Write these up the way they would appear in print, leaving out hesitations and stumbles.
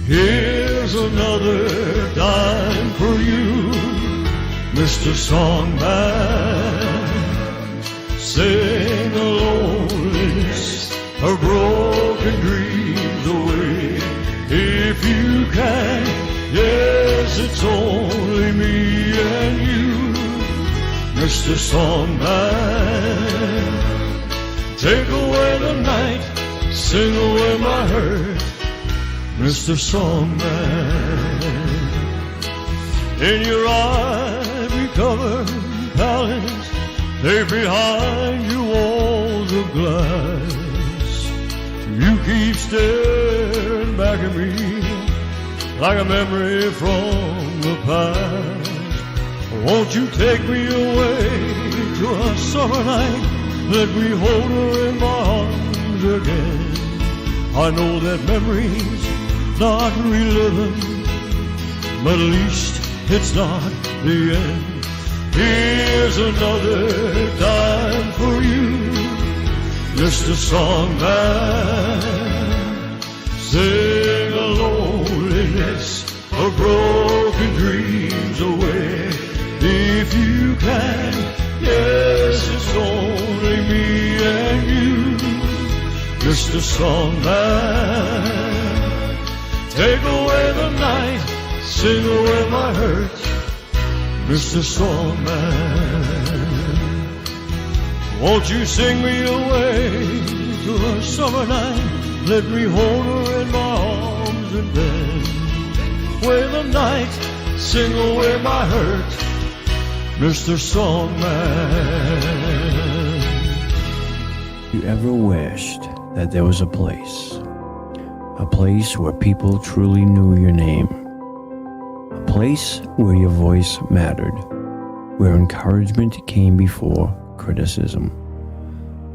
Here's another dime for you, Mr. Songman. Sing a loneliness of broken dreams away if you can. Yes, it's only me and you, Mr. Songman. Take away the night, sing away my hurt, Mr. Songman. In your ivy-covered palace, leave behind you walls of glass. You keep staring back at me like a memory from the past. Won't you take me away to a summer night? Let me hold her in my arms again. I know that memory's not reliving, but at least it's not the end. Here's another dime for you, Mr. Songman. Sing a loneliness of broken dreams away if you can. Yes, it's only me and you, Mr. Songman. Take away the night, sing away my hurt, Mr. Songman. Won't you sing me away to a summer night? Let me hold her in my arms and then away the night, sing away my hurt, Mr. Songman. You ever wished that there was a place where people truly knew your name, a place where your voice mattered, where encouragement came before criticism,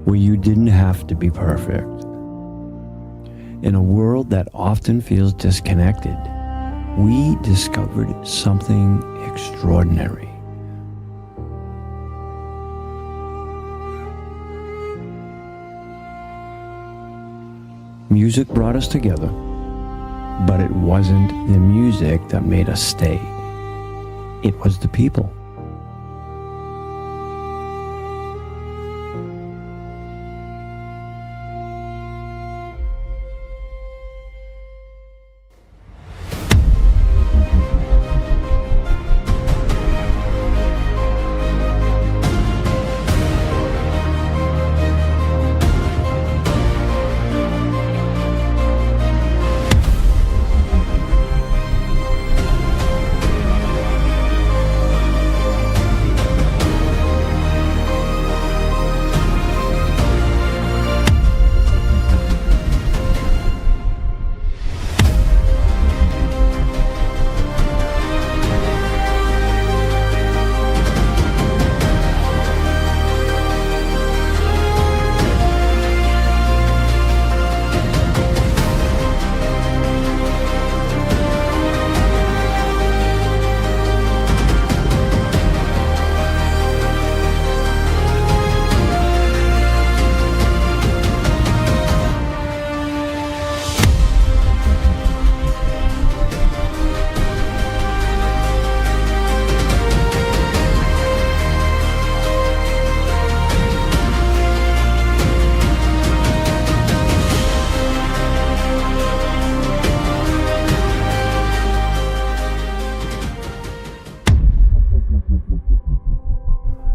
where you didn't have to be perfect? In a world that often feels disconnected, we discovered something extraordinary. Music brought us together, but it wasn't the music that made us stay. It was the people.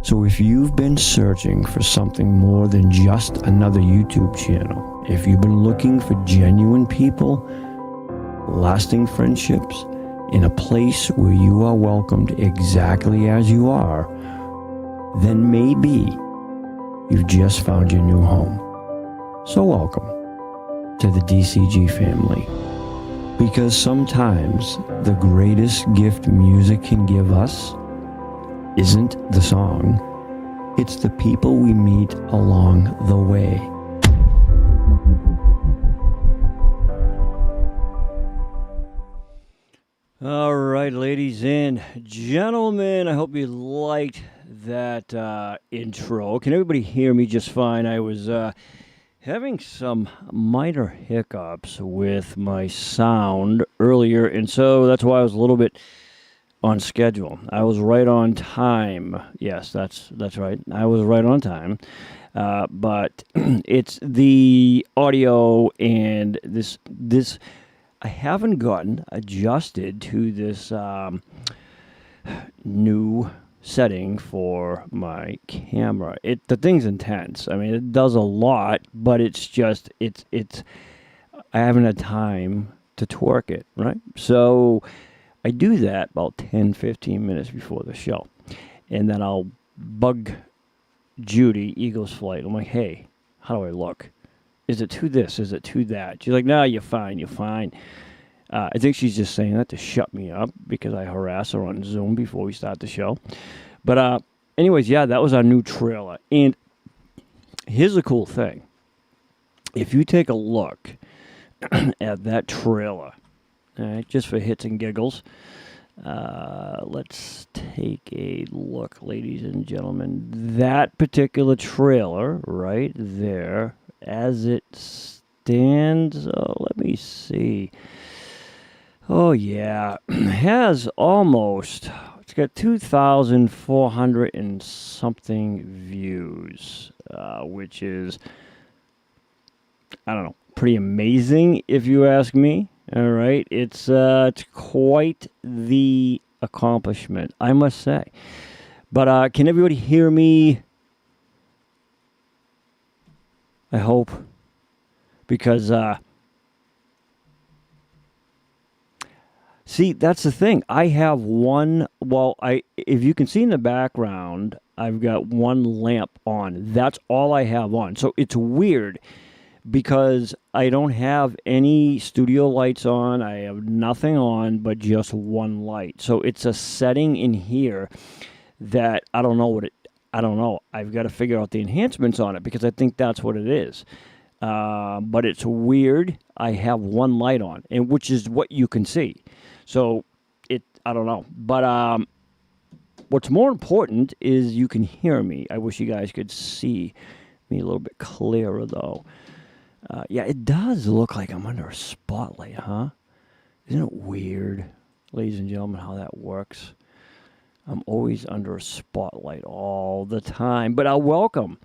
So if you've been searching for something more than just another YouTube channel, if you've been looking for genuine people, lasting friendships, in a place where you are welcomed exactly as you are, then maybe you've just found your new home. So welcome to the DCG family. Because sometimes the greatest gift music can give us isn't the song, it's the people we meet along the way. All right, ladies and gentlemen, I hope you liked that intro. Can everybody hear me just fine? I was having some minor hiccups with my sound earlier, and so that's why I was a little bit on schedule. I was right on time. Yes, that's right. I was right on time. But it's the audio and this I haven't gotten adjusted to this new setting for my camera. The thing's intense. I mean, it does a lot, but it's I haven't had time to twerk it, right? So I do that about 10, 15 minutes before the show. And then I'll bug Judy, Eagles Flight. I'm like, hey, how do I look? Is it to this? Is it to that? She's like, no, you're fine. You're fine. I think she's just saying that to shut me up because I harass her on Zoom before we start the show. But anyways, yeah, that was our new trailer. And here's the cool thing. If you take a look at that trailer, all right, just for hits and giggles, let's take a look, ladies and gentlemen. That particular trailer right there, as it stands, let me see. Oh, yeah, has almost, it's got 2,400 and something views, which is, I don't know, pretty amazing if you ask me. All right, it's quite the accomplishment, I must say. But can everybody hear me? I hope, because see, that's the thing. I have one. Well, if you can see in the background, I've got one lamp on. That's all I have on. So it's weird, because I don't have any studio lights on. I have nothing on but just one light. So it's a setting in here that I don't know. I've got to figure out the enhancements on it, because I think that's what it is. But it's weird. I have one light on, and which is what you can see. So I don't know. But what's more important is you can hear me. I wish you guys could see me a little bit clearer, though. Yeah, it does look like I'm under a spotlight, huh? Isn't it weird, ladies and gentlemen, how that works? I'm always under a spotlight all the time. But welcome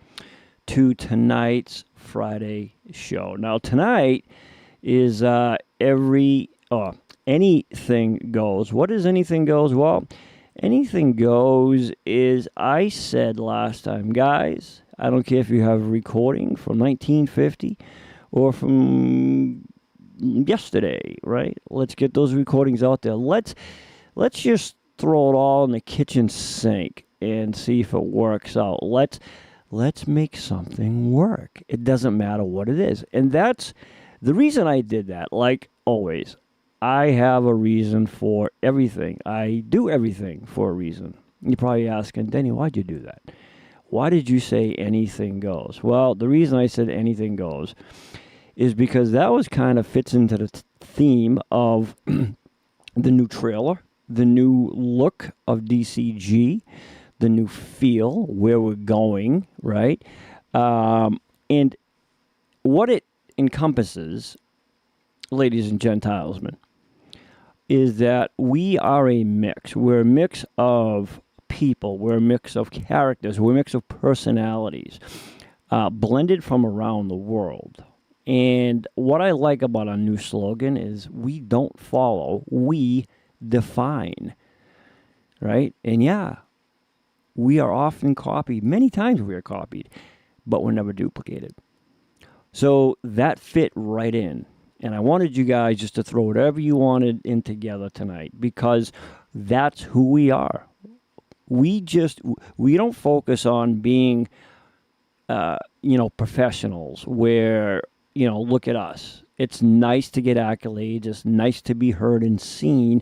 to tonight's Friday show. Now, tonight is anything goes. What is anything goes? Well, anything goes is, I said last time, guys, I don't care if you have a recording from 1950 or from yesterday, right? Let's get those recordings out there. Let's just throw it all in the kitchen sink and see if it works out. Let's make something work. It doesn't matter what it is. And that's the reason I did that. Like always, I have a reason for everything. I do everything for a reason. You're probably asking, Denny, why'd you do that? Why did you say anything goes? Well, the reason I said anything goes is because that was kind of fits into the theme of the new trailer, the new look of DCG, the new feel, where we're going, right? And what it encompasses, ladies and gentilesmen, is that we are a mix. We're a mix of people. We're a mix of characters. We're a mix of personalities, blended from around the world. And what I like about our new slogan is we don't follow, we define, right? And yeah, we are often copied. Many times we are copied, but we're never duplicated. So that fit right in. And I wanted you guys just to throw whatever you wanted in together tonight, because that's who we are. We don't focus on being, professionals where, look at us. It's nice to get accolades. It's nice to be heard and seen.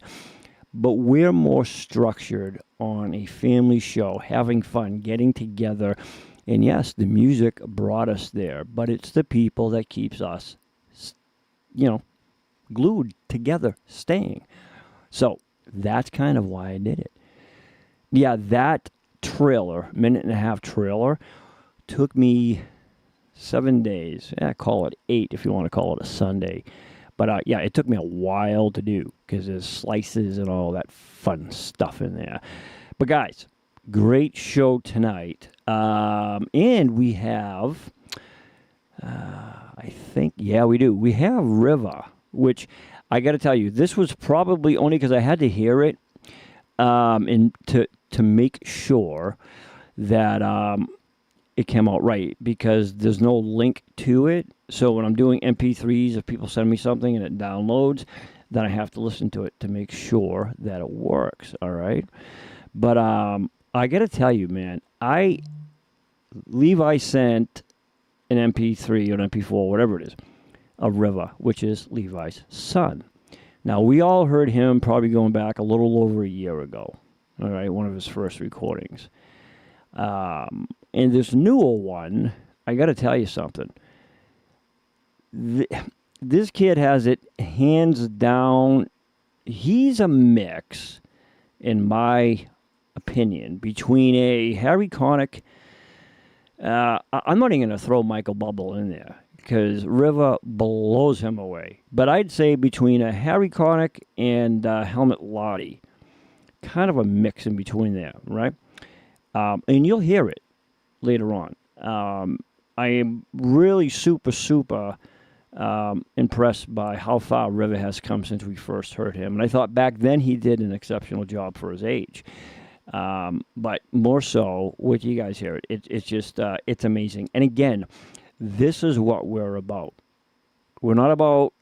But we're more structured on a family show, having fun, getting together. And yes, the music brought us there, but it's the people that keeps us, glued together, staying. So that's kind of why I did it. Yeah, that trailer, minute and a half trailer, took me 7 days. Call it 8 if you want to call it a Sunday. But yeah, it took me a while to do because there's slices and all that fun stuff in there. But guys, great show tonight. And we have, I think, yeah, we do. We have River, which I got to tell you, this was probably only because I had to hear it and to make sure that it came out right, because there's no link to it. So when I'm doing MP3s, if people send me something and it downloads, then I have to listen to it to make sure that it works. All right. But I got to tell you, man, Levi sent an MP3 or an MP4, whatever it is, of River, which is Levi's son. Now, we all heard him probably going back a little over a year ago. All right. One of his first recordings. And this newer one, I got to tell you something. This kid has it hands down. He's a mix, in my opinion, between a Harry Connick. I'm not even going to throw Michael Bublé in there because River blows him away. But I'd say between a Harry Connick and Helmut Lottie, kind of a mix in between there, right? And you'll hear it later on. I am really super impressed by how far River has come since we first heard him. And I thought back then he did an exceptional job for his age. But more so, what you guys hear, it's just, it's amazing. And again, this is what we're about. We're not about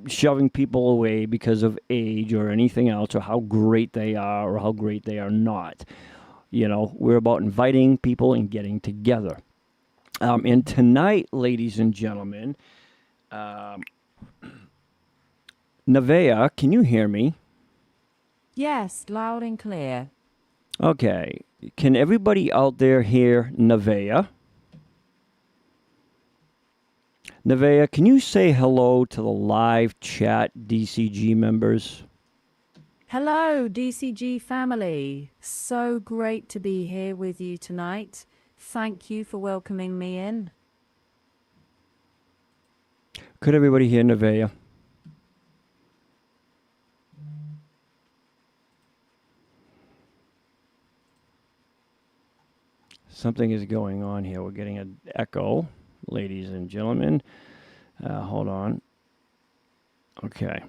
shoving people away because of age or anything else, or how great they are or how great they are not. You know, we're about inviting people and getting together. And tonight, ladies and gentlemen, Nevaeh, can you hear me? Yes, loud and clear. Okay. Can everybody out there hear Nevaeh? Nevaeh, can you say hello to the live chat DCG members? Hello, DCG family. So great to be here with you tonight. Thank you for welcoming me in. Could everybody hear Nevaeh? Something is going on here. We're getting an echo, ladies and gentlemen. Hold on. Okay.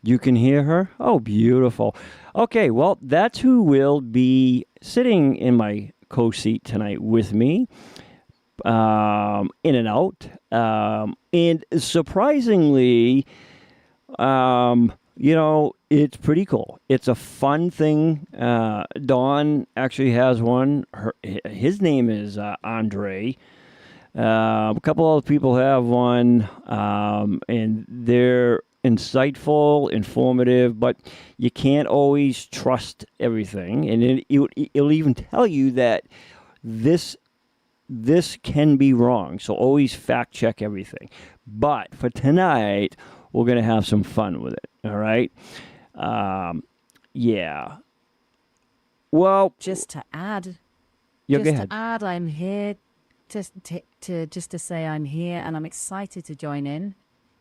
You can hear her? Oh, beautiful. Okay, well, that's who will be sitting in my co-seat tonight with me, in and out. And surprisingly, you know, it's pretty cool. It's a fun thing. Dawn actually has one. His name is Andre. A couple other people have one, and they're insightful, informative, but you can't always trust everything. And it'll even tell you that this can be wrong. So always fact check everything. But for tonight, we're going to have some fun with it. All right. Yeah. Well, Just to add, yeah, go just ahead. to add, I'm here to say I'm here and I'm excited to join in.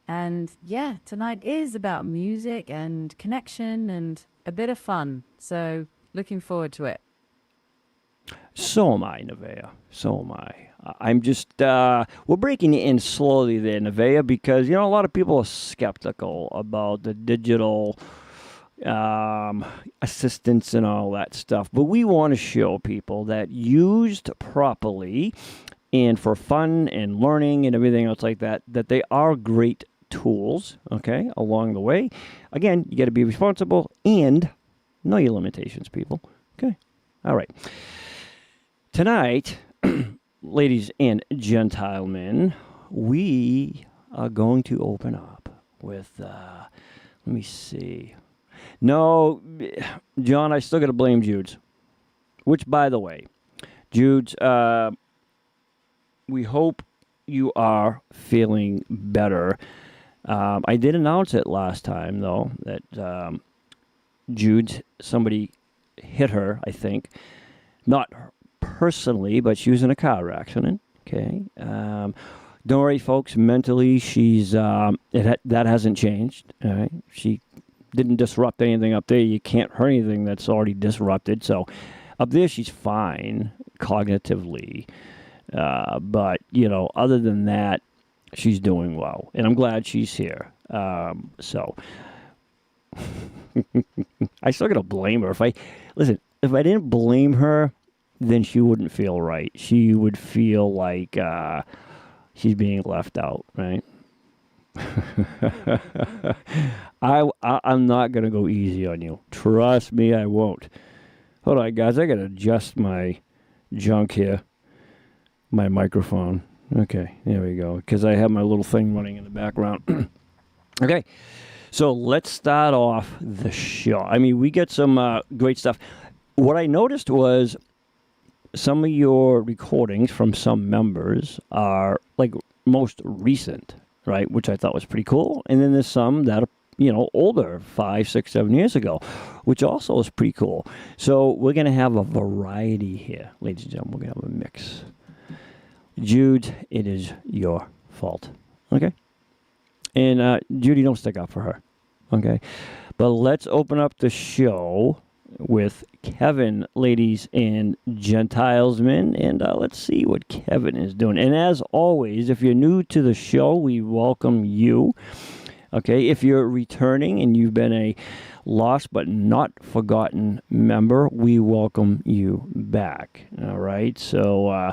And yeah, tonight is about music and connection and a bit of fun. So looking forward to it. So am I, Nevaeh. So am I. I'm just, we're breaking it in slowly there, Nevaeh, because, you know, a lot of people are skeptical about the digital assistants and all that stuff. But we want to show people that used properly and for fun and learning and everything else like that, that they are great tools, okay, along the way. Again, you got to be responsible and know your limitations, people. Okay. All right. Tonight, ladies and gentlemen, we are going to open up with, let me see. No, John, I still got to blame Jude's. Which, by the way, Jude's, we hope you are feeling better. I did announce it last time, though, that Jude, somebody hit her, I think. Not her personally, but she was in a car accident. Okay. Don't worry, folks. Mentally, she's that hasn't changed. All right. She didn't disrupt anything up there. You can't hurt anything that's already disrupted. So up there, she's fine cognitively. But, other than that, she's doing well. And I'm glad she's here. So I still got to blame her. If I didn't blame her, then she wouldn't feel right. She would feel like she's being left out, right? I'm not going to go easy on you. Trust me, I won't. Hold on, guys. I got to adjust my junk here. My microphone. Okay, there we go. Because I have my little thing running in the background. Okay, so let's start off the show. I mean, we get some great stuff. What I noticed was some of your recordings from some members are like most recent, right? Which I thought was pretty cool. And then there's some that are, older, 5, 6, 7 years ago, which also is pretty cool. So we're going to have a variety here, ladies and gentlemen. We're going to have a mix. Jude, it is your fault. Okay? And Judy, don't stick up for her. Okay? But let's open up the show with Kevin, ladies and Gentiles, men. And let's see what Kevin is doing. And as always, if you're new to the show, we welcome you. Okay? If you're returning and you've been a lost but not forgotten member, we welcome you back. All right? So,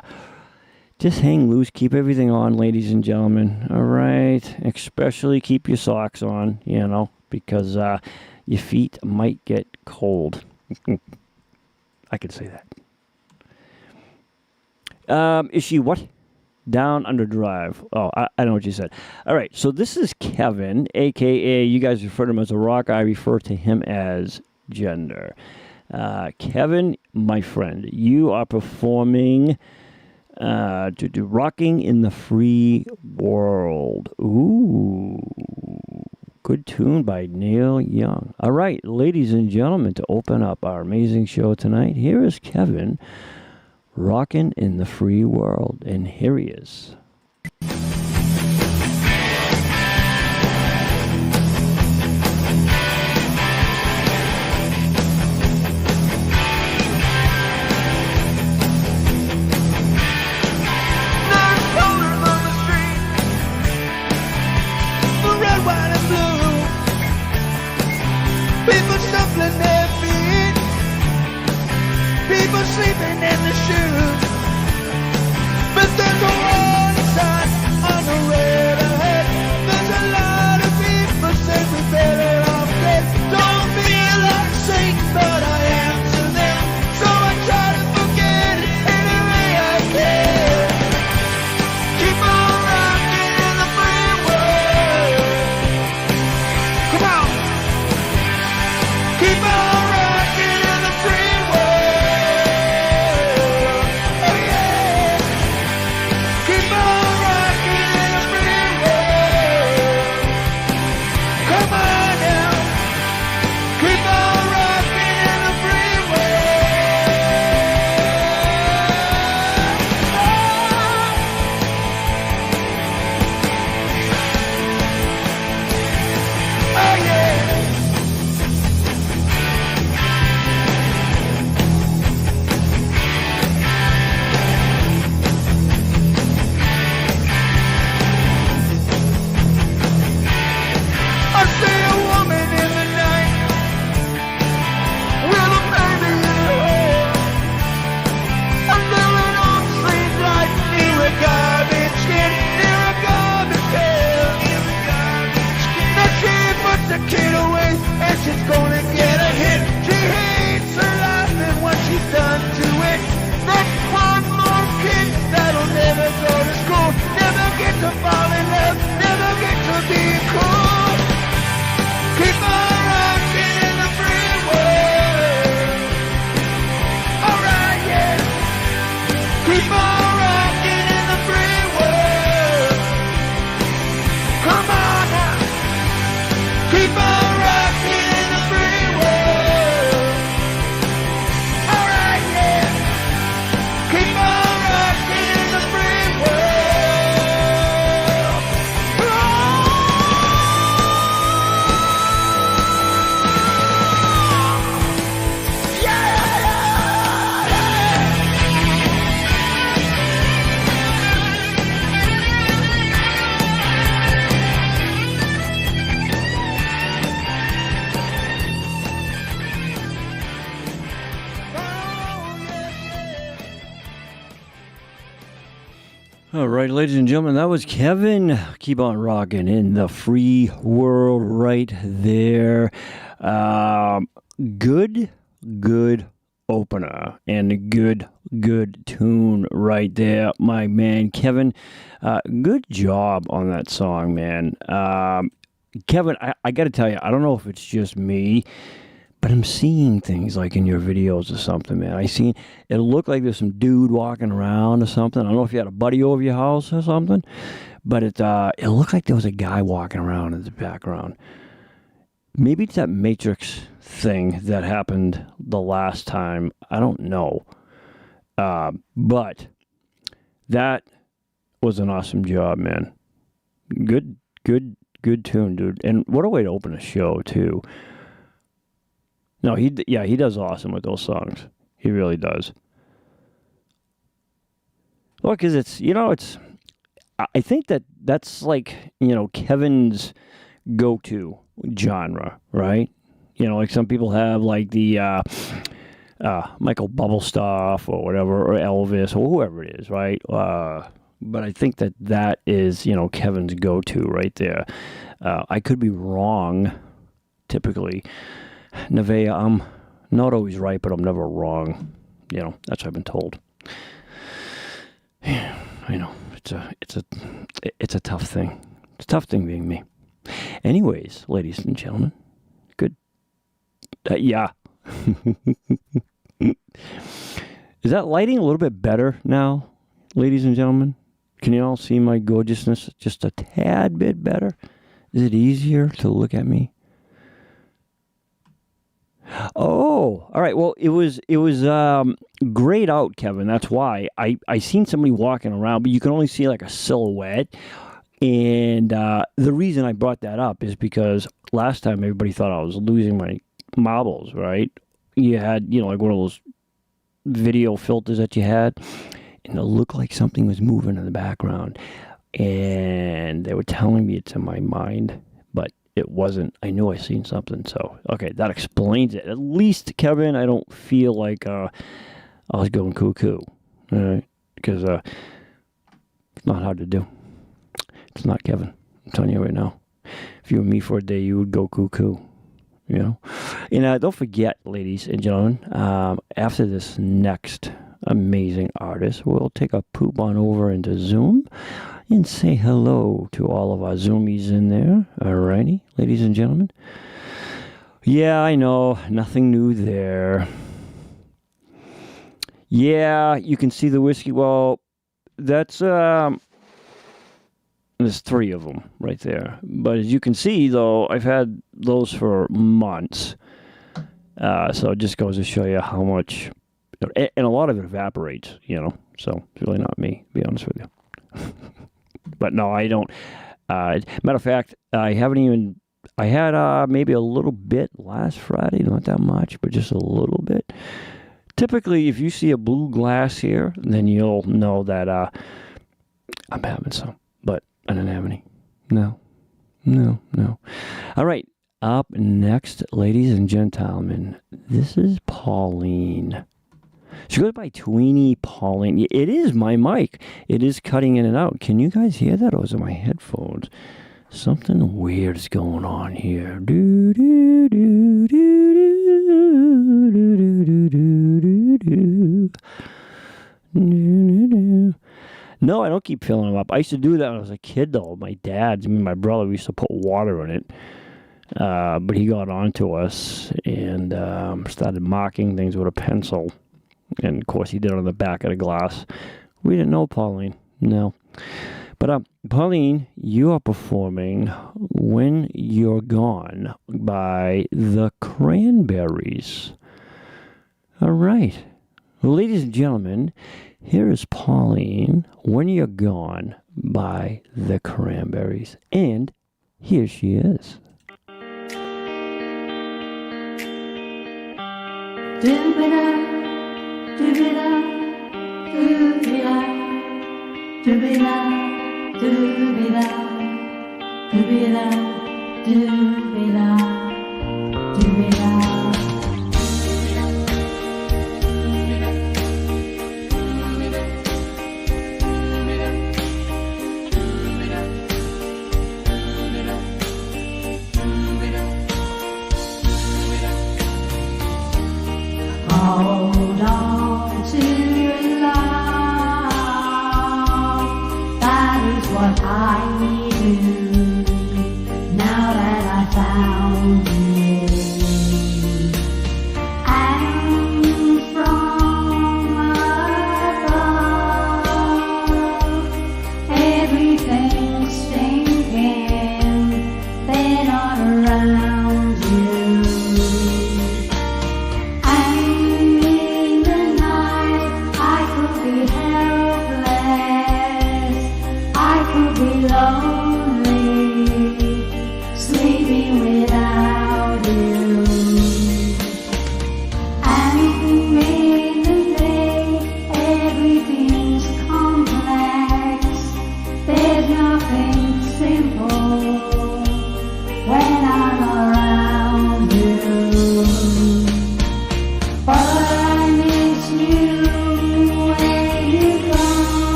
just hang loose. Keep everything on, ladies and gentlemen. All right? Especially keep your socks on, because your feet might get cold. I could say that. Is she what? Down under drive. Oh, I know what you said. All right, so this is Kevin, a.k.a. you guys refer to him as a rock. I refer to him as Gender. Kevin, my friend, you are performing to do Rocking in the Free World. Ooh. Good tune by Neil Young. All right, ladies and gentlemen, to open up our amazing show tonight, here is Kevin, Rockin' in the Free World. And here he is. People shuffling their feet, people sleeping in the shoes. But there's a warning sign on the road ahead. There's a lot of people say we better off dead. Don't feel like Satan, but I am to them. So I try to forget it any way I can. Keep on rocking in the free world. Come on. Keep on rocking in the free world. Oh yeah. Keep on rocking in the free world. Come on now. Keep on rocking in the free world. Oh yeah. All right, ladies and gentlemen, that was Kevin. Keep on rocking in the free world right there. Good opener and a good tune right there, my man Kevin. Good job on that song, man. Kevin, I got to tell you, I don't know if it's just me, but I'm seeing things like in your videos or something, man. It looked like there's some dude walking around or something. I don't know if you had a buddy over your house or something, but it looked like there was a guy walking around in the background. Maybe it's that Matrix thing that happened the last time. I don't know. But that was an awesome job, man. Good tune, dude. And what a way to open a show, too. No, he does awesome with those songs. He really does. Well, because I think that's like, Kevin's go-to genre, right? Like some people have like the Michael Bubble stuff or whatever, or Elvis or whoever it is, right? But I think that is, Kevin's go-to right there. I could be wrong, typically. Nevaeh, I'm not always right, but I'm never wrong. That's what I've been told. Yeah, I know. It's a tough thing. It's a tough thing being me. Anyways, ladies and gentlemen, good. Yeah. Is that lighting a little bit better now, ladies and gentlemen? Can you all see my gorgeousness just a tad bit better? Is it easier to look at me? Oh, all right. Well, it was grayed out, Kevin. That's why I seen somebody walking around, but you can only see like a silhouette. And the reason I brought that up is because last time everybody thought I was losing my marbles, right? You had, like one of those video filters that you had, and it looked like something was moving in the background. And they were telling me it's in my mind, but it wasn't. I knew I seen something. So, okay, that explains it. At least, Kevin, I don't feel like I was going cuckoo. All right? Because it's not hard to do. It's not, Kevin. I'm telling you right now. If you were me for a day, you would go cuckoo. And don't forget, ladies and gentlemen, after this next amazing artist, we'll take a poop on over into Zoom and say hello to all of our Zoomies in there. Alrighty, ladies and gentlemen. Yeah, I know. Nothing new there. Yeah, you can see the whiskey. Well, that's there's 3 of them right there. But as you can see, though, I've had those for months. So it just goes to show you how much, and a lot of it evaporates, So it's really not me, to be honest with you. But no, I don't. Matter of fact, I had maybe a little bit last Friday, not that much, but just a little bit. Typically, if you see a blue glass here, then you'll know that I'm having some. But I didn't have any. No. All right. Up next, ladies and gentlemen, this is Pauline. She goes by Tweenie Pauline. It is my mic. It is cutting in and out. Can you guys hear that, or is it my headphones? Something weird is going on here. Do, do, do, do, do, do, do, do, do, do. No, I don't keep filling them up. I used to do that when I was a kid, though. My brother, we used to put water in it. But he got onto us and started marking things with a pencil. And, of course, he did it on the back of the glass. We didn't know Pauline. No. But, Pauline, you are performing When You're Gone by the Cranberries. All right. Well, ladies and gentlemen, here is Pauline, When You're Gone by the Cranberries. And here she is. Do-be-da, do-be-da, do-be-da, do-be-da, do-be-da, do-be-da, do-be-da, do-be-da.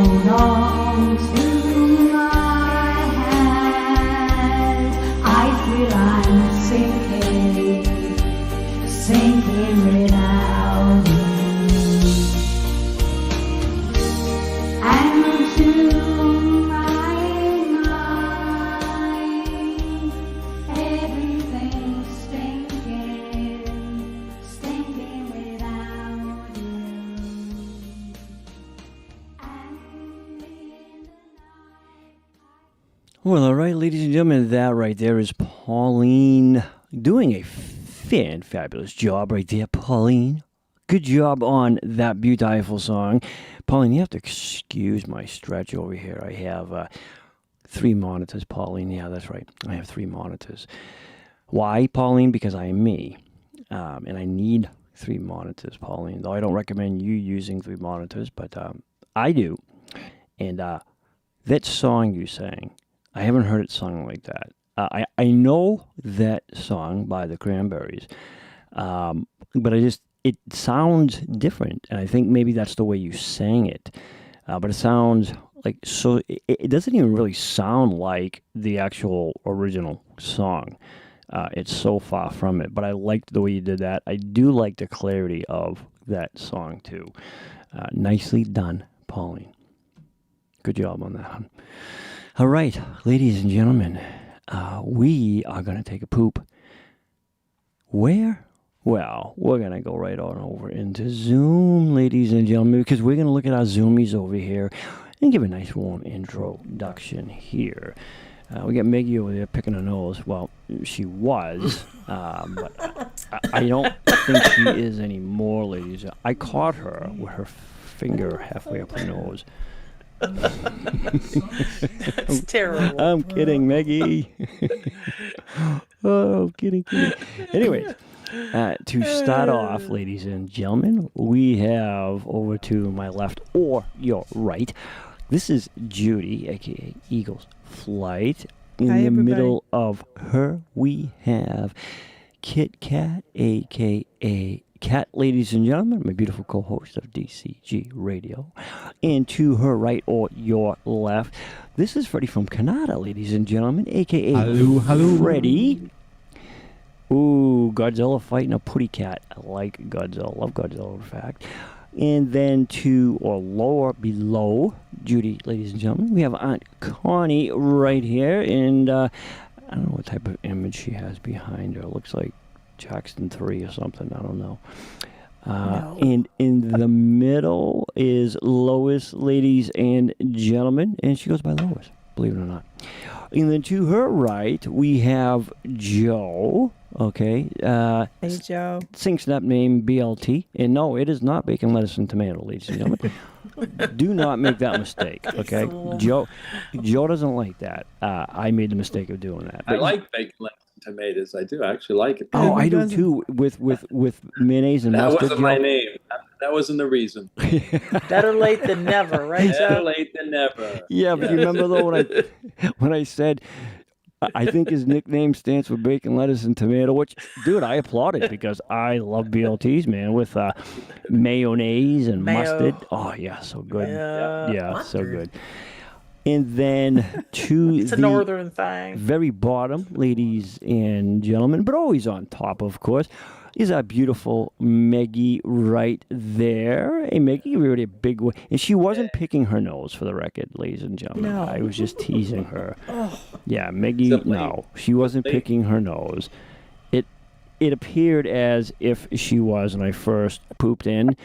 hold on to my hand. I feel I'm sinking without you. And to my mind, everything's stinking without you. Well, all right, ladies and gentlemen, that right there is Pauline doing a fabulous job right there, Pauline. Good job on that beautiful song. Pauline, you have to excuse my stretch over here. I have 3 monitors, Pauline. Yeah, that's right. I have 3 monitors. Why, Pauline? Because I am me. And I need 3 monitors, Pauline. Though I don't recommend you using 3 monitors, but I do. And that song you sang, I haven't heard it sung like that. I know that song by the Cranberries, but it sounds different, and I think maybe that's the way you sang it. But it sounds like, so it doesn't even really sound like the actual original song. It's so far from it, but I liked the way you did that. I do like the clarity of that song too. Nicely done, Pauline. Good job on that. All right, ladies and gentlemen, we are going to take a poop. Where? Well, we're going to go right on over into Zoom, ladies and gentlemen, because we're going to look at our Zoomies over here and give a nice warm introduction here. We got Maggie over there picking her nose. Well, she was, but I don't think she is anymore, ladies. I caught her with her finger halfway up her nose. That's terrible. I'm kidding, Maggie. Oh, kidding. Anyways, to start off, ladies and gentlemen, we have over to my left or your right. This is Judy, aka Eagles Flight. In Hi, the everybody. middle of her, we have Kit Kat, aka Kat, ladies and gentlemen, my beautiful co-host of DCG Radio. And to her right or your left, this is Freddie from Canada, ladies and gentlemen, a.k.a. Hello. Freddie. Ooh, Godzilla fighting a putty cat. I like Godzilla. Love Godzilla, in fact. And then to or lower below Judy, ladies and gentlemen, we have Aunt Connie right here. And I don't know what type of image she has behind her. It looks like Jackson 3 or something. I don't know. And in the middle is Lois, ladies and gentlemen. And she goes by Lois, believe it or not. And then to her right, we have Joe. Okay. Hey, Joe. Sing snap name BLT. And no, it is not bacon, lettuce, and tomato, ladies and gentlemen. Do not make that mistake. Okay. Joe doesn't like that. I made the mistake of doing that. I like bacon, lettuce, and tomatoes. I do actually like it. Oh, I do doesn't? too. With mayonnaise and That mustard. wasn't my Joe. name. That wasn't the reason. Better late than never, right, Better Joe? late than never. Yeah, but you remember though when I said I think his nickname stands for bacon, lettuce, and tomato, which, dude, I applauded because I love BLTs, man, with mayonnaise and Mayo. mustard. Oh, yeah, so good. Yeah. Yeah, so good. And then to It's a the northern thing. very bottom, ladies and gentlemen, but always on top, of course, is our beautiful Maggie right there. Hey, Maggie, you really a big one. And she wasn't picking her nose, for the record, ladies and gentlemen. No. I was just teasing her. Yeah, Maggie, Simply- no, she wasn't simply- picking her nose. It appeared as if she was when I first pooped in,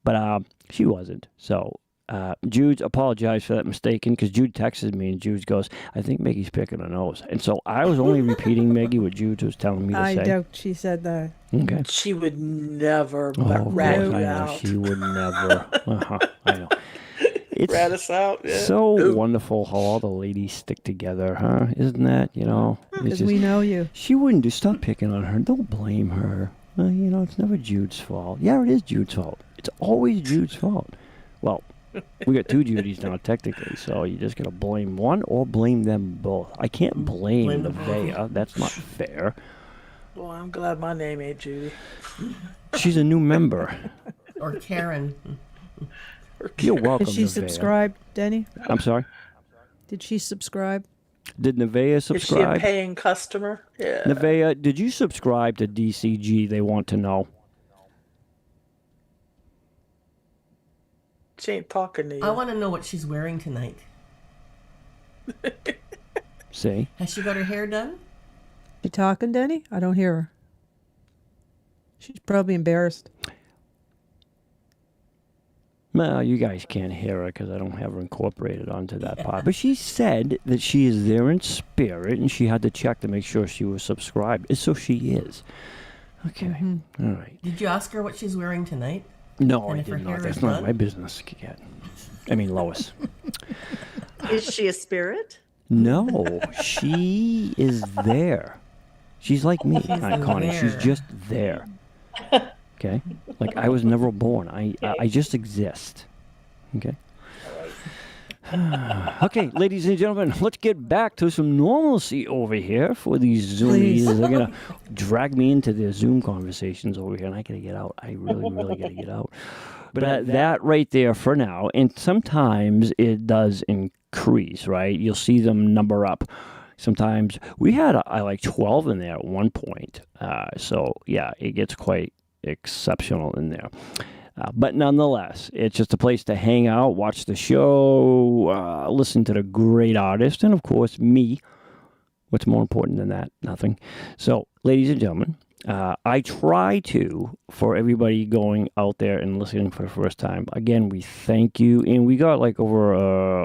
but she wasn't. So Jude apologized for that mistaken because Jude texted me and Jude goes, I think Maggie's picking her nose. And so I was only repeating Maggie what Jude was telling me to I say. doubt she said that. Okay. She would never Oh, of rat course, you I know. out. She would never. I know. It's Rat us out. Yeah. so wonderful how all the ladies stick together, huh? Isn't that, it's Because just, we know you. she wouldn't do. Stop picking on her. Don't blame her. It's never Jude's fault. Yeah, it is Jude's fault. It's always Jude's fault. Well, we got 2 Judys now, technically, so you just got to blame one or blame them both. I can't blame Blame the them Vea. That's not fair. Well, I'm glad my name ain't Judy. She's a new member. Or Karen. You're welcome, Did she Nevaeh. subscribe, Denny? I'm sorry? Did she subscribe? Did Nevaeh Is she a subscribe? paying customer? Yeah. Nevaeh, did you subscribe to DCG? They want to know. She ain't talking to you. I want to know what she's wearing tonight. See? Has she got her hair done? You talking, Denny? I don't hear her. She's probably embarrassed. Well, you guys can't hear her because I don't have her incorporated onto that part. But she said that she is there in spirit, and she had to check to make sure she was subscribed. And so she is. Okay. All right. Did you ask her what she's wearing tonight? No, And I if her did hair not. That's is not done? my business, Kat. I mean, Lois. Is she a spirit? No, she is there. She's like me, Connie. She's there. just there. Okay? Like, I was never born. I just exist. Okay? Okay, ladies and gentlemen, let's get back to some normalcy over here for these Zoomies. They're going to drag me into their Zoom conversations over here, and I got to get out. I really, really got to get out. But that right there for now, and sometimes it does increase, right? You'll see them number up. Sometimes we had like 12 in there at one point. So, yeah, it gets quite exceptional in there. But nonetheless, it's just a place to hang out, watch the show, listen to the great artist, and of course, me. What's more important than that? Nothing. So, ladies and gentlemen, I try to, for everybody going out there and listening for the first time, again, we thank you. And we got like over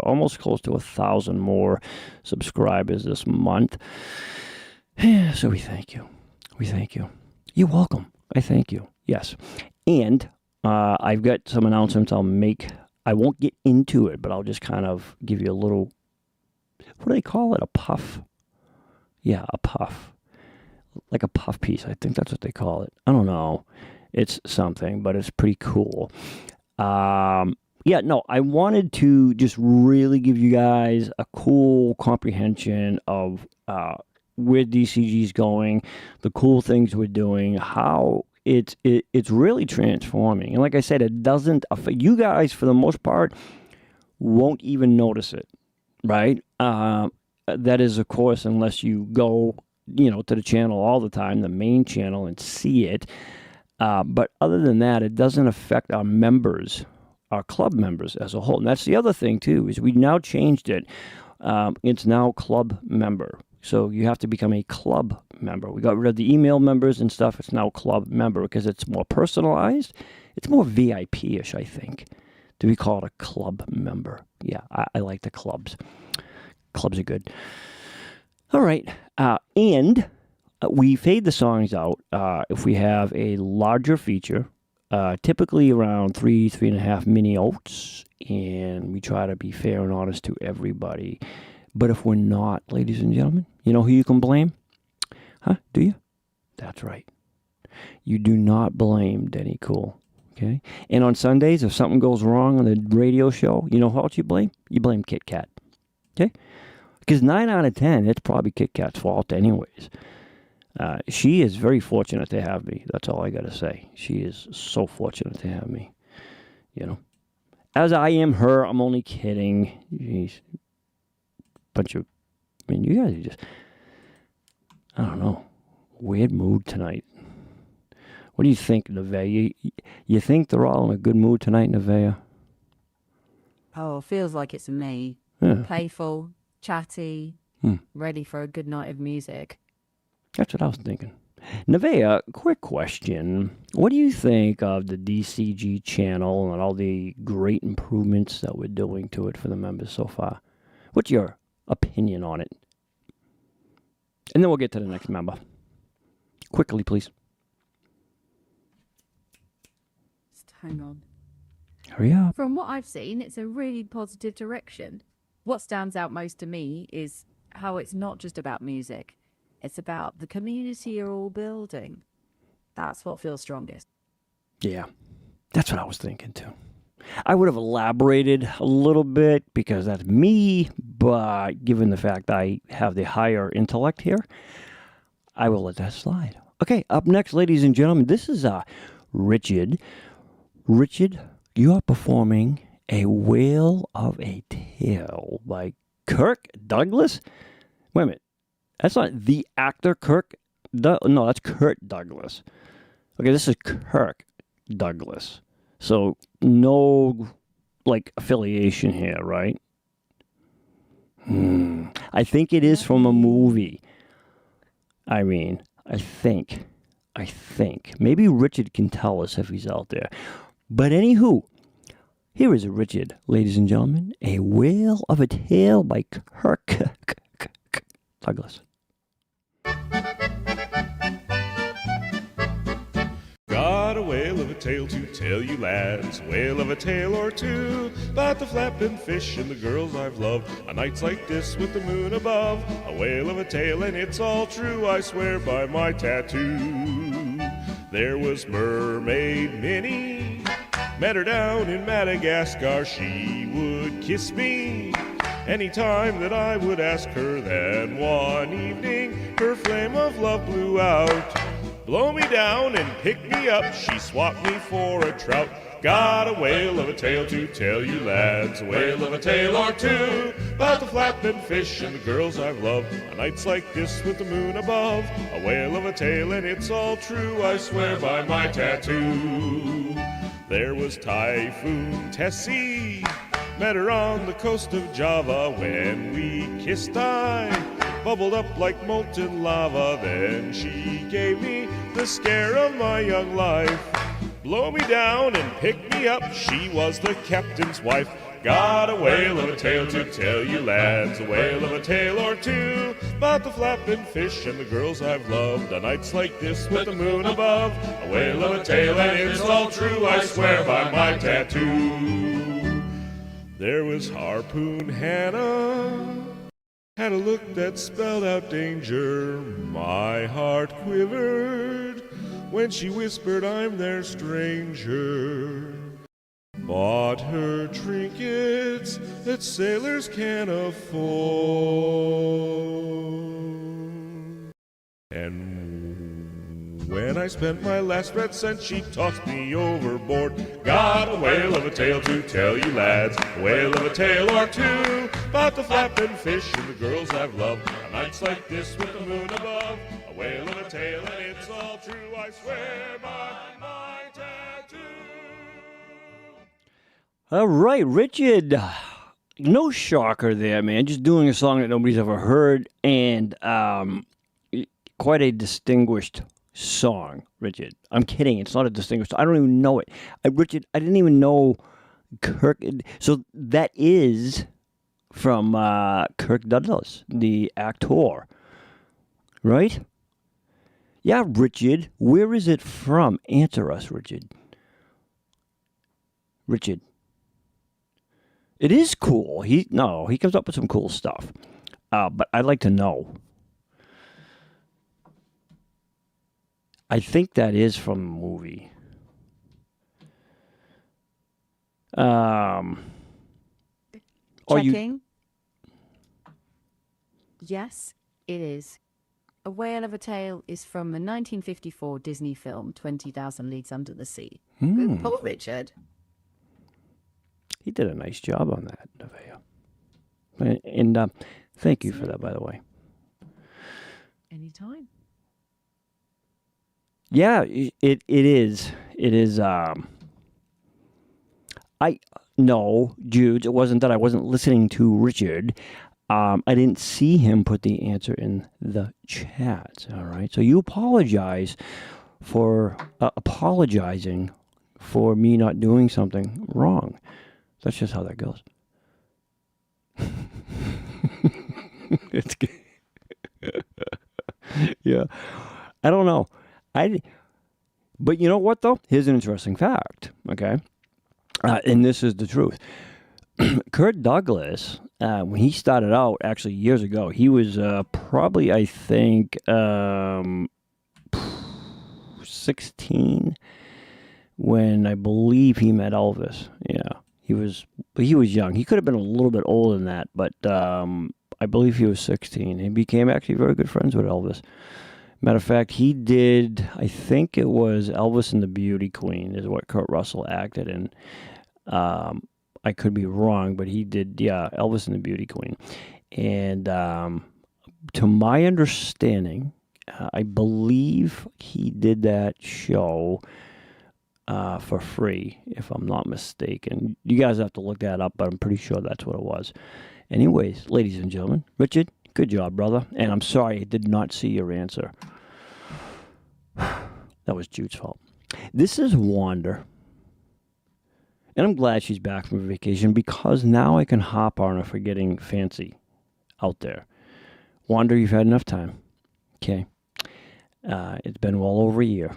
almost close to 1,000 more subscribers this month. So we thank you. We thank you. You're welcome. I thank you. Yes. And I've got some announcements I'll make. I won't get into it, but I'll just kind of give you a little, what do they call it? A puff? Yeah, a puff. Like a puff piece. I think that's what they call it. I don't know. It's something, but it's pretty cool. Yeah, no, I wanted to just really give you guys a cool comprehension of where DCG's going, the cool things we're doing, how it's really transforming. And like I said, it doesn't affect you guys, for the most part, won't even notice it, right? That is, of course, unless you go, to the channel all the time, the main channel, and see it. But other than that, it doesn't affect our members, our club members as a whole. And that's the other thing, too, is we now changed it. It's now club member. So you have to become a club member. We got rid of the email members and stuff. It's now club member because it's more personalized. It's more VIP-ish, I think, to be called a club member. Yeah, I like the clubs. Clubs are good. All right. And we fade the songs out if we have a larger feature, typically around 3.5 mini oats, and we try to be fair and honest to everybody. But if we're not, ladies and gentlemen, you know who you can blame? Huh? Do you? That's right. You do not blame Denny Cool. Okay? And on Sundays, if something goes wrong on the radio show, you know who else you blame? You blame Kit Kat. Okay? Because 9 out of 10, it's probably Kit Kat's fault anyways. She is very fortunate to have me. That's all I got to say. She is so fortunate to have me. As I am her, I'm only kidding. Jeez. You guys are just, I don't know, weird mood tonight. What do you think, Nevaeh? You think they're all in a good mood tonight, Nevaeh? Oh, feels like it's me. Yeah. Playful, chatty, ready for a good night of music. That's what I was thinking. Nevaeh, quick question. What do you think of the DCG channel and all the great improvements that we're doing to it for the members so far? What's your opinion on it? And then we'll get to the next member. Quickly, please. Just hang on. Hurry up. From what I've seen, it's a really positive direction. What stands out most to me is how it's not just about music. It's about the community you're all building. That's what feels strongest. Yeah, that's what I was thinking too. I would have elaborated a little bit because that's me, but given the fact I have the higher intellect here, I will let that slide. Okay, up next, ladies and gentlemen, this is Richard. Richard, you are performing A Whale of a Tale by Kirk Douglas? Wait a minute. That's not the actor Kirk. No, that's Kurt Douglas. Okay, this is Kirk Douglas. So no, like, affiliation here, right? I think it is from a movie. I mean, I think. Maybe Richard can tell us if he's out there. But anywho, here is Richard, ladies and gentlemen. A Whale of a Tale by Kirk Douglas. Got a whale of a tale to tell you lads, whale of a tale or two, about the flapping fish and the girls I've loved, on nights like this with the moon above. A whale of a tale and it's all true, I swear by my tattoo. There was Mermaid Minnie, met her down in Madagascar. She would kiss me anytime that I would ask her. Then one evening her flame of love blew out. Blow me down and pick me up, she swapped me for a trout. Got a whale of a tale to tell you lads, a whale of a tale or two, about the flapping fish and the girls I've loved, on nights like this with the moon above. A whale of a tale and it's all true, I swear by my tattoo. There was Typhoon Tessie, met her on the coast of Java. When we kissed I bubbled up like molten lava. Then she gave me the scare of my young life. Blow me down and pick me up, she was the captain's wife. Got a whale of a tale to tell you lads, a whale of a tale or two, about the flapping fish and the girls I've loved, on nights like this with the moon above. A whale of a tale and it's all true, I swear by my tattoo. There was Harpoon Hannah, had a look that spelled out danger. My heart quivered when she whispered, I'm their stranger. Bought her trinkets that sailors can afford. And when I spent my last red cent, she tossed me overboard. Got a whale of a tale to tell you lads, a whale of a tale or two, about the flapping fish and the girls I've loved, on nights like this with the moon above. A whale of a tale and it's all true, I swear by my tattoo. All right, Richard. No shocker there, man. Just doing a song that nobody's ever heard, and quite a distinguished song, Richard. I'm kidding. It's not a distinguished. I don't even know it. Richard, I didn't even know Kirk. So that is from Kirk Douglas, the actor, right? Yeah, Richard. Where is it from? Answer us, Richard. Richard. It is cool. He comes up with some cool stuff. But I'd like to know. I think that is from the movie. Checking. Yes, it is. A Whale of a Tale is from the 1954 Disney film 20,000 Leagues Under the Sea. Good pull, Richard. He did a nice job on that, Nevaeh. And thank you for that, by the way. Anytime. Yeah, it is. It is. No, Jude. It wasn't that I wasn't listening to Richard. I didn't see him put the answer in the chat. All right, so you apologize for apologizing for me not doing something wrong. That's just how that goes. It's good. Yeah, I don't know. But you know what though? Here's an interesting fact. Okay, and this is the truth. Kurt Douglas, when he started out, actually years ago, he was probably, I think, 16 when I believe he met Elvis. Yeah, he was young. He could have been a little bit older than that, but I believe he was 16. He became actually very good friends with Elvis. Matter of fact, he did, I think it was Elvis and the Beauty Queen is what Kurt Russell acted in. I could be wrong, but he did, Elvis and the Beauty Queen. And to my understanding, I believe he did that show for free, if I'm not mistaken. You guys have to look that up, but I'm pretty sure that's what it was. Anyways, ladies and gentlemen, Richard, good job, brother. And I'm sorry I did not see your answer. That was Jude's fault. This is Wander. And I'm glad she's back from vacation because now I can hop on her for getting fancy out there. Wander, you've had enough time. Okay. It's been well over a year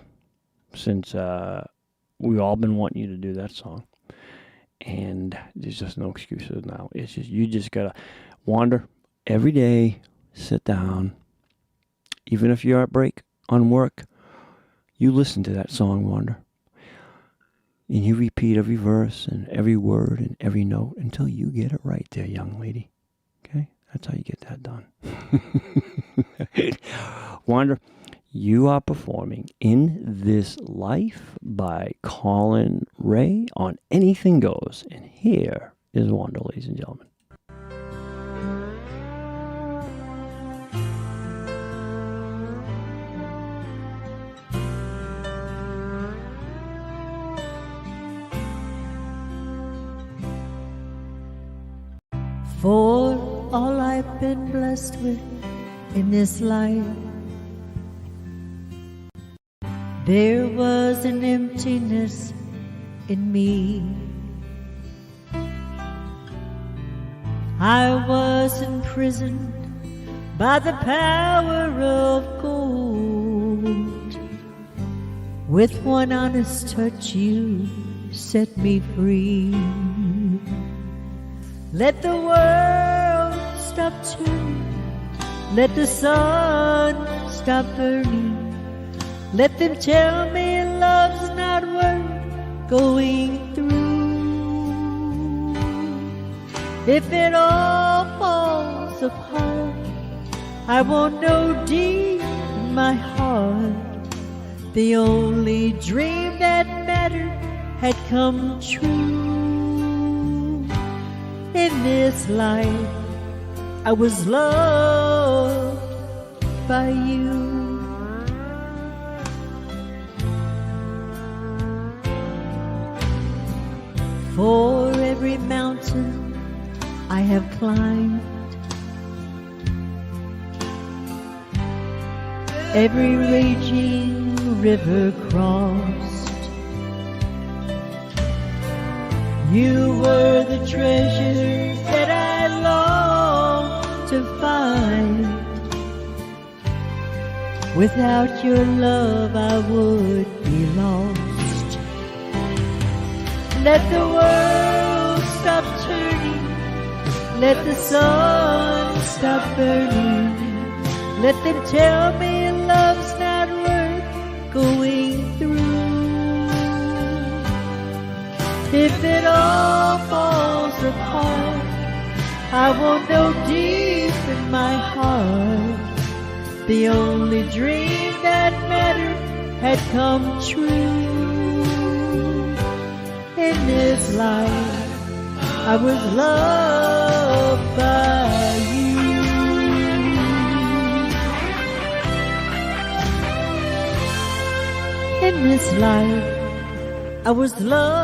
since we've all been wanting you to do that song. And there's just no excuses now. It's just, you just gotta wander every day, sit down. Even if you're at break on work, you listen to that song, Wander. And you repeat every verse and every word and every note until you get it right there, young lady. Okay? That's how you get that done. Wander, you are performing In This Life by Colin Ray on Anything Goes. And here is Wander, ladies and gentlemen. For all I've been blessed with in this life, there was an emptiness in me. I was imprisoned by the power of gold. With one honest touch you set me free. Let the world stop turning, let the sun stop burning. Let them tell me love's not worth going through. If it all falls apart, I won't know deep in my heart the only dream that mattered had come true. In this life, I was loved by you. For every mountain I have climbed, every raging river crossed, you were the treasure that I longed to find. Without your love I would be lost. Let the world stop turning, let the sun stop burning. Let them tell me love's not worth going through. If it all falls apart, I won't know deep in my heart the only dream that mattered had come true. In this life, I was loved by you. In this life, I was loved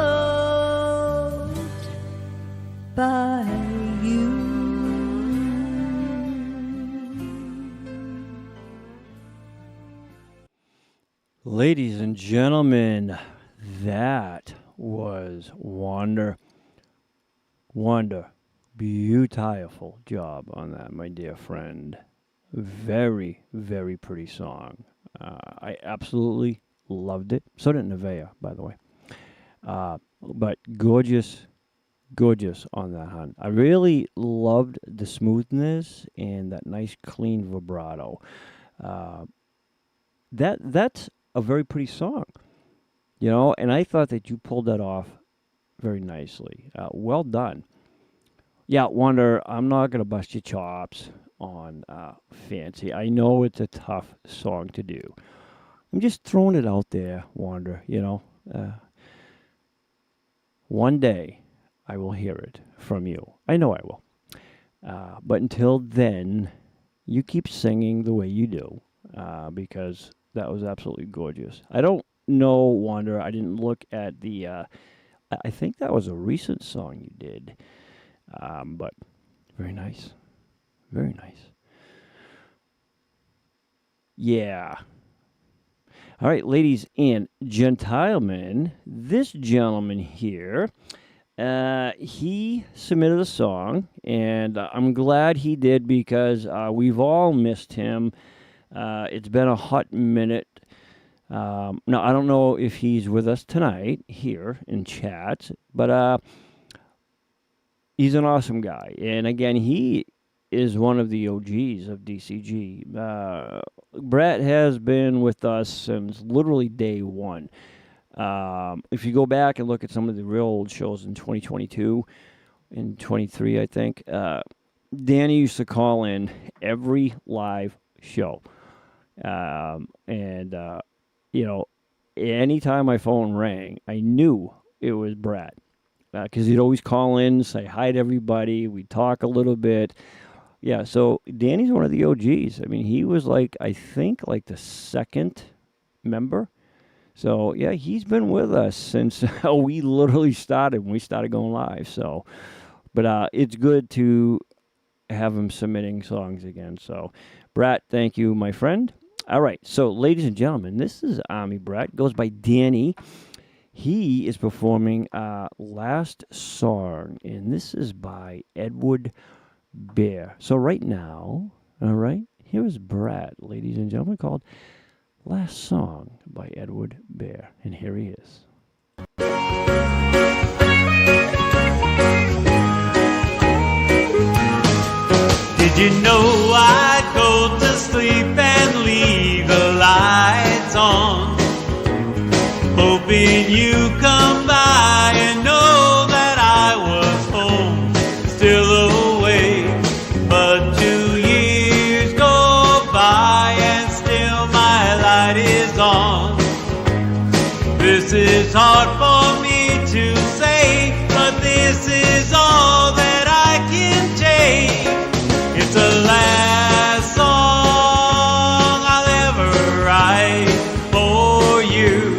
by you. Ladies and gentlemen, that was Wander. Beautiful job on that, my dear friend. Very, very pretty song. I absolutely loved it. So did Nevaeh, by the way. But gorgeous on that, hon. I really loved the smoothness and that nice clean vibrato. That's a very pretty song, you know, and I thought that you pulled that off very nicely. Well done. Yeah, Wander, I'm not going to bust your chops on Fancy. I know it's a tough song to do. I'm just throwing it out there, Wander, you know. One day, I will hear it from you. I know I will. But until then, you keep singing the way you do, because that was absolutely gorgeous. I don't know, Wanda. I didn't look at the. I think that was a recent song you did, but very nice, very nice. Yeah. All right, ladies and gentlemen, this gentleman here, he submitted a song, and I'm glad he did because we've all missed him. It's been a hot minute. Now, I don't know if he's with us tonight here in chat, but he's an awesome guy. And again, he is one of the OGs of DCG. Brett has been with us since literally day one. If you go back and look at some of the real old shows in 2022 and 23, I think, Danny used to call in every live show. You know, anytime my phone rang, I knew it was Brett. Because he'd always call in, say hi to everybody. We'd talk a little bit. Yeah, so Danny's one of the OGs. I mean, he was like, I think, like the second member. So, yeah, he's been with us since we literally started, when we started going live. So, but it's good to have him submitting songs again. So, Brett, thank you, my friend. All right, so ladies and gentlemen, this is Army Brett. Goes by Danny. He is performing Last Song, and this is by Edward Bear. So right now, all right, here is Brett, ladies and gentlemen, called Last Song by Edward Bear. And here he is. Did you know I'd go to sleep and leave the lights on, hoping you come by and know that I was home, still awake. But 2 years go by and still my light is on. This is hard for me to say, but this is all that I can take. It's the last song I'll ever write for you.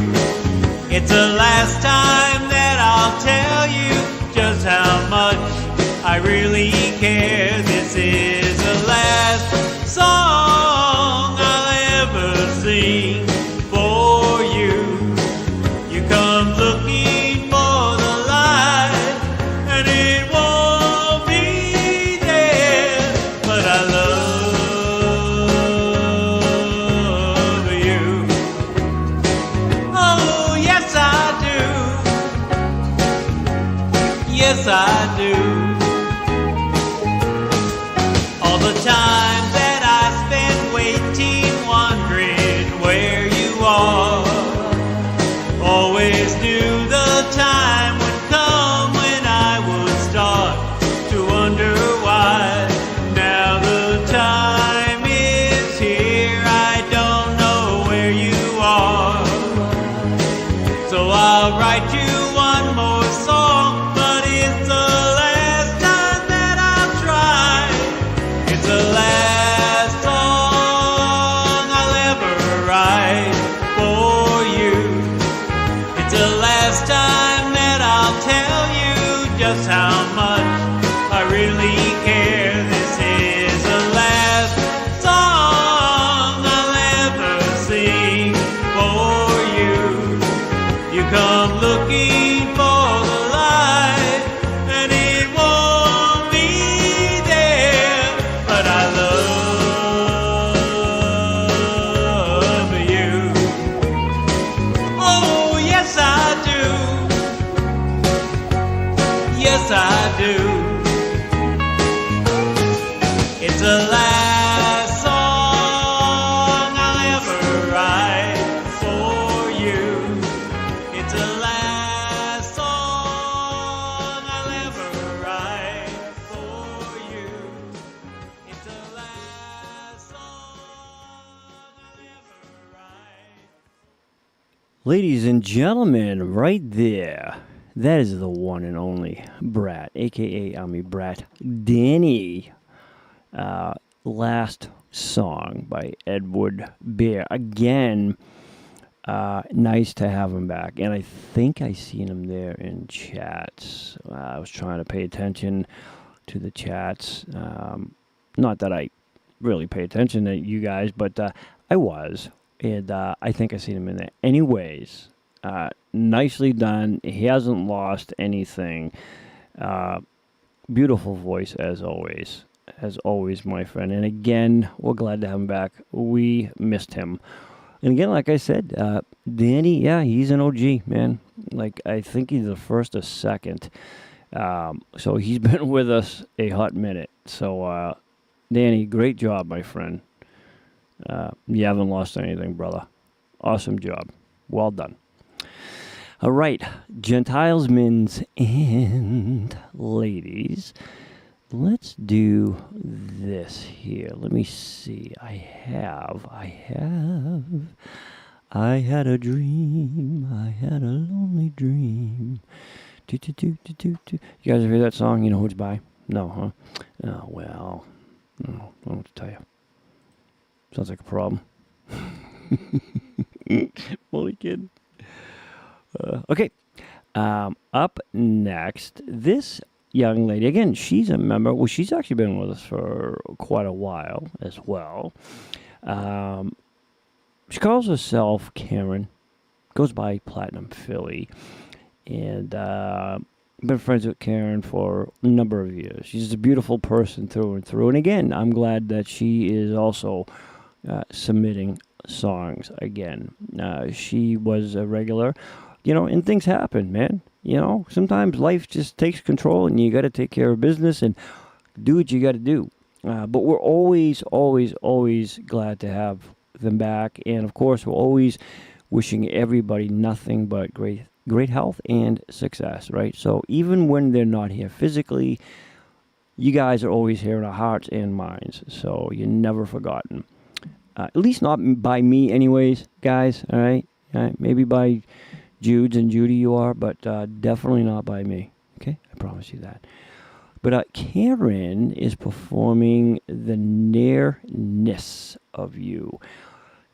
It's the last time that I'll tell you just how much I really care. This is the last song I'll ever sing for you. You come looking for the light and it won't be there, but I love you. Oh, yes I do. Yes I do. All the time that I spend waiting, wondering where you are, always knew the time would come when I would start to wonder why. Now the time is here, I don't know where you are. So I'll write you one more song, but it's the last time that I'll try. It's the last song I'll ever write for you. It's the last time that I'll tell you just how much I really care. This is the last song I'll ever sing for you. You come looking for the light and it won't be there, but I love you. Oh, yes I do. Yes I do. It's the last song I'll ever write for you. It's the last song I'll ever write for you. It's the last song I'll ever write. Ladies and gentlemen, right there, That is the one and only Brat, aka Ami Brat Denny. Last song by Edward Bear. Again, nice to have him back. And I think I seen him there in chats. I was trying to pay attention to the chats. Not that I really pay attention to you guys, but I was. And I think I seen him in there. Anyways, nicely done. He hasn't lost anything. Beautiful voice as always. As always, my friend. And again, we're glad to have him back. We missed him. And again, like I said, Danny, yeah, he's an OG, man. Like, I think he's the first or second. So he's been with us a hot minute. So, Danny, great job, my friend. You haven't lost anything, brother. Awesome job. Well done. All right, Gentiles, men's, and ladies. Let's do this here. Let me see. I had a dream. I had a lonely dream. You guys ever hear that song? You know who it's by? No, huh? Oh, well. I don't know what to tell you. Sounds like a problem. Only kidding. Okay. Up next, this young lady, again, she's a member. Well, she's actually been with us for quite a while as well. She calls herself Karen, goes by Platinum Philly, and been friends with Karen for a number of years. She's a beautiful person through and through. And again, I'm glad that she is also submitting songs again. She was a regular, and things happen, man. Sometimes life just takes control and you got to take care of business and do what you got to do. But we're always, always, always glad to have them back. And of course, we're always wishing everybody nothing but great health and success, right? So even when they're not here physically, you guys are always here in our hearts and minds. So you're never forgotten. At least not by me anyways, guys, all right? Maybe by Jude's and Judy you are, but definitely not by me. Okay? I promise you that. But Karen is performing The Nearness of You.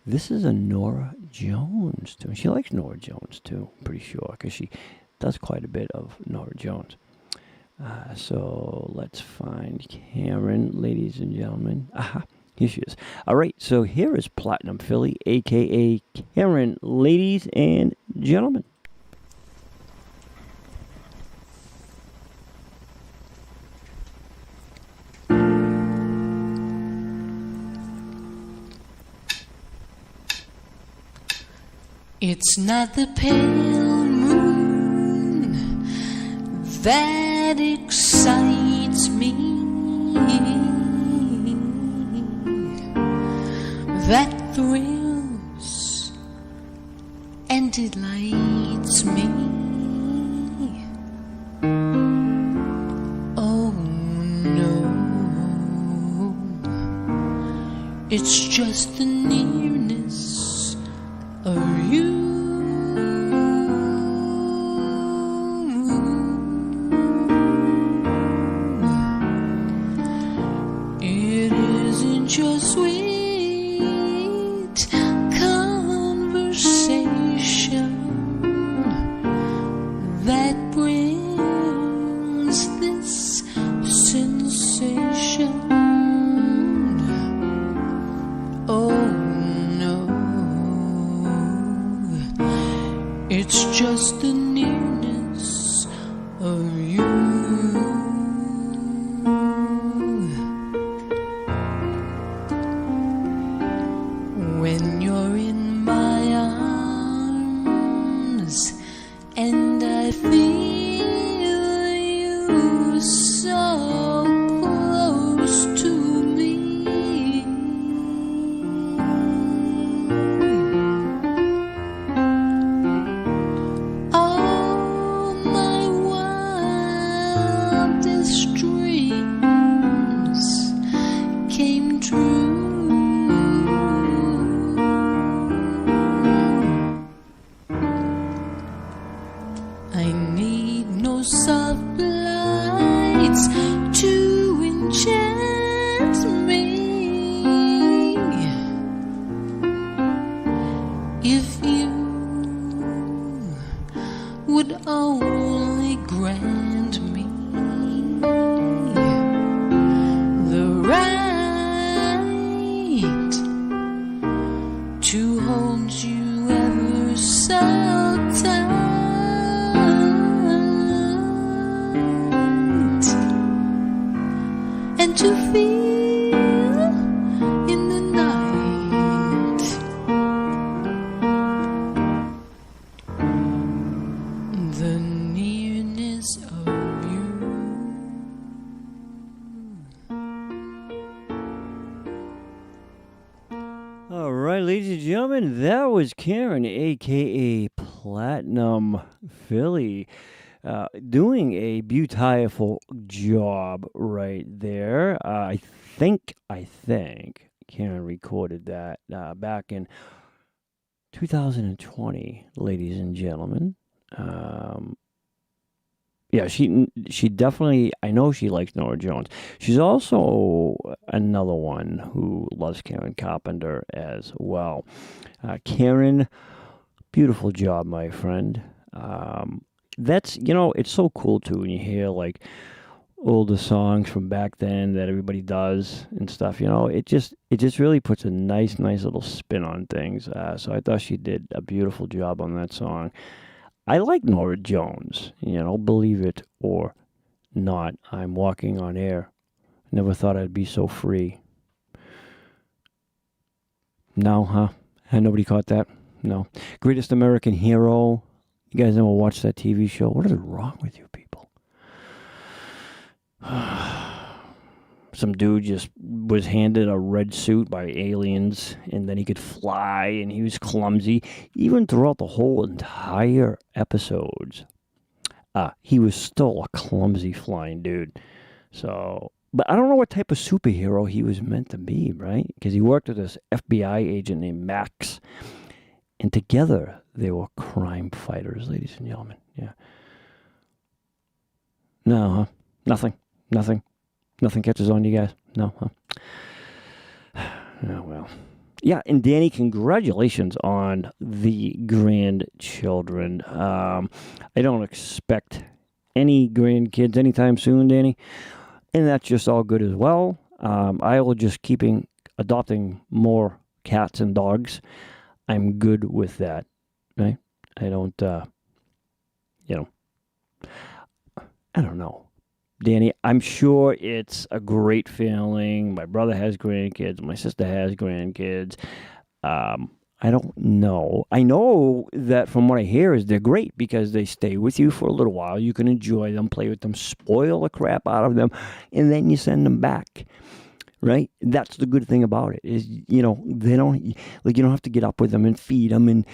This is a Nora Jones tune. She likes Nora Jones too, I'm pretty sure, because she does quite a bit of Nora Jones. So let's find Karen, ladies and gentlemen. Aha, here she is. All right, so here is Platinum Philly, a.k.a. Karen, ladies and gentlemen. It's not the pale moon that excites me, that thrills and delights me. Oh no, it's just the nearness of you. It isn't your sweet conversation that brings this sensation. Oh It's to enchant me. If you would only grant me the right to hold you ever so tight and to feel in the night the nearness of you. All right, ladies and gentlemen, that was Karen, aka Platinum Philly, doing a beautiful job right there. I think Karen recorded that back in 2020, ladies and gentlemen. Yeah, she definitely, I know she likes Nora Jones. She's also another one who loves Karen Carpenter as well. Karen, beautiful job, my friend. That's, it's so cool too when you hear like older songs from back then that everybody does and stuff. It just really puts a nice little spin on things. So I thought she did a beautiful job on that song. I like Nora Jones, believe it or not. I'm walking on air. Never thought I'd be so free. No, huh? Had nobody caught that? No. Greatest American Hero. You guys never watched that TV show? What is wrong with you people? Some dude just was handed a red suit by aliens, and then he could fly, and he was clumsy. Even throughout the whole entire episodes, he was still a clumsy flying dude. So, but I don't know what type of superhero he was meant to be, right? Because he worked with this FBI agent named Max, and together they were crime fighters, ladies and gentlemen. Yeah. No, huh? Nothing. Nothing catches on you guys? No, huh? Oh, well. Yeah, and Danny, congratulations on the grandchildren. I don't expect any grandkids anytime soon, Danny. And that's just all good as well. I will just keep adopting more cats and dogs. I'm good with that, right? I don't, I don't know. Danny, I'm sure it's a great feeling. My brother has grandkids. My sister has grandkids. I don't know. I know that from what I hear is they're great because they stay with you for a little while. You can enjoy them, play with them, spoil the crap out of them, and then you send them back. Right? That's the good thing about it is, they don't, you don't have to get up with them and feed them and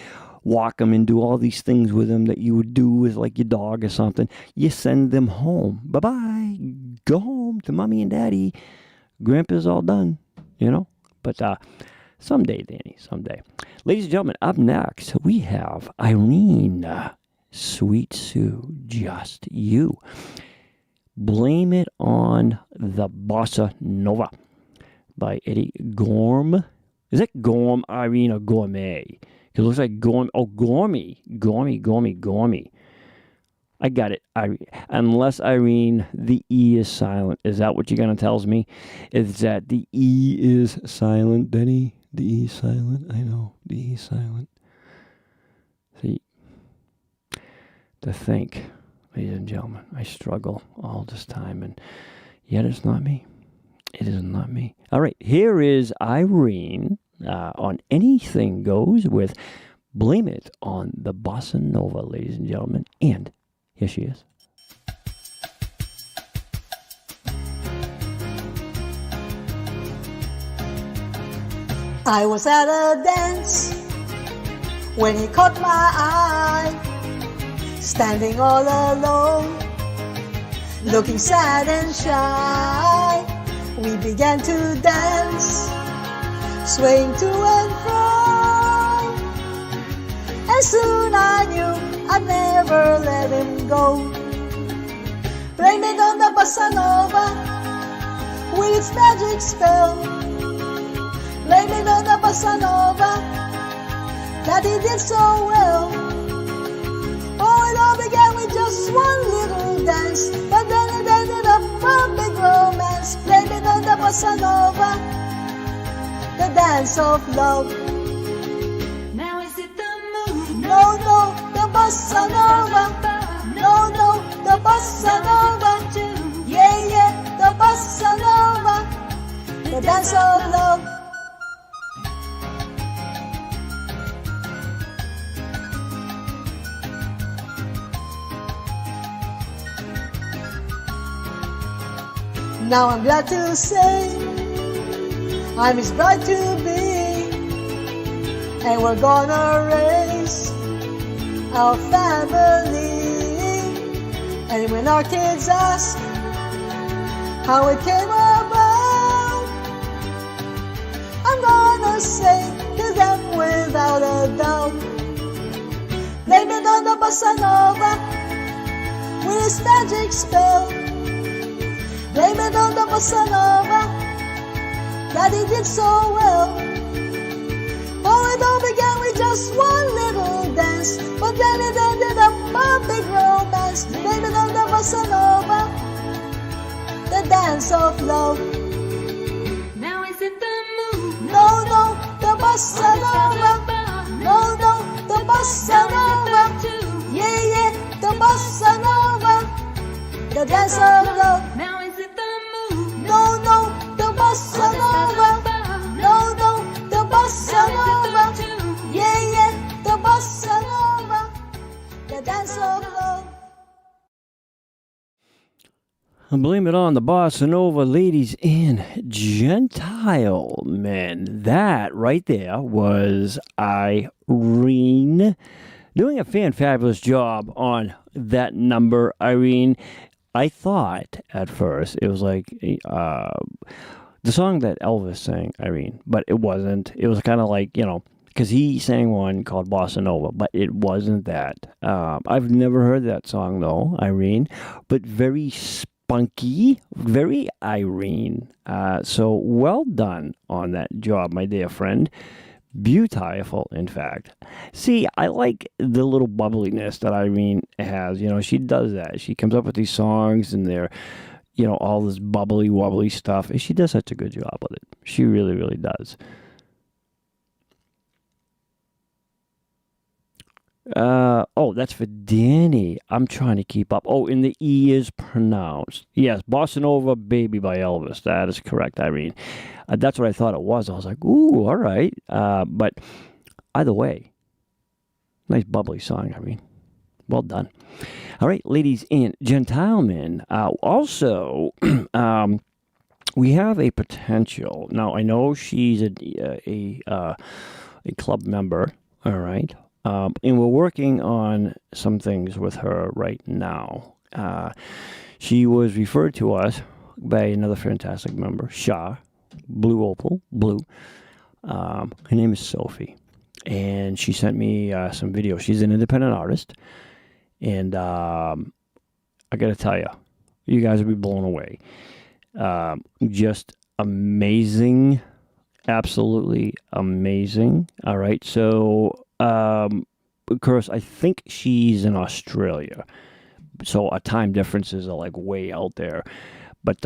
walk them and do all these things with them that you would do with like your dog or something. You send them home. Bye-bye. Go home to mommy and daddy. Grandpa's all done, But someday, Danny, someday. Ladies and gentlemen, up next, we have Irene, Sweet Sue, Just You. Blame It on the Bossa Nova by Eddie Gorm. Is it Gorm, Irene, or Gourmet? It looks like Gorm. Oh, Gormy. I got it. Unless, Irene, the E is silent. Is that what you're going to tell me? Is that the E is silent, Denny? The E is silent? I know. The E is silent. See, to think, ladies and gentlemen, I struggle all this time, and yet it's not me. It is not me. All right, here is Irene on Anything Goes with Blame It on the Bossa Nova, ladies and gentlemen. And here she is. I was at a dance when he caught my eye, standing all alone, looking sad and shy. We began to dance, swaying to and fro, and soon I knew I'd never let him go. Blame it on the bossa nova with its magic spell. Blame it on the bossa nova that he did so well. Oh, it all began with just one little dance, but then it ended up a big romance. Blame it on the bossa nova, the dance of love. Now is it the mood? No, no, the bossa nova. No, no, the bossa nova. Yeah, yeah, the bossa nova, the dance of love. Now I'm glad to say I'm his bride to be, and we're gonna raise our family. And when our kids ask how it came about, I'm gonna say to them without a doubt, blame it on the bossa nova with its magic spell. Blame it on the bossa nova that he did so well. Oh, it all began with just one little dance, but then it ended up a big romance. Blame it on the bossa nova, the dance of love. Now is it the mood? No, no, the bossa nova. No, no, the bossa nova. Yeah, yeah, the bossa nova, the dance of love. Now is it the mood? No, no, the bossa nova. No, no, the bossa nova. Yeah, yeah, the bossa nova, the dance of love. Blame it on the bossa nova, ladies and gentlemen. That right there was Irene doing a fabulous job on that number, Irene. I thought at first it was like the song that Elvis sang, Irene, but it wasn't. It was kind of like, because he sang one called Bossa Nova, but it wasn't that. I've never heard that song, though, Irene, but very spunky, very Irene. So well done on that job, my dear friend. Beautiful, in fact. See, I like the little bubbliness that Irene has. She does that. She comes up with these songs and they're, all this bubbly, wobbly stuff. And she does such a good job with it. She really, really does. That's for Danny. I'm trying to keep up. Oh, and the E is pronounced. Yes, Bossa Nova Baby by Elvis. That is correct, Irene. That's what I thought it was. I was like, ooh, all right. But either way, nice bubbly song, Irene. Well done. All right, ladies and gentlemen. Also, we have a potential. Now, I know she's a club member, all right? And we're working on some things with her right now. She was referred to us by another fantastic member, Shah, Blue Opal, Blue. Her name is Sophie. And she sent me some videos. She's an independent artist. And I got to tell you, you guys will be blown away. Just amazing. Absolutely amazing. All right. So, of course, I think she's in Australia. So our time differences are like way out there. But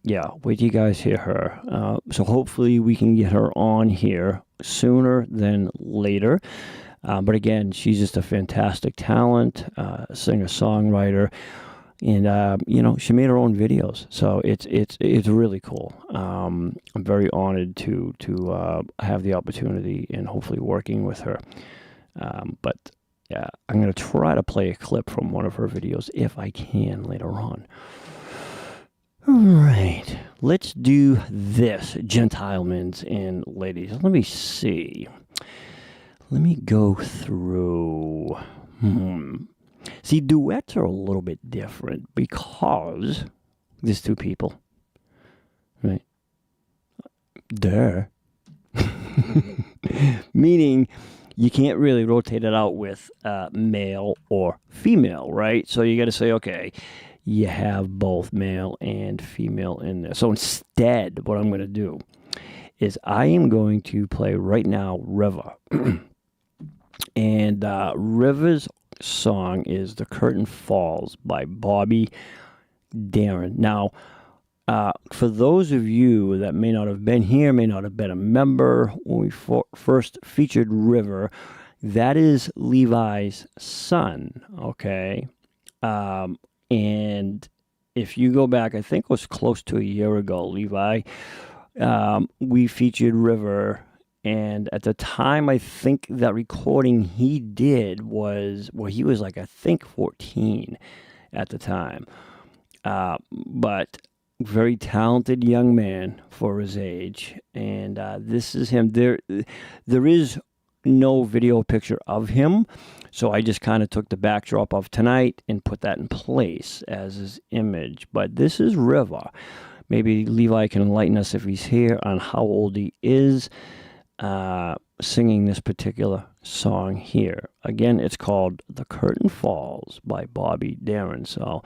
yeah, wait till you guys hear her. So hopefully we can get her on here sooner than later. But again, she's just a fantastic talent, singer-songwriter. And, she made her own videos. So it's really cool. I'm very honored to have the opportunity and hopefully working with her. But yeah, I'm going to try to play a clip from one of her videos if I can later on. All right, let's do this, gentlemen and ladies. Let me see. Let me go through. See, duets are a little bit different because there's two people, right? Duh. Meaning you can't really rotate it out with male or female, right? So you got to say, okay, you have both male and female in there. So instead, what I'm going to do is I am going to play right now River. And River's song is The Curtain Falls by Bobby Darin. Now, for those of you that may not have been here, may not have been a member when we first featured River, that is Levi's son, okay? And if you go back, I think it was close to a year ago, Levi, we featured River. And at the time, I think that recording he did was, well, he was like, I think 14 at the time. But very talented young man for his age. And this is him. There is no video picture of him. So I just kind of took the backdrop of tonight and put that in place as his image. But this is River. Maybe Levi can enlighten us if he's here on how old he is. Singing this particular song here. Again, it's called The Curtain Falls by Bobby Darin. So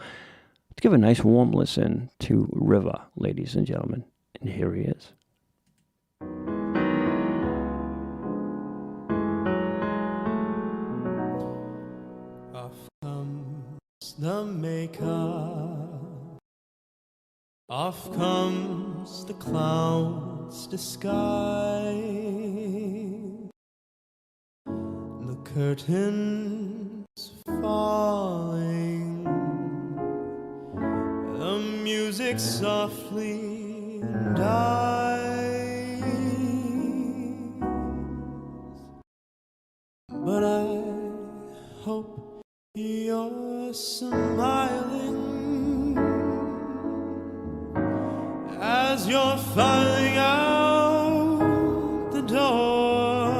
let's give a nice warm listen to River, ladies and gentlemen. And here he is. Off comes the makeup, off comes the cloud's disguise. The curtain's falling, the music softly dies. But I hope you're smiling as you're filing out the door.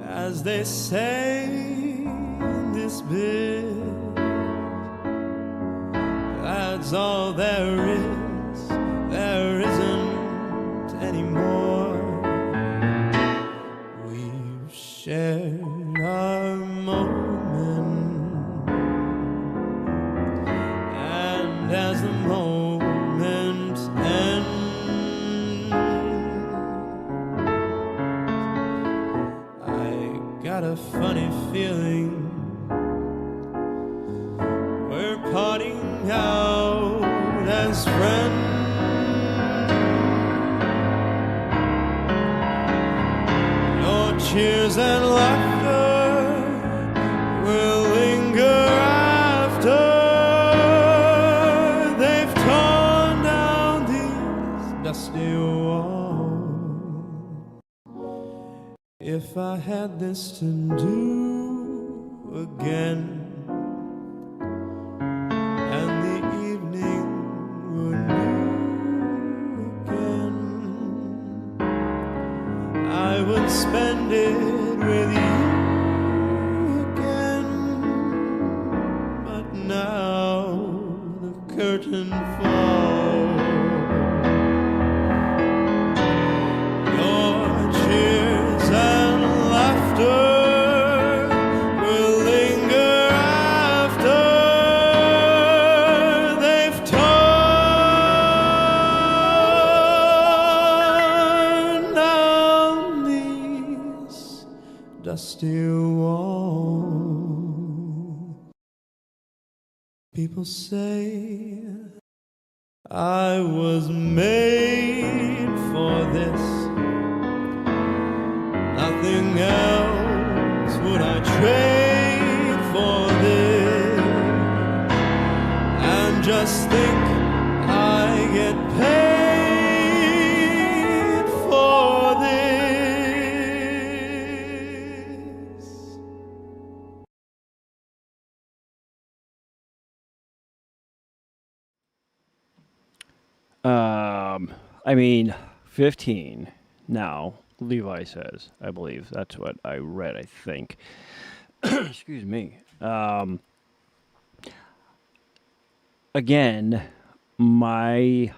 As they say in this bit, that's all there is, there isn't any more. We've shared our moment, and as the moment ends, I got a funny feeling we're parting out as friends. Your cheers and laughter will linger after they've torn down these dusty walls. If I had this to do again, and the evening were new again, I would spend it with you again. But now the curtain falls, your cheers and laughter will linger after they've torn down these dusty walls. People say I was made for this. Nothing else would I trade for this. And just think I get paid for this. I mean, 15 now, Levi says, I believe. That's what I read, I think. Excuse me. Again, my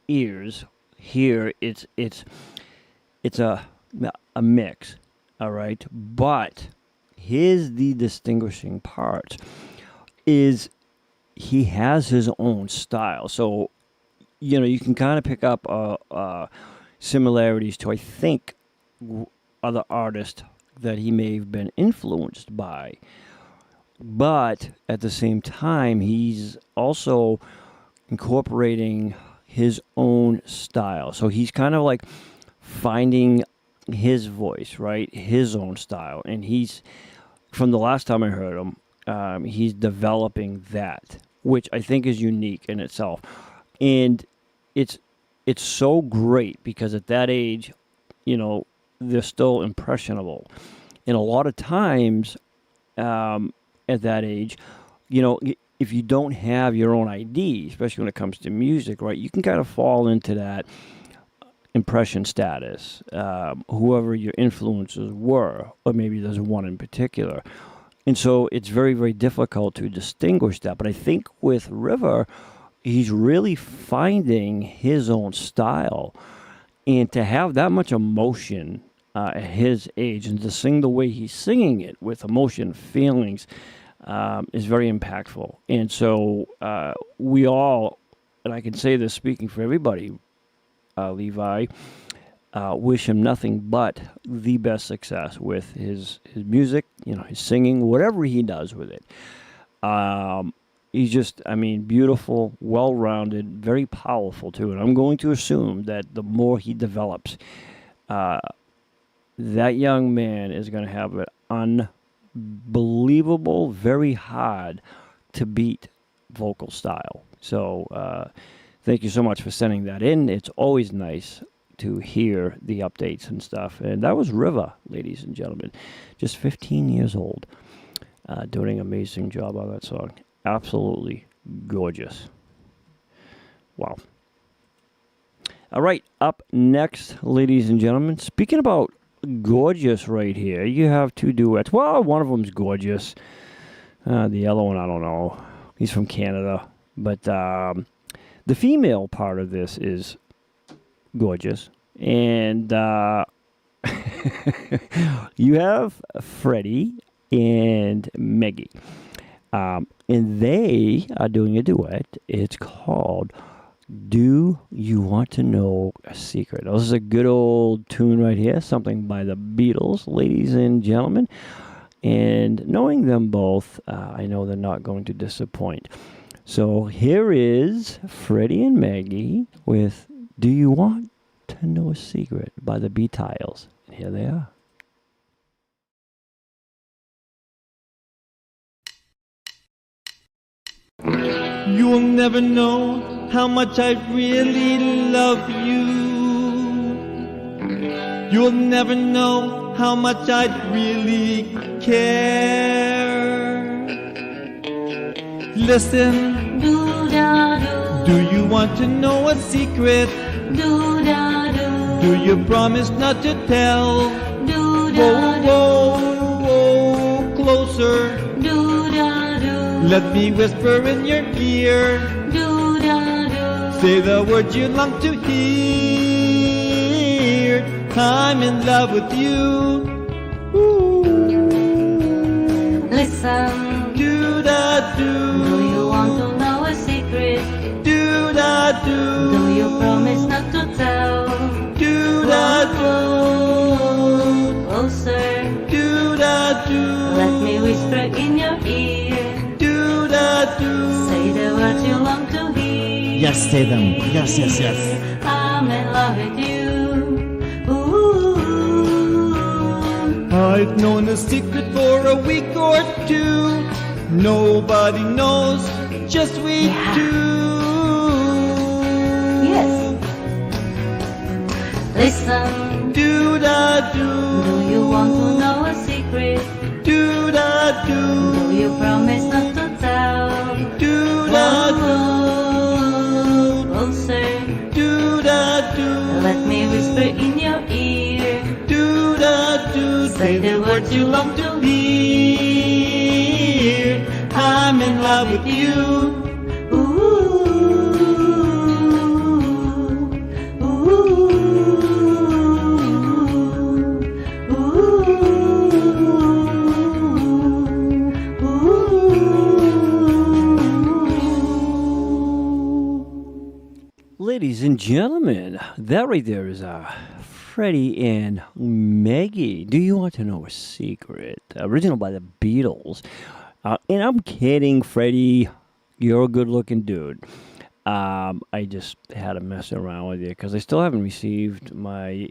ears here, it's a mix, all right? But here's the distinguishing part, is he has his own style. So, you can kind of pick up similarities to, I think, other artists that he may have been influenced by. But at the same time, he's also incorporating his own style. So he's kind of like finding his voice, right? His own style. And he's, from the last time I heard him, he's developing that, which I think is unique in itself. And it's so great because at that age, they're still impressionable. And a lot of times, at that age, if you don't have your own ID, especially when it comes to music, right, you can kind of fall into that impression status, whoever your influences were, or maybe there's one in particular. And so it's very, very difficult to distinguish that. But I think with River, he's really finding his own style. And to have that much emotion at his age and to sing the way he's singing it with emotion, feelings, is very impactful. And so we all, and I can say this speaking for everybody, Levi, wish him nothing but the best success with his music, his singing, whatever he does with it. He's just, beautiful, well-rounded, very powerful too. And I'm going to assume that the more he develops, that young man is going to have an unbelievable, very hard to beat vocal style. So thank you so much for sending that in. It's always nice to hear the updates and stuff. And that was River, ladies and gentlemen, just 15 years old, doing an amazing job on that song. Absolutely gorgeous. Wow. All right, up next, ladies and gentlemen, speaking about gorgeous right here, you have two duets. Well, one of them's gorgeous. The other one, I don't know. He's from Canada. But the female part of this is gorgeous. And you have Freddie and Maggie. And they are doing a duet. It's called Do You Want to Know a Secret? Now, this is a good old tune right here, something by the Beatles, ladies and gentlemen. And knowing them both, I know they're not going to disappoint. So here is Freddie and Maggie with Do You Want to Know a Secret by the Beatles. And here they are. You'll never know how much I really love you. You'll never know how much I really care. Listen, do you want to know a secret? Do you promise not to tell? Whoa, whoa, whoa, closer. Let me whisper in your ear. Say the words you long to hear. I'm in love with you. Ooh. Listen, do-da-do. do you want to know a secret? Do-da-do. Do you promise not to tell? Do-da-do. Closer, Do-da-do. let me whisper in your ear. Do-da-do. Say the words you long to hear. Yes, say them. Yes, yes, yes. I'm in love with you. Ooh. I've known a secret for a week or two. Nobody knows, just we two. Yes. Listen, Do-da-do. do you want to know a secret? Do-da-do. Do you promise not to tell? Do-da-do. Closer, Do-da-do. let me whisper in your ear. Do-da-do. Say the words you long to hear. I'm in love with you. ladies and gentlemen, that right there is Freddie and Maggie. Do you want to know a secret? Original by the Beatles. And I'm kidding, Freddie. You're a good-looking dude. I just had to mess around with you because I still haven't received my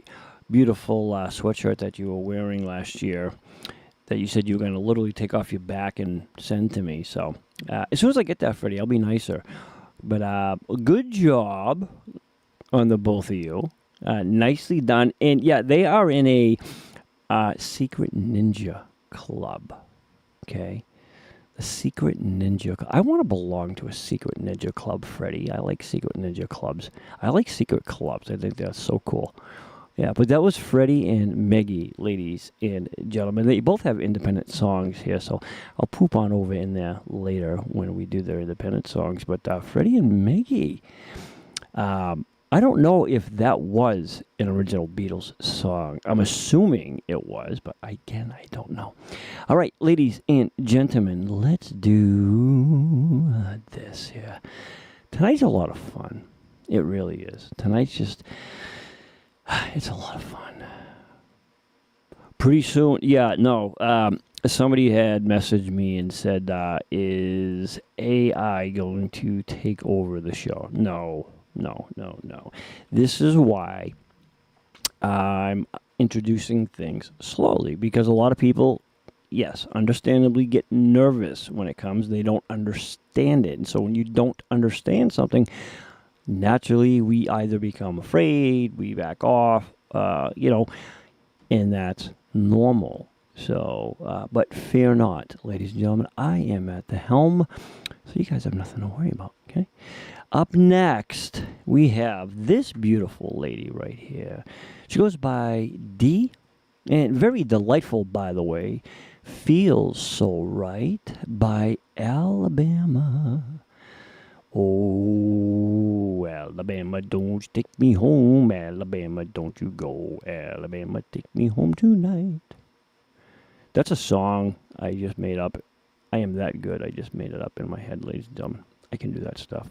beautiful sweatshirt that you were wearing last year that you said you were going to literally take off your back and send to me. So as soon as I get that, Freddie, I'll be nicer. But good job on the both of you. Nicely done. And yeah, they are in a secret ninja club. Okay? A secret ninja club. I want to belong to a secret ninja club, Freddie. I like secret ninja clubs. I like secret clubs. I think that's so cool. Yeah, but that was Freddie and Maggie, ladies and gentlemen. They both have independent songs here, so I'll poop on over in there later when we do their independent songs. But Freddie and Maggie, I don't know if that was an original Beatles song. I'm assuming it was, but again, I don't know. All right, ladies and gentlemen, let's do this here. Tonight's a lot of fun. It really is. Tonight's just... it's a lot of fun. Pretty soon, somebody had messaged me and said, is AI going to take over the show? No. This is why I'm introducing things slowly, because a lot of people, yes, understandably get nervous when it comes. They don't understand it. And so when you don't understand something, naturally, we either become afraid, we back off, and that's normal. So, but fear not, ladies and gentlemen, I am at the helm, so you guys have nothing to worry about, okay? Up next, we have this beautiful lady right here. She goes by D, and very delightful, by the way. Feels So Right by Alabama. Oh, Alabama, don't you take me home. Alabama, don't you go. Alabama, take me home tonight. That's a song I just made up. I am that good. I just made it up in my head, ladies and gentlemen. I can do that stuff,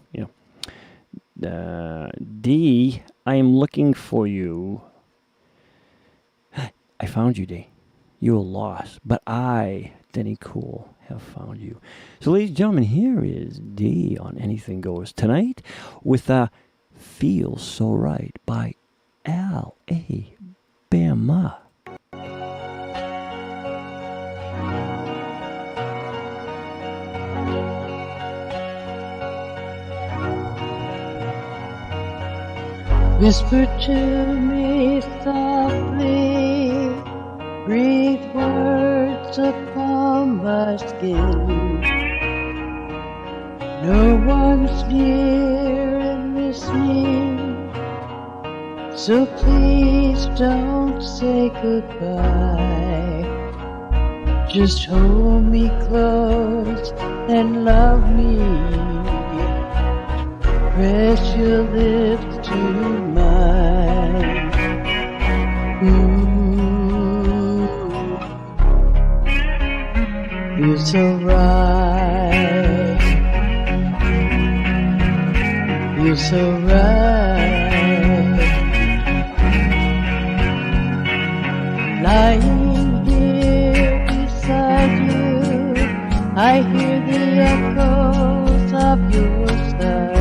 D, I am looking for you. I found you, D. You were lost, but I, Denny Cool, have found you. So, ladies and gentlemen, here is D on Anything Goes tonight with Feels So Right by Alabama. Whisper to me softly, breathe words upon my skin. No one's near and listening, so please don't say goodbye. Just hold me close and love me. Press your lips to mine. You're so right. You're so right. Lying here beside you, I hear the echoes of your sighs.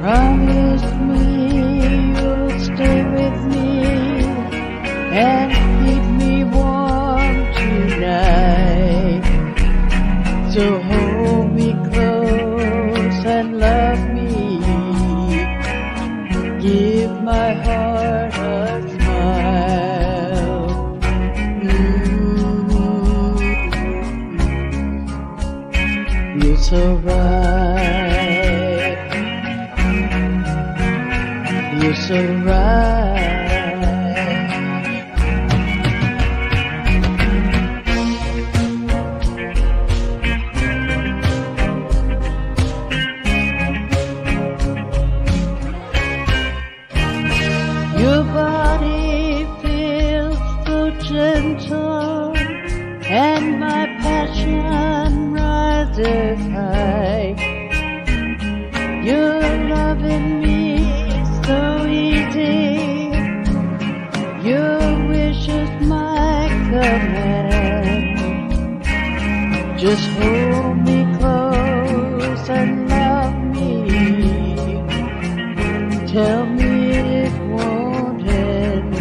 Promise me you'll stay with me and keep me warm tonight. So hold me close and love me. Give my heart a smile. You're so right. You're so right. Your body feels so gentle, and my passion rises high. Your Just hold me close and love me. Tell me it won't end.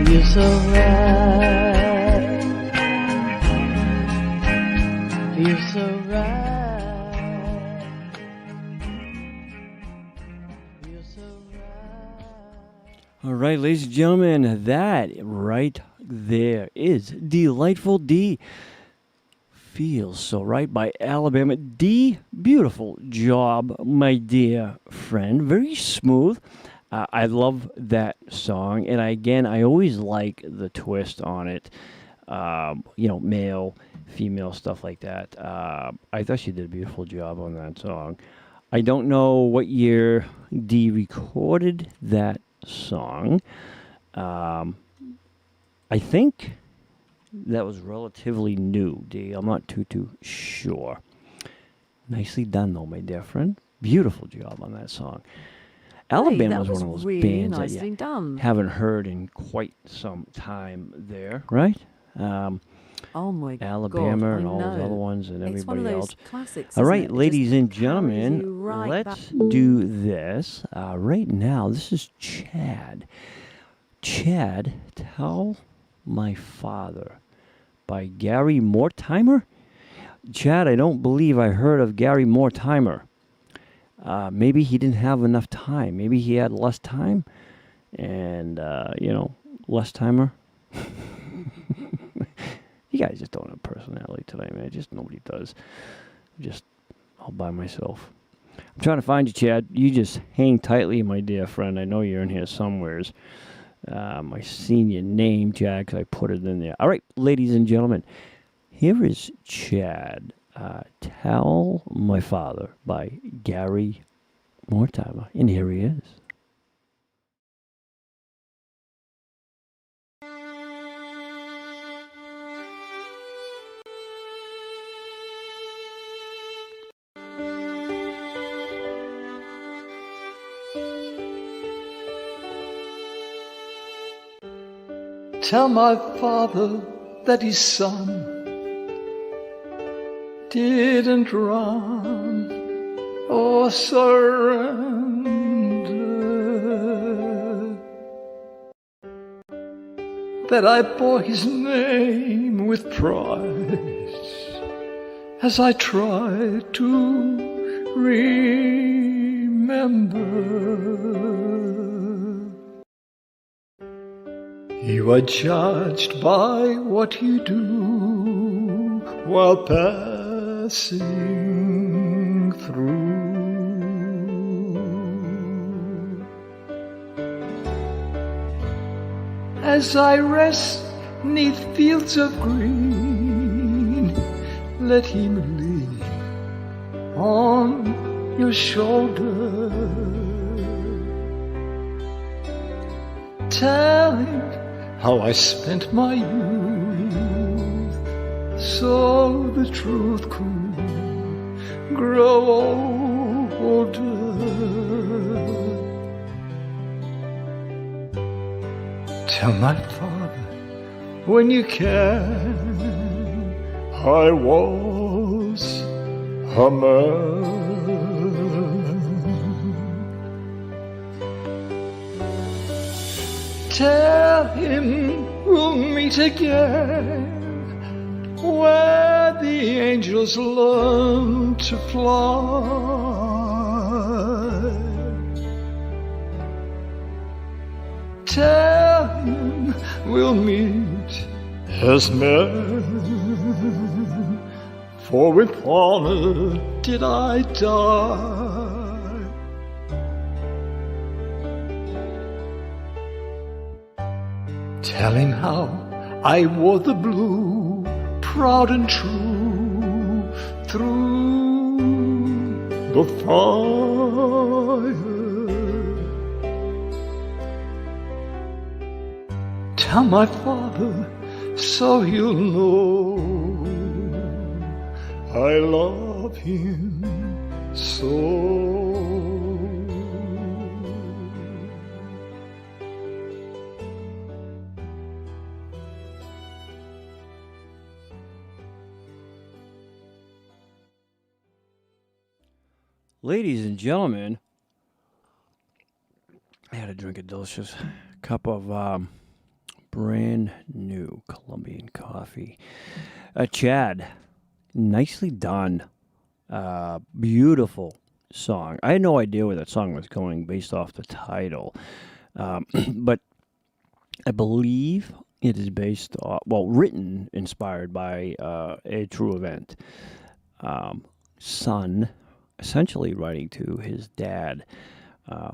You're so right. You're so right. You're so right. All right, ladies and gentlemen, that right there is Delightful D. Feels So Right by Alabama. D, beautiful job, my dear friend. Very smooth. I love that song. And I always like the twist on it. Male, female, stuff like that. I thought she did a beautiful job on that song. I don't know what year D recorded that song. I think that was relatively new, D. I'm not too sure. Nicely done, though, my dear friend. Beautiful job on that song. Alabama was one of those really bands nicely that done. haven't heard in quite some time there, right? Oh my God, Alabama I and all those know. other ones and It's one everybody of those else. classics, All isn't right, it? It ladies just and carries you gentlemen, right let's back. do this right now. This is Chad. Chad, Tell My Father by Gary Mortimer. Chad, I don't believe I heard of Gary Mortimer. Maybe he didn't have enough time. Maybe he had less time. And, less timer. You guys just don't have personality today, man. Just nobody does. Just all by myself. I'm trying to find you, Chad. You just hang tightly, my dear friend. I know you're in here somewheres. I seen your name, Chad, because I put it in there. All right, ladies and gentlemen, here is Chad. Tell My Father by Gary Mortimer. And here he is. Tell my father that his son didn't run or surrender, that I bore his name with pride as I tried to remember. You are judged by what you do while passing through. As I rest 'neath fields of green, let him lean on your shoulder. Tell him how I spent my youth, so the truth could grow older. Tell my father when you can, I was a man. Tell him we'll meet again where the angels learn to fly. Tell him we'll meet as men, for with honor did I die. Tell him how I wore the blue, proud and true, through the fire. Tell my father so he'll know I love him so. Ladies and gentlemen, I had to drink a delicious cup of brand new Colombian coffee. Chad, nicely done. Beautiful song. I had no idea where that song was going based off the title. But I believe it is based off, written, inspired by a true event. Son, essentially writing to his dad.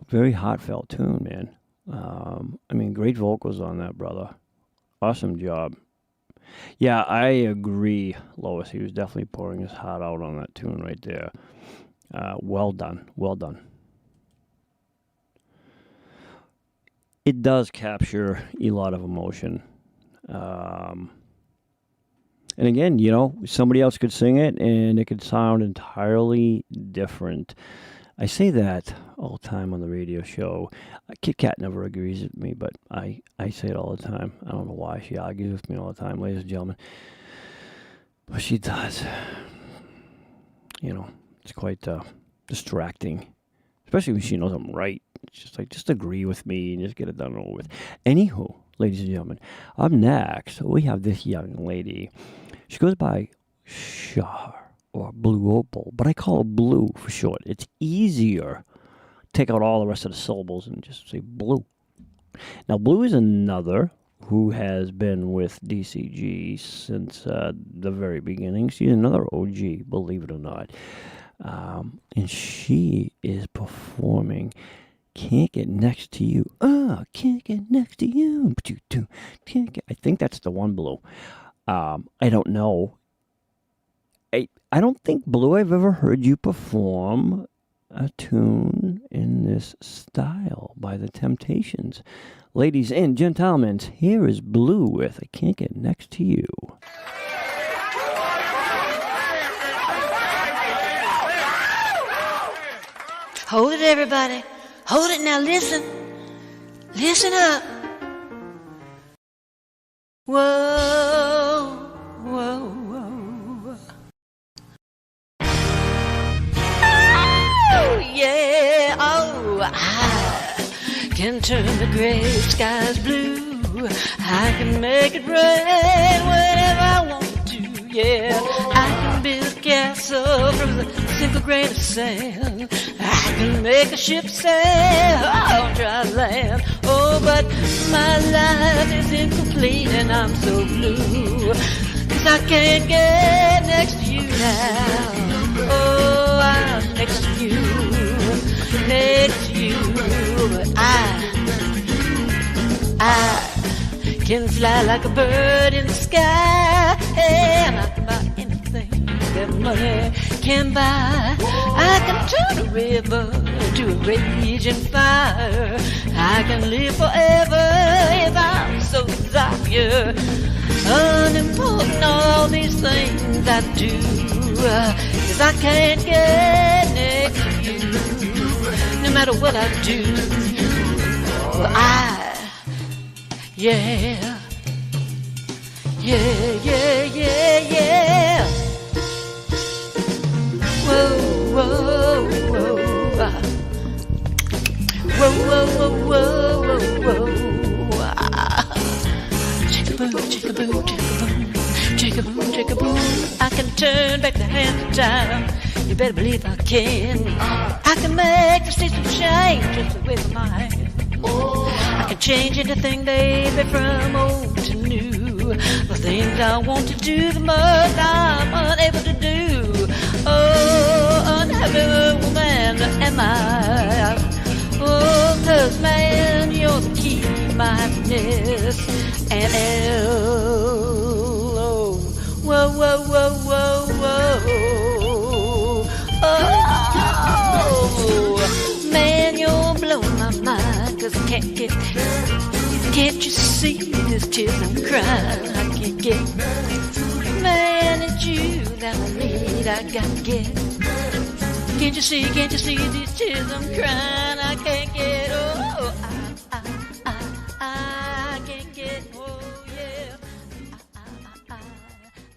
Very heartfelt tune, man. I mean, great vocals on that, brother. Awesome job. Yeah, I agree, Lois. He was definitely pouring his heart out on that tune right there. Well done. Well done. It does capture a lot of emotion. And again, you know, somebody else could sing it and it could sound entirely different. I say that all the time on the radio show. Kit Kat never agrees with me, but I say it all the time. I don't know why she argues with me all the time, ladies and gentlemen. But she does. You know, it's quite distracting. Especially when she knows I'm right. It's just like, just agree with me and just get it done and over with. Anywho, ladies and gentlemen, up next, we have this young lady. She goes by Shar or Blue Opal, but I call her Blue for short. It's easier. Take out all the rest of the syllables and just say Blue. Now, Blue is another who has been with DCG since the very beginning. She's another OG, believe it or not. And she is performing Can't Get Next to You. Can't get next to you. I think that's the one, Blue. I don't know. I don't think, Blue, I've ever heard you perform a tune in this style by the Temptations. Ladies and gentlemen, here is Blue with I Can't Get Next to You. Hold it, everybody. Hold it now. Listen. Listen up. Whoa, whoa, whoa. Oh, yeah. Oh, I can turn the gray skies blue. I can make it rain whenever I want to. Yeah, I can build a castle from a single grain of sand. I can make a ship sail on dry land. Oh, but my life is incomplete and I'm so blue, 'cause I can't get next to you now. Oh, I'm next to you, next to you. But I can fly like a bird in the sky, and I can buy anything that money can buy. I can turn a river to a raging fire. I can live forever if I so desire. Unimportant all these things I do, 'cause I can't get next to you, no matter what I do. Yeah, yeah, yeah, yeah, yeah. Whoa, whoa, whoa. Whoa, whoa, whoa, whoa, whoa, whoa. Chickaboo, chickaboo, chickaboo. Chickaboo, chickaboo. I can turn back the hands of time. You better believe I can. I can make the system change just with my hand. I can change anything, baby, from old to new. The things I want to do, the most I'm unable to do. Oh, unhappy woman am I. Oh, 'cause man, you're the key to my happiness. And L-O. Whoa, whoa, whoa, whoa, whoa. Oh, man, you're blowing my mind, 'cause I can't you see this tears I'm crying? I can't get, man, it's you that I need, I gotta get. Can't you see these tears I'm crying? I can't get, oh, I can't get, oh, yeah.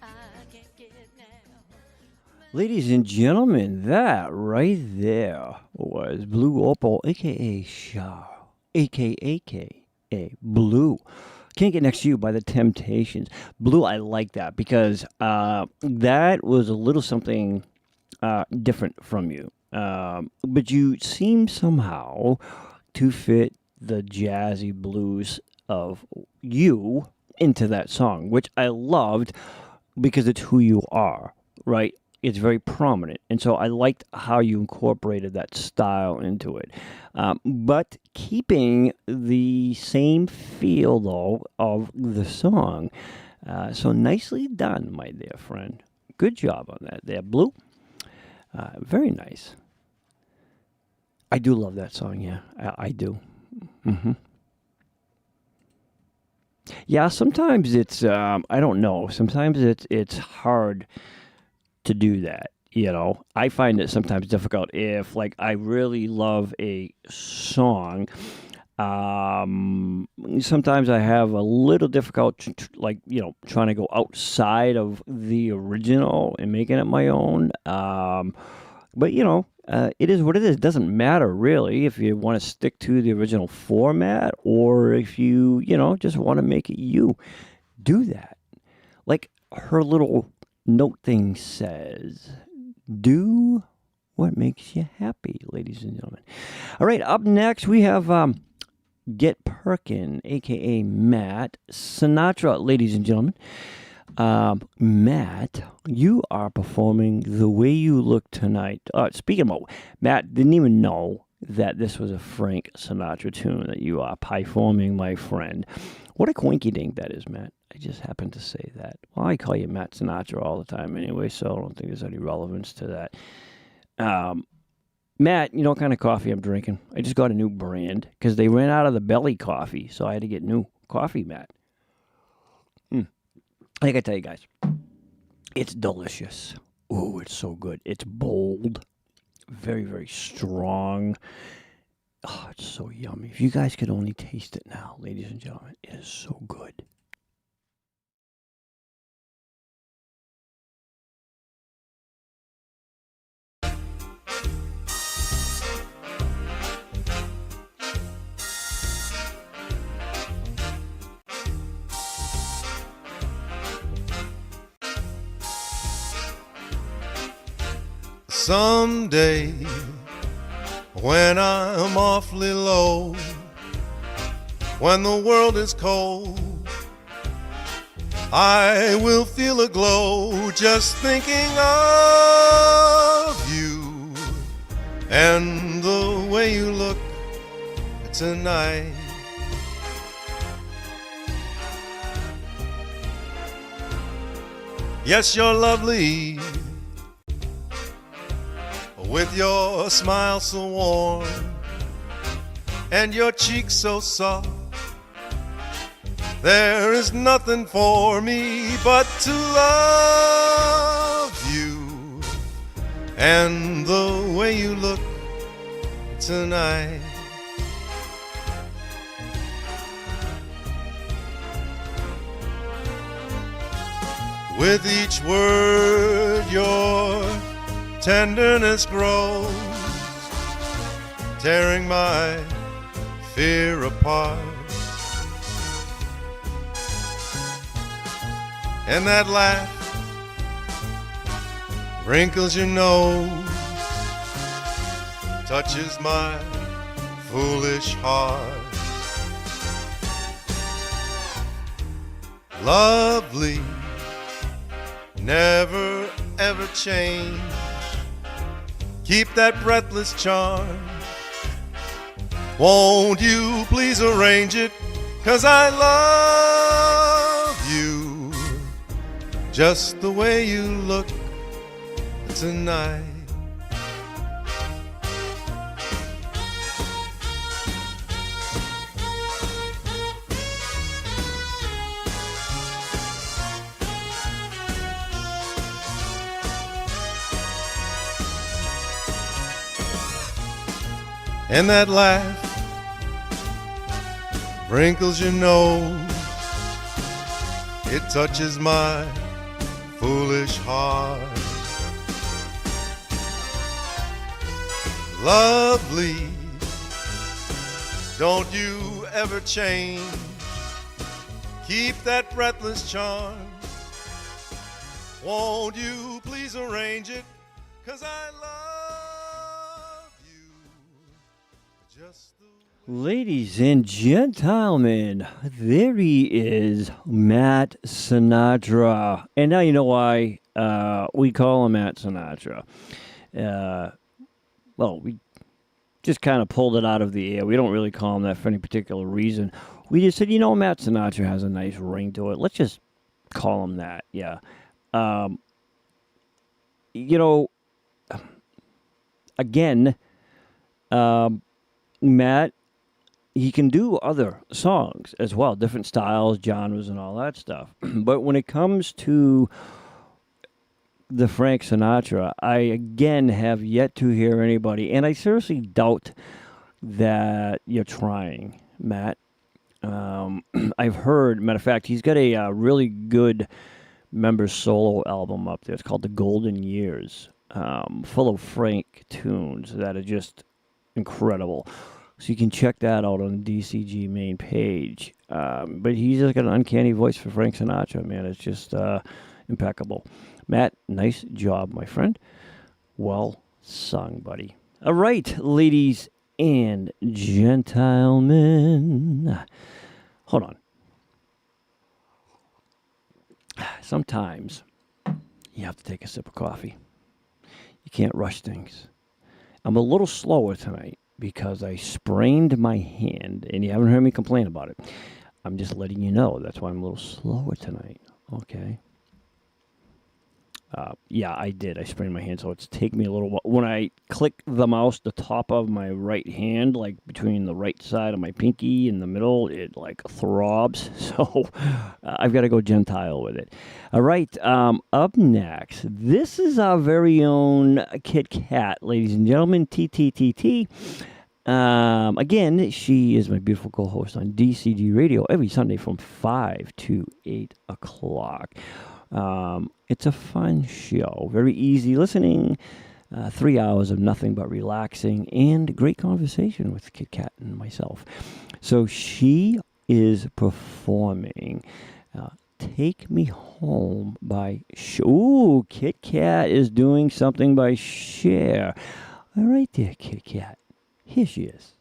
I can't get now. Ladies and gentlemen, that right there was Blue Opal, a.k.a. Shah, a.k.a. Blue. Can't Get Next to You by The Temptations. Blue, I like that because that was a little something different from you. But you seem somehow to fit the jazzy blues of you into that song, which I loved because it's who you are, right? It's very prominent. And so I liked how you incorporated that style into it. But keeping the same feel, though, of the song. So nicely done, my dear friend. Good job on that there, Blue. Very nice. I do love that song, yeah. I do. Mm-hmm. Yeah, sometimes it's, I don't know. Sometimes it's hard to do that, you know. I find it sometimes difficult if, like, I really love a song. Sometimes I have a little difficult, like, you know, trying to go outside of the original and making it my own. But, you know, it is what it is. It doesn't matter, really, if you want to stick to the original format or if you, you know, just want to make it you. Do that. Like her little note thing says, do what makes you happy, ladies and gentlemen. All right, up next we have Get Perkin, a.k.a. Matt Sinatra, ladies and gentlemen. Matt, you are performing The Way You Look Tonight. Speaking about, Matt didn't even know that this was a Frank Sinatra tune that you are performing, my friend. What a coinky dink that is, Matt. I just happened to say that. Well, I call you Matt Sinatra all the time anyway, so I don't think there's any relevance to that. Matt, you know what kind of coffee I'm drinking? I just got a new brand because they ran out of the belly coffee, so I had to get new coffee, Matt. I gotta tell you guys, it's delicious. Ooh, it's so good. It's bold, very, very strong. Oh, it's so yummy. If you guys could only taste it now, ladies and gentlemen, it is so good. Someday, when I'm awfully low, when the world is cold, I will feel a glow just thinking of you and the way you look tonight. Yes, you're lovely, with your smile so warm and your cheeks so soft. There is nothing for me but to love you and the way you look tonight. With each word your tenderness grows, tearing my fear apart. And that laugh wrinkles your nose, touches my foolish heart. Lovely, never ever change. Keep that breathless charm. Won't you please arrange it? 'Cause I love you just the way you look tonight. And that laugh wrinkles your nose, it touches my foolish heart. Lovely, don't you ever change. Keep that breathless charm. Won't you please arrange it? 'Cause I love you just the Ladies and gentlemen, there he is, Matt Sinatra. And now you know why we call him Matt Sinatra. Well, we just kind of pulled it out of the air. We don't really call him that for any particular reason. We just said, Matt Sinatra has a nice ring to it. Let's just call him that, yeah. Again, Matt, he can do other songs as well, different styles, genres, and all that stuff. But when it comes to the Frank Sinatra, I again have yet to hear anybody, and I seriously doubt that you're trying, Matt. I've heard, matter of fact, he's got a really good member solo album up there. It's called The Golden Years, full of Frank tunes that are just incredible. So you can check that out on the DCG main page. But he's just got an uncanny voice for Frank Sinatra, man. It's just impeccable. Matt, nice job, my friend. Well sung, buddy. All right, ladies and gentlemen. Hold on. Sometimes you have to take a sip of coffee. You can't rush things. I'm a little slower tonight because I sprained my hand, and you haven't heard me complain about it. I'm just letting you know. That's why I'm a little slower tonight. Okay. Yeah, I did. I sprained my hand, so it's taken me a little while. When I click the mouse, the top of my right hand, like between the right side of my pinky and the middle, it like throbs. So I've got to go Gentile with it. All right, up next, this is our very own Kit Kat, ladies and gentlemen, TTTT. Again, she is my beautiful co-host on DCG Radio every Sunday from 5 to 8 o'clock. It's a fun show, very easy listening, 3 hours of nothing but relaxing and great conversation with Kit Kat and myself. So she is performing Take Me Home by Ooh, Kit Kat is doing something by Cher. All right there, Kit Kat. Here she is.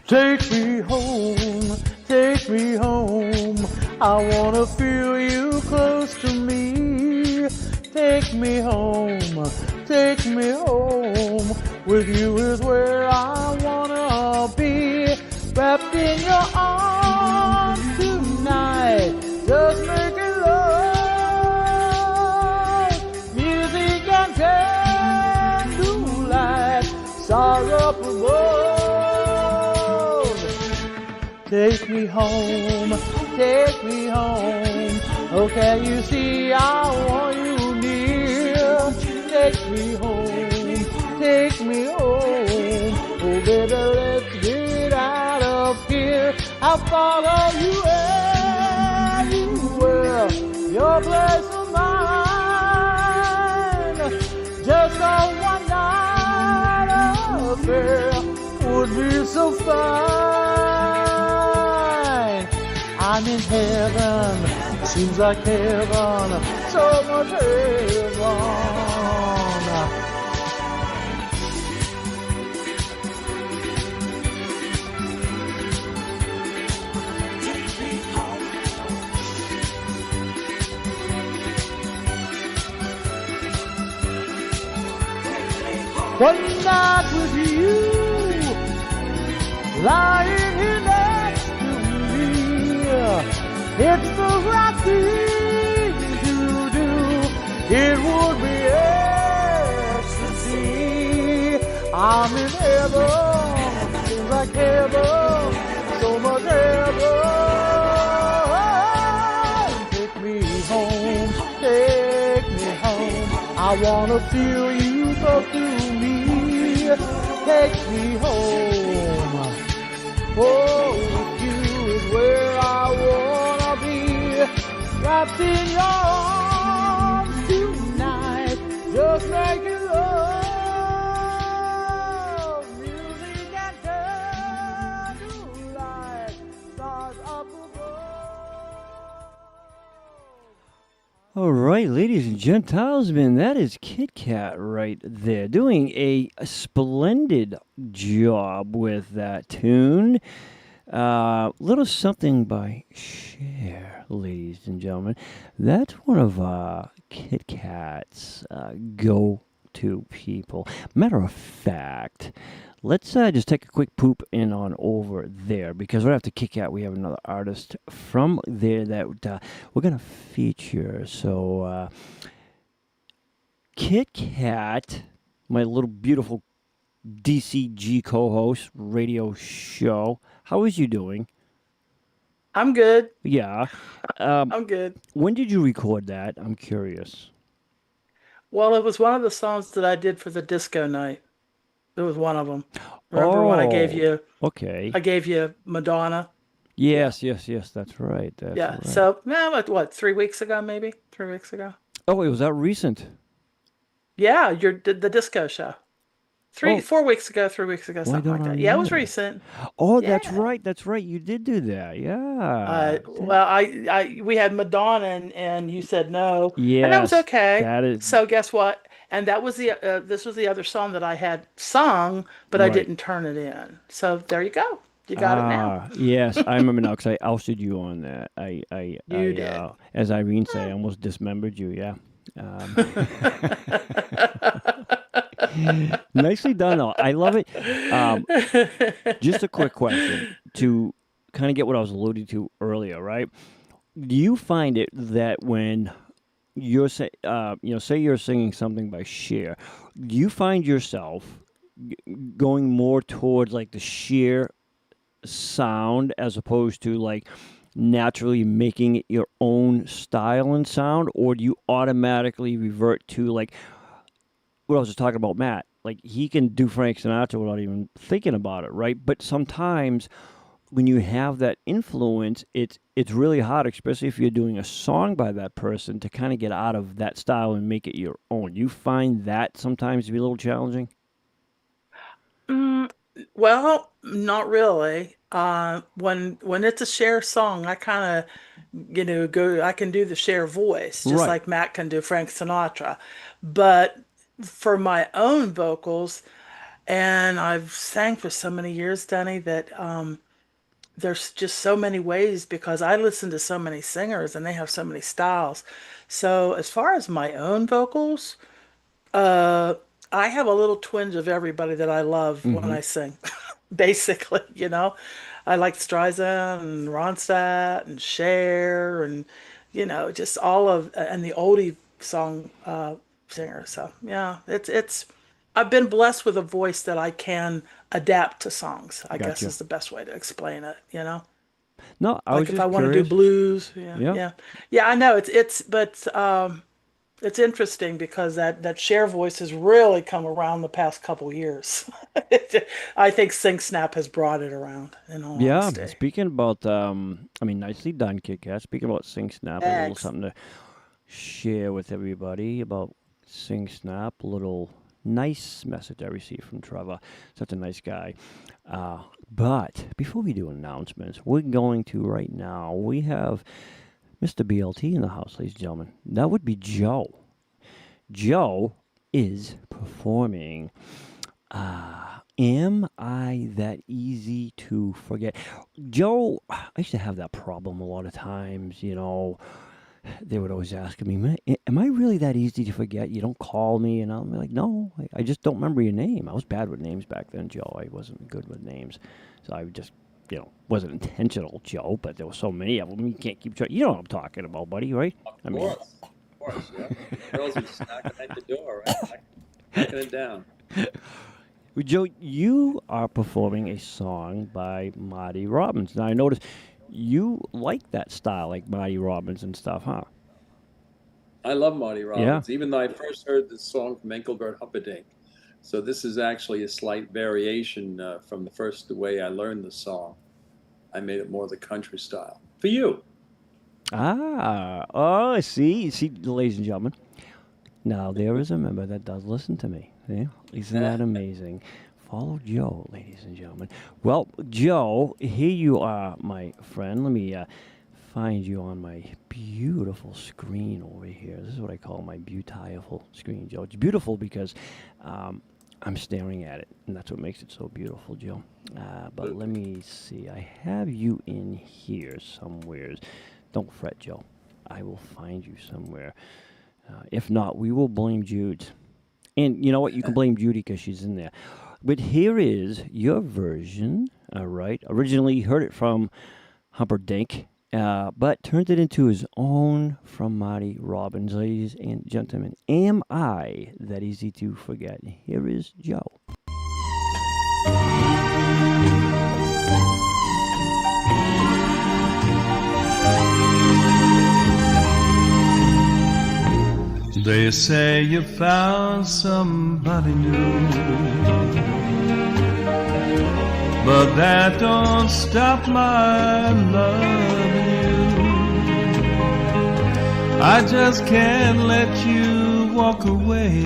Take me home, take me home. I wanna feel you close to me. Take me home, take me home. With you is where I wanna be. Wrapped in your arms tonight, just making love. Music and candlelight, stars up above. Take me home, take me home. Oh, can you see I want you near? Take me home, take me home. Oh, baby, let's get out of here. I'll follow you everywhere. Your place of mine. Just a one night affair would be so fine. I'm in heaven, seems like heaven, so much heaven. One night with you, lying here next to me. It's the right thing to do. It would be I'm in heaven. Seems like heaven, so much heaven. Take me home, take me home. I wanna feel you go through me. Take me home. Oh, with you is where I wanna be. Wrapped in your arms tonight, just making love. Music and candlelight, stars up All right, ladies and gentlemen, that is Kit Kat right there, doing a splendid job with that tune. Little something by Cher, ladies and gentlemen. That's one of Kit Kat's go-to people. Matter of fact, let's just take a quick poop in on over there, because right after Kit Kat, we have another artist from there that we're going to feature. So, Kit Kat, my little beautiful DCG co-host radio show. How is you doing? I'm good. Yeah. I'm good. When did you record that? I'm curious. Well, it was one of the songs that I did for the disco night. It was one of them. Remember when I gave you? Okay. I gave you Madonna. Yes, that's right. That's Yeah. right. So, what? 3 weeks ago, maybe 3 weeks ago. Oh, it was that recent? Yeah, the disco show. 4 weeks ago, 3 weeks ago, something like that. Yeah, it was recent. Oh, yeah. That's right. You did do that. Yeah. Well, we had Madonna, and you said no, and that was Yes, okay. that is- So guess what? And that was this was the other song that I had sung, but I Right. didn't turn it in. So there you go. You got it now. Yes, I remember now because I ousted you on that. You did. As Irene say, I almost dismembered you. Yeah. Nicely done, though. I love it. Just a quick question to kind of get what I was alluding to earlier, right? Do you find it that when you're say you're singing something by Cher, do you find yourself going more towards like the Cher sound as opposed to like naturally making it your own style and sound, or do you automatically revert to like what I was just talking about, Matt? Like he can do Frank Sinatra without even thinking about it, right? But sometimes when you have that influence, it's really hard, especially if you're doing a song by that person, to kind of get out of that style and make it your own. You find that sometimes to be a little challenging? Well, not really. When it's a Cher song, I kind of, go. I can do the Cher voice, just Right. like Matt can do Frank Sinatra. But for my own vocals, and I've sang for so many years, Denny, that there's just so many ways because I listen to so many singers and they have so many styles. So as far as my own vocals, I have a little twinge of everybody that I love when I sing, basically, I like Streisand and Ronstadt and Cher and, just all of, and the oldie song singers. So, yeah, I've been blessed with a voice that I can adapt to songs, I guess Gotcha. is the best way to explain it, No, I was Like if just I want to do curious. blues, Yeah. yeah. I know but it's interesting because that Cher voice has really come around the past couple years. I think Sing Snap has brought it around. In all Yeah, honesty. speaking about, nicely done, Kit Kat. Speaking about Sing Snap, a little Thanks. something to share with everybody about Sing Snap. A little nice message I received from Trevor. Such a nice guy. But before we do announcements, we're going to right now, we have Mr. BLT in the house, ladies and gentlemen. That would be Joe. Joe is performing Am I That Easy to Forget? Joe, I used to have that problem a lot of times, They would always ask me, "Man, am I really that easy to forget? You don't call me?" And I'm like, "No, I just don't remember your name." I was bad with names back then, Joe. I wasn't good with names. So I just, wasn't intentional, Joe, but there were so many of them, you can't keep track. You know what I'm talking about, buddy, right? Of course, yeah. Girls are knocking at the door, right? Knocking it down. Well, Joe, you are performing a song by Marty Robbins. Now, I noticed you like that style, like Marty Robbins and stuff, huh? I love Marty Yeah. Robbins, even though I first heard the song from Engelbert Humperdinck. So this is actually a slight variation from the first way I learned the song. I made it more the country style. For you. Oh, see, ladies and gentlemen. Now, there is a member that does listen to me. Yeah? Isn't that amazing? Follow Joe, ladies and gentlemen. Well, Joe, here you are, my friend. Let me find you on my beautiful screen over here. This is what I call my beautiful screen, Joe. It's beautiful because I'm staring at it, and that's what makes it so beautiful, Joe. But let me see. I have you in here somewhere. Don't fret, Joe. I will find you somewhere. If not, we will blame Jude. And you know what? You can blame Judy because she's in there. But here is your version, all right? Originally, you heard it from Humperdinck, but turned it into his own from Marty Robbins. Ladies and gentlemen, am I that easy to forget? Here is Joe. They say you found somebody new, but that don't stop my loving you. I just can't let you walk away.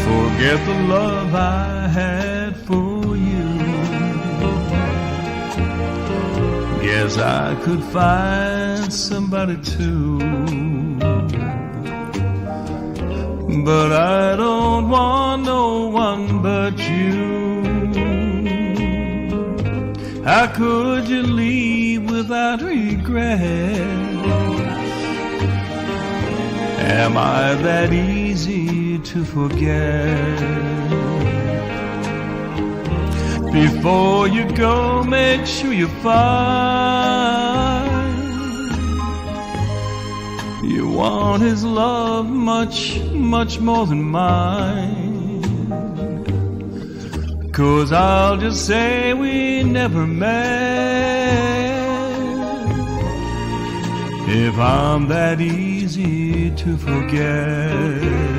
Forget the love I had for you. Guess I could find somebody too, but I don't want no one but you. How could you leave without regret? Am I that easy to forget? Before you go, make sure you find you want his love much, much more than mine. 'Cause I'll just say we never met if I'm that easy to forget.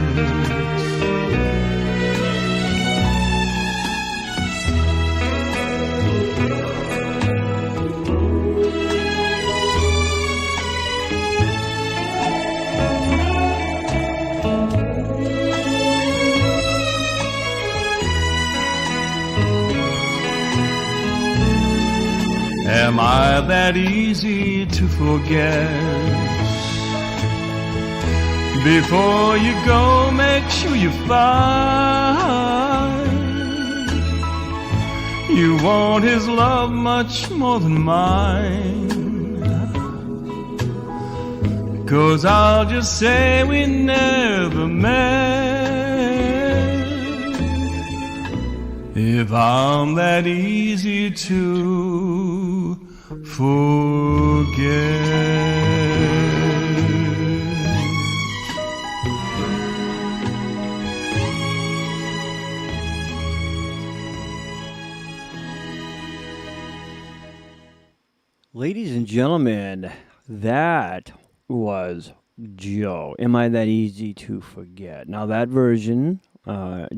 Am I that easy to forget? Before you go, make sure you find you want his love much more than mine. 'Cause I'll just say we never met if I'm that easy to forget. Ladies and gentlemen, that was Joe. Am I that easy to forget? Now, that version,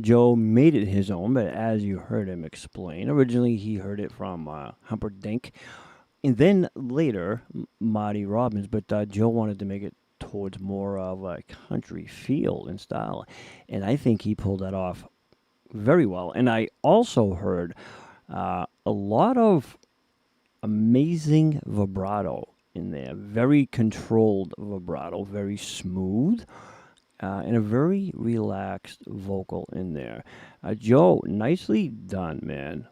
Joe made it his own, but as you heard him explain, originally he heard it from Humperdinck, and then later, Marty Robbins, but Joe wanted to make it towards more of a country feel and style, and I think he pulled that off very well. And I also heard a lot of amazing vibrato in there, very controlled vibrato, very smooth, and a very relaxed vocal in there. Joe, nicely done, man.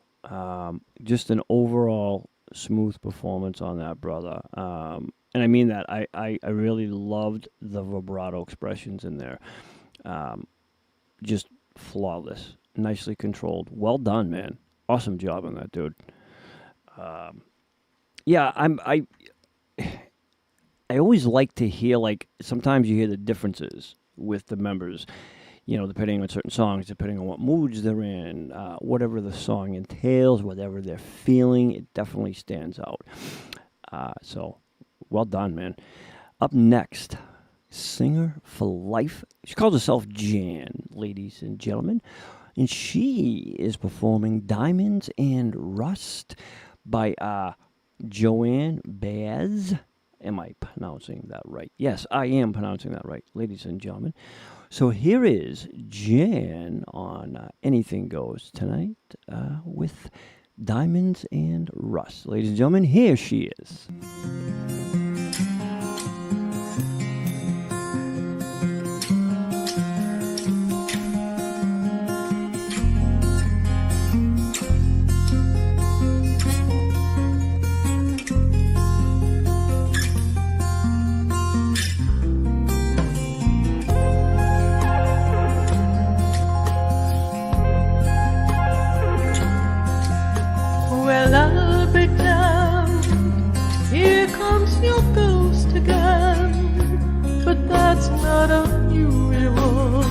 Just an overall smooth performance on that, brother. And I mean that. I really loved the vibrato expressions in there. Just flawless, nicely controlled. Well done, man. Awesome job on that, dude. Yeah, I always like to hear, like, sometimes you hear the differences with the members. depending on certain songs, depending on what moods they're in, whatever the song entails, whatever they're feeling, it definitely stands out. So, well done, man. Up next, singer for life. She calls herself Jan, ladies and gentlemen. And she is performing Diamonds and Rust by Joanne Baez. Am I pronouncing that right? Yes, I am pronouncing that right, ladies and gentlemen. So here is Jan on Anything Goes tonight with Diamonds and Rust. Ladies and gentlemen, here she is. Well, I'll be damned, here comes your ghost again. But that's not unusual,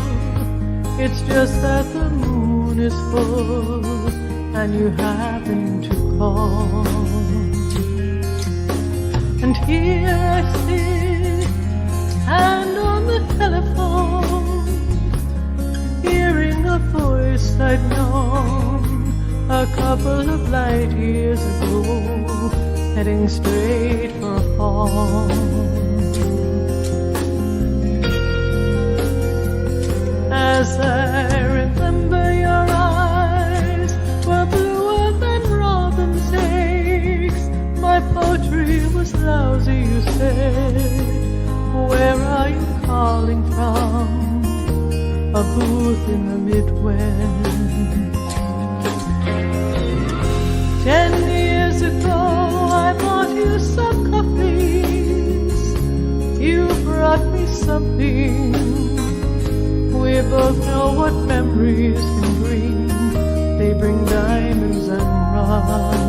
it's just that the moon is full and you happen to call. And here I sit, and on the telephone, hearing a voice I'd known a couple of light years ago, heading straight for a fall. As I remember, your eyes were bluer than robin's eggs. My poetry was lousy, you said. Where are you calling from? A booth in the Midwest. 10 years ago, I bought you some coffees. You brought me something. We both know what memories can bring. They bring diamonds and rust.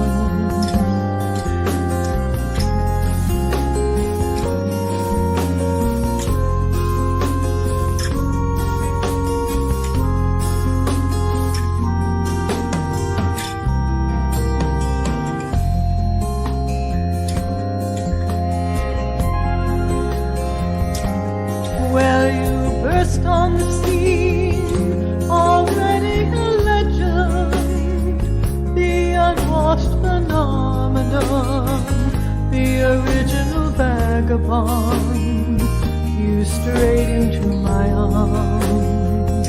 On the scene, already a legend, the unwashed phenomenon, the original vagabond, you strayed into my arms.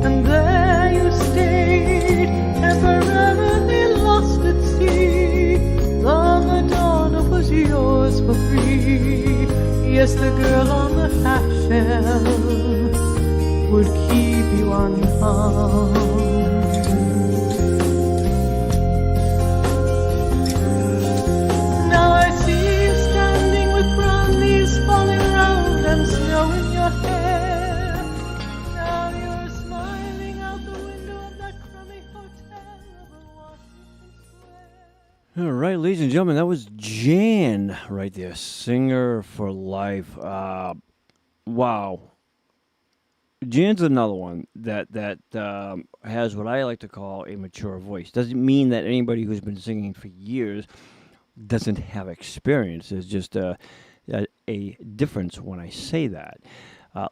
And there you stayed, temporarily lost at sea. The Madonna was yours for free. Yes, the girl on the half shell would keep you unharmed. Now I see you standing with brown leaves falling round and snow in your hair. Now you're smiling out the window of that crummy hotel over Washington Square. All right, ladies and gentlemen, that was Jan right there, singer for life. Wow. Jan's another one that has what I like to call a mature voice. Doesn't mean that anybody who's been singing for years doesn't have experience. There's just a difference when I say that.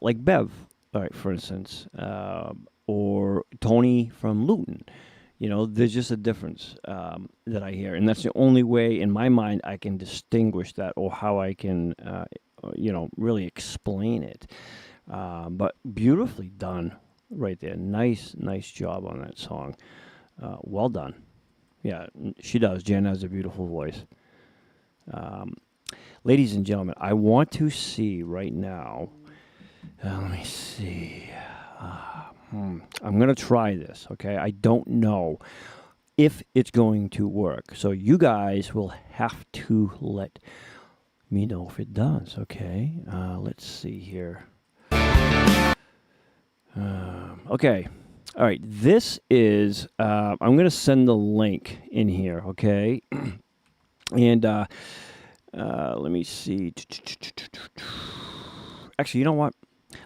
Like Bev, all right, for instance, or Tony from Luton. There's just a difference that I hear. And that's the only way, in my mind, I can distinguish that or how I can, really explain it. But beautifully done right there. Nice job on that song. Well done. Yeah, she does. Jen has a beautiful voice. Ladies and gentlemen, I want to see right now. Let me see. I'm going to try this, okay? I don't know if it's going to work. So you guys will have to let me know if it does, okay? Let's see here. Okay. All right. This is, I'm going to send the link in here, okay? And let me see. Actually, you know what?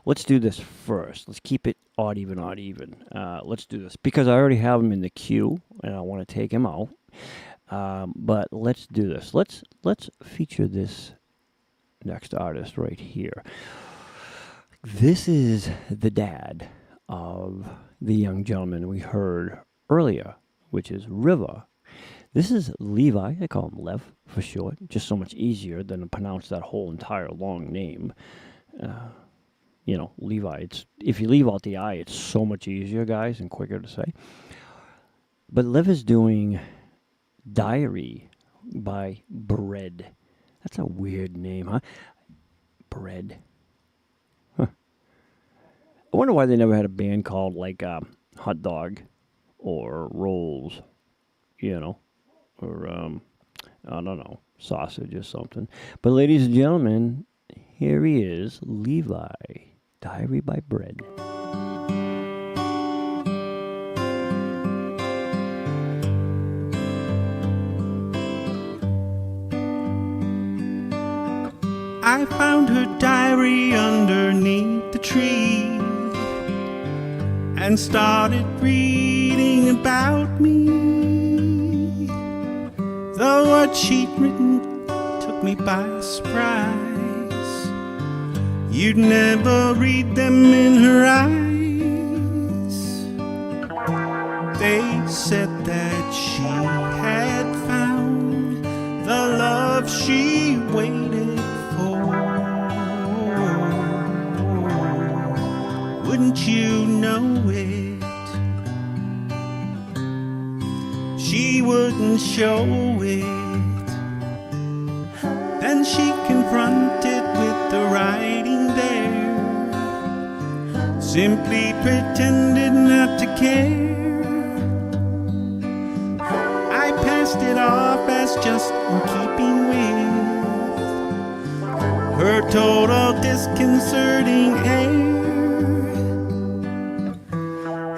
let's do this first. Let's keep it odd even, odd even. Let's do this because I already have him in the queue, and I want to take him out. But let's do this. Let's feature this next artist right here. This is the dad of the young gentleman we heard earlier, which is River. This is Levi. I call him Lev for short. Just so much easier than to pronounce that whole entire long name. You know, Levi. If you leave out the I, it's so much easier, guys, and quicker to say. But Lev is doing Diary by Bread. That's a weird name, huh? Bread. Huh. I wonder why they never had a band called, like, Hot Dog or Rolls, you know, or, I don't know, Sausage or something. But, ladies and gentlemen, here he is, Levi, Diary by Bread. I found her diary underneath the tree and started reading about me. The words she'd written took me by surprise. You'd never read them in her eyes. They said that she had found the love she waited for. Wouldn't you know it? She wouldn't show it. Then she confronted with the writing there, simply pretended not to care. I passed it off as just in keeping with her total disconcerting air.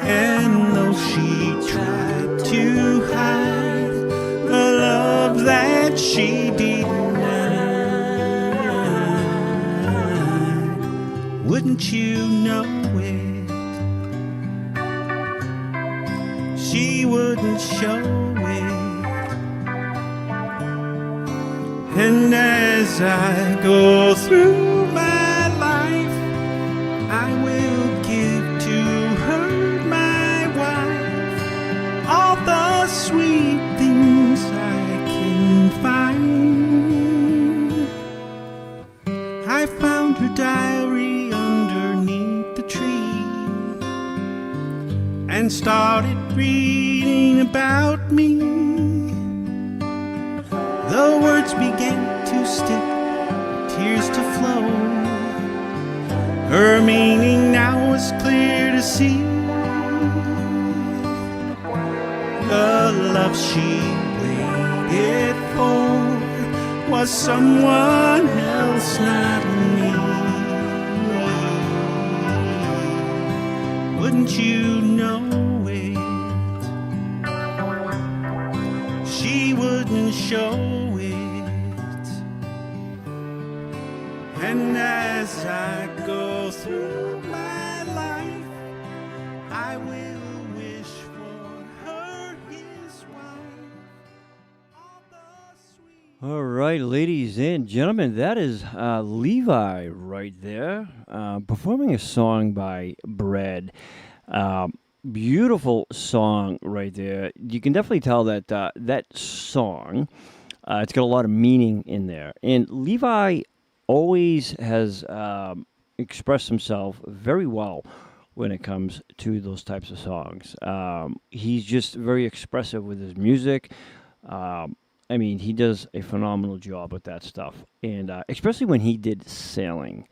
And though she tried to hide the love that she denied, wouldn't you know it? She wouldn't show it. And as I go through my life, I will give to her, my wife, all the sweet things I can find. I found her diary underneath the tree and started reading about me. The words began to stick, tears to flow. Her meaning now was clear to see. The love she waited for was someone else, not me. Wouldn't you know it? She wouldn't show it. And as I go through my life, I will wish for her his wife. All right, ladies and gentlemen, that is Levi right there, performing a song by Bread. Beautiful song right there. You can definitely tell that that song, it's got a lot of meaning in there. And Levi always has expressed himself very well when it comes to those types of songs. He's just very expressive with his music. I mean, he does a phenomenal job with that stuff. And especially when he did Sailing.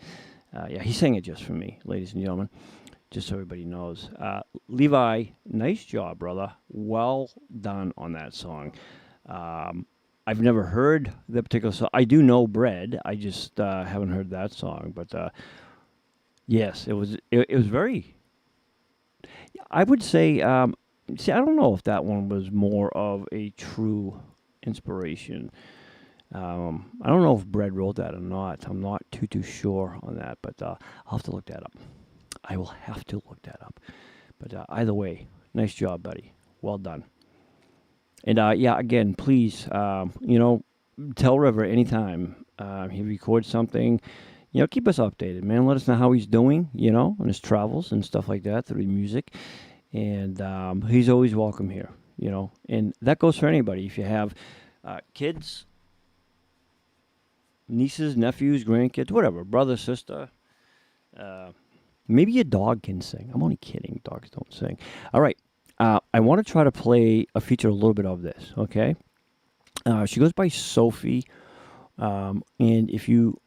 Yeah, he sang it just for me, ladies and gentlemen, just so everybody knows. Levi, nice job, brother. Well done on that song. I've never heard that particular song. I do know Bread. I just haven't heard that song. But yes, it was very. I would say. See, I don't know if that one was more of a true inspiration. I don't know if Brad wrote that or not. I'm not too sure on that, but I'll have to look that up. I will have to look that up. But either way, nice job, buddy. Well done. And yeah, again, please, tell River anytime he records something, keep us updated, man. Let us know how he's doing, on his travels and stuff like that through music. And he's always welcome here, And that goes for anybody. If you have kids, nieces, nephews, grandkids, whatever, brother, sister, maybe your dog can sing. I'm only kidding. Dogs don't sing. All right. I want to try to feature a little bit of this, okay? She goes by Sophie, and if you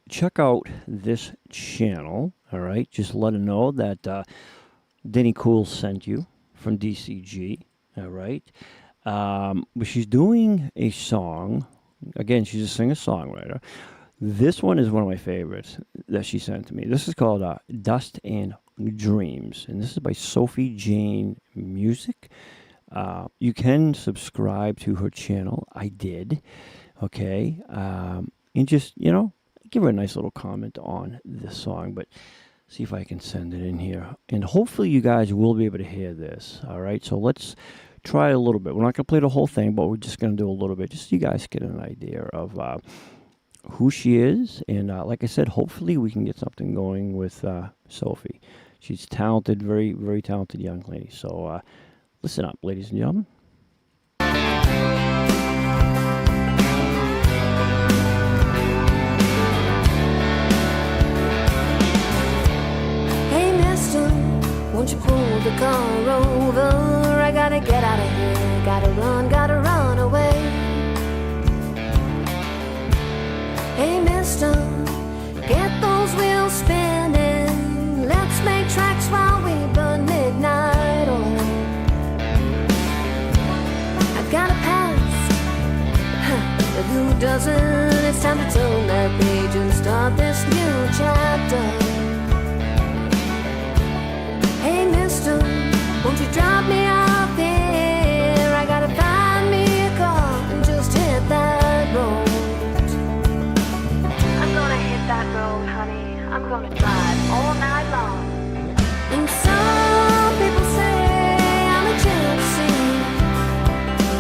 check out this channel, all right, just let her know that Denny Cool sent you from DCG, all right? But she's doing a song. Again, she's a singer-songwriter. This one is one of my favorites that she sent to me. This is called Dust and Dreams, and this is by Sophie Jane Music. You can subscribe to her channel. I did, okay, and just give her a nice little comment on this song. But see if I can send it in here, and hopefully you guys will be able to hear this. All right, so let's try a little bit. We're not gonna play the whole thing, but we're just gonna do a little bit, just so you guys get an idea of who she is. And like I said, hopefully we can get something going with Sophie. She's talented, very, very talented young lady. So listen up, ladies and gentlemen. Hey, mister, won't you pull the car over? I gotta get out of here. Gotta run away. Hey, mister, get those wheels spinning. Let's make tracks while we burn midnight oil. I've got a past, but who doesn't? It's time to turn that page and start this new chapter. Hey, mister, won't you drop me off here? I gotta find me a car and just hit that road. I'm gonna hit that road, honey. I'm gonna drive all night long. And some people say I'm a gypsy,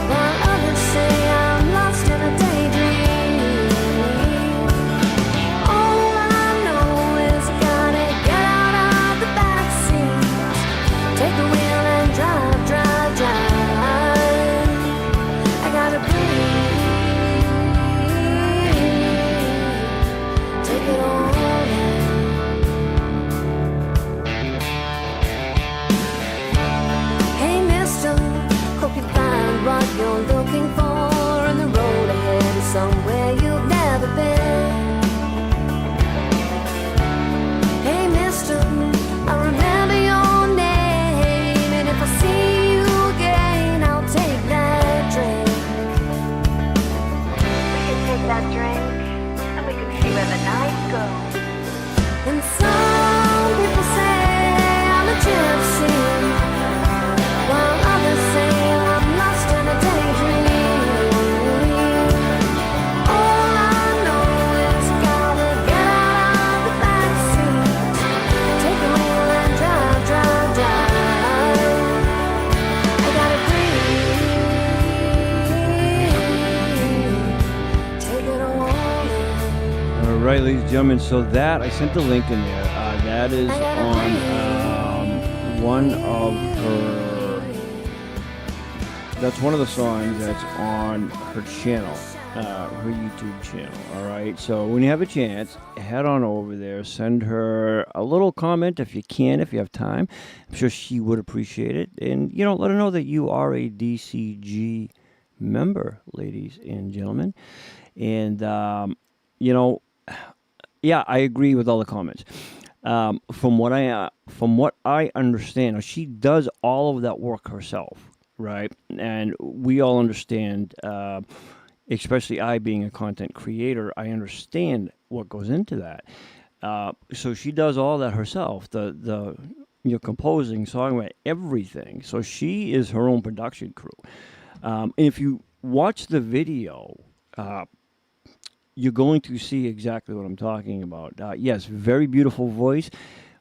while others say I'm lost in a daydream. All I know is I gotta get out of the backseat, take the wheel and drive, drive, drive. I gotta breathe, take it all in. Hey, mister, hope you find what you're looking for, and the road ahead is somewhere you've never been. Hey, mister, I remember your name, and if I see you again, I'll take that drink. We can take that drink, and we can see where the night goes. And some people say I'm a gypsy, while others say I'm lost in a daydream. All I know is gotta get out of the backseat, take the wheel and drive, drive, drive. I gotta breathe, take it all in. All right, ladies and gentlemen, so that, I sent the link in there. That is on one of her, that's one of the songs that's on her channel, her YouTube channel, all right? So when you have a chance, head on over there, send her a little comment if you can, if you have time. I'm sure she would appreciate it. And, let her know that you are a DCG member, ladies and gentlemen. And, yeah, I agree with all the comments. From what I understand, she does all of that work herself, right? And we all understand, especially I being a content creator, I understand what goes into that. So she does all that herself, the composing, songwriting, everything. So she is her own production crew. And if you watch the video, you're going to see exactly what I'm talking about. Yes, very beautiful voice,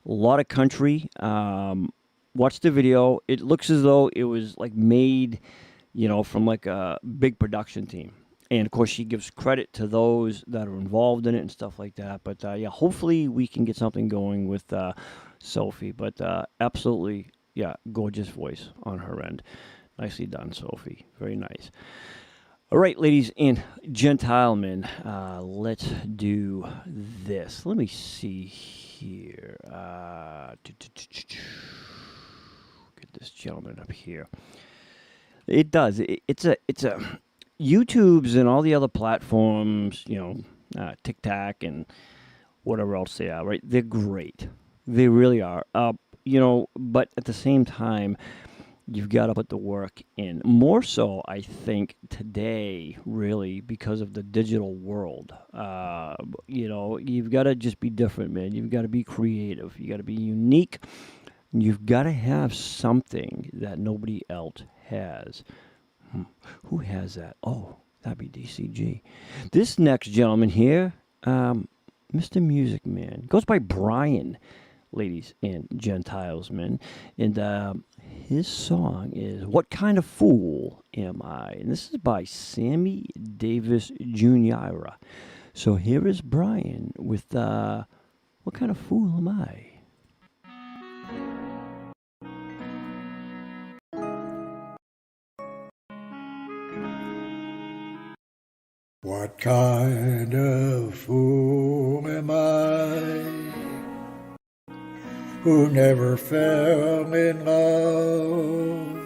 a lot of country. Watch the video. It looks as though it was like made, from like a big production team. And of course, she gives credit to those that are involved in it and stuff like that. But yeah, hopefully we can get something going with Sophie. But absolutely, yeah, gorgeous voice on her end. Nicely done, Sophie. Very nice. All right, ladies and gentlemen, let's do this. Let me see here. Get this gentleman up here. It does. It's a YouTube's and all the other platforms, TikTok and whatever else they are, right? They're great. They really are. But at the same time, you've got to put the work in. More so, I think, today, really, because of the digital world. You've got to just be different, man. You've got to be creative. You got to be unique. You've got to have something that nobody else has. Who has that? Oh, that'd be DCG. This next gentleman here, Mr. Music Man, goes by Brian, ladies and gentiles, men. And his song is What Kind of Fool Am I? And this is by Sammy Davis Jr. So here is Brian with What Kind of Fool Am I? What kind of fool am I who never fell in love?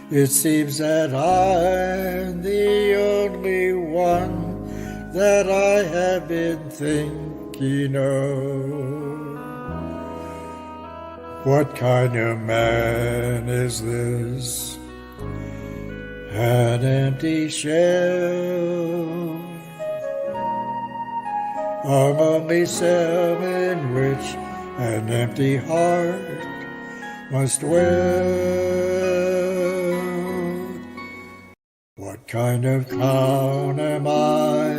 It seems that I'm the only one that I have been thinking of. What kind of man is this? An empty shell, a lonely cell in which an empty heart must dwell. What kind of clown am I?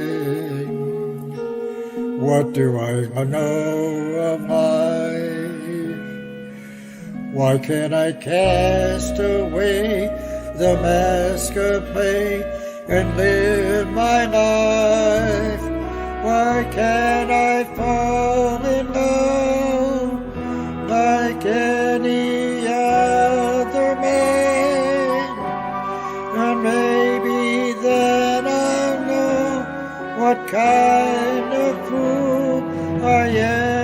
What do I know of life? Why can't I cast away the mask of pain and live my life? Why can't I fall in love like any other man? And maybe then I'll know what kind of fool I am.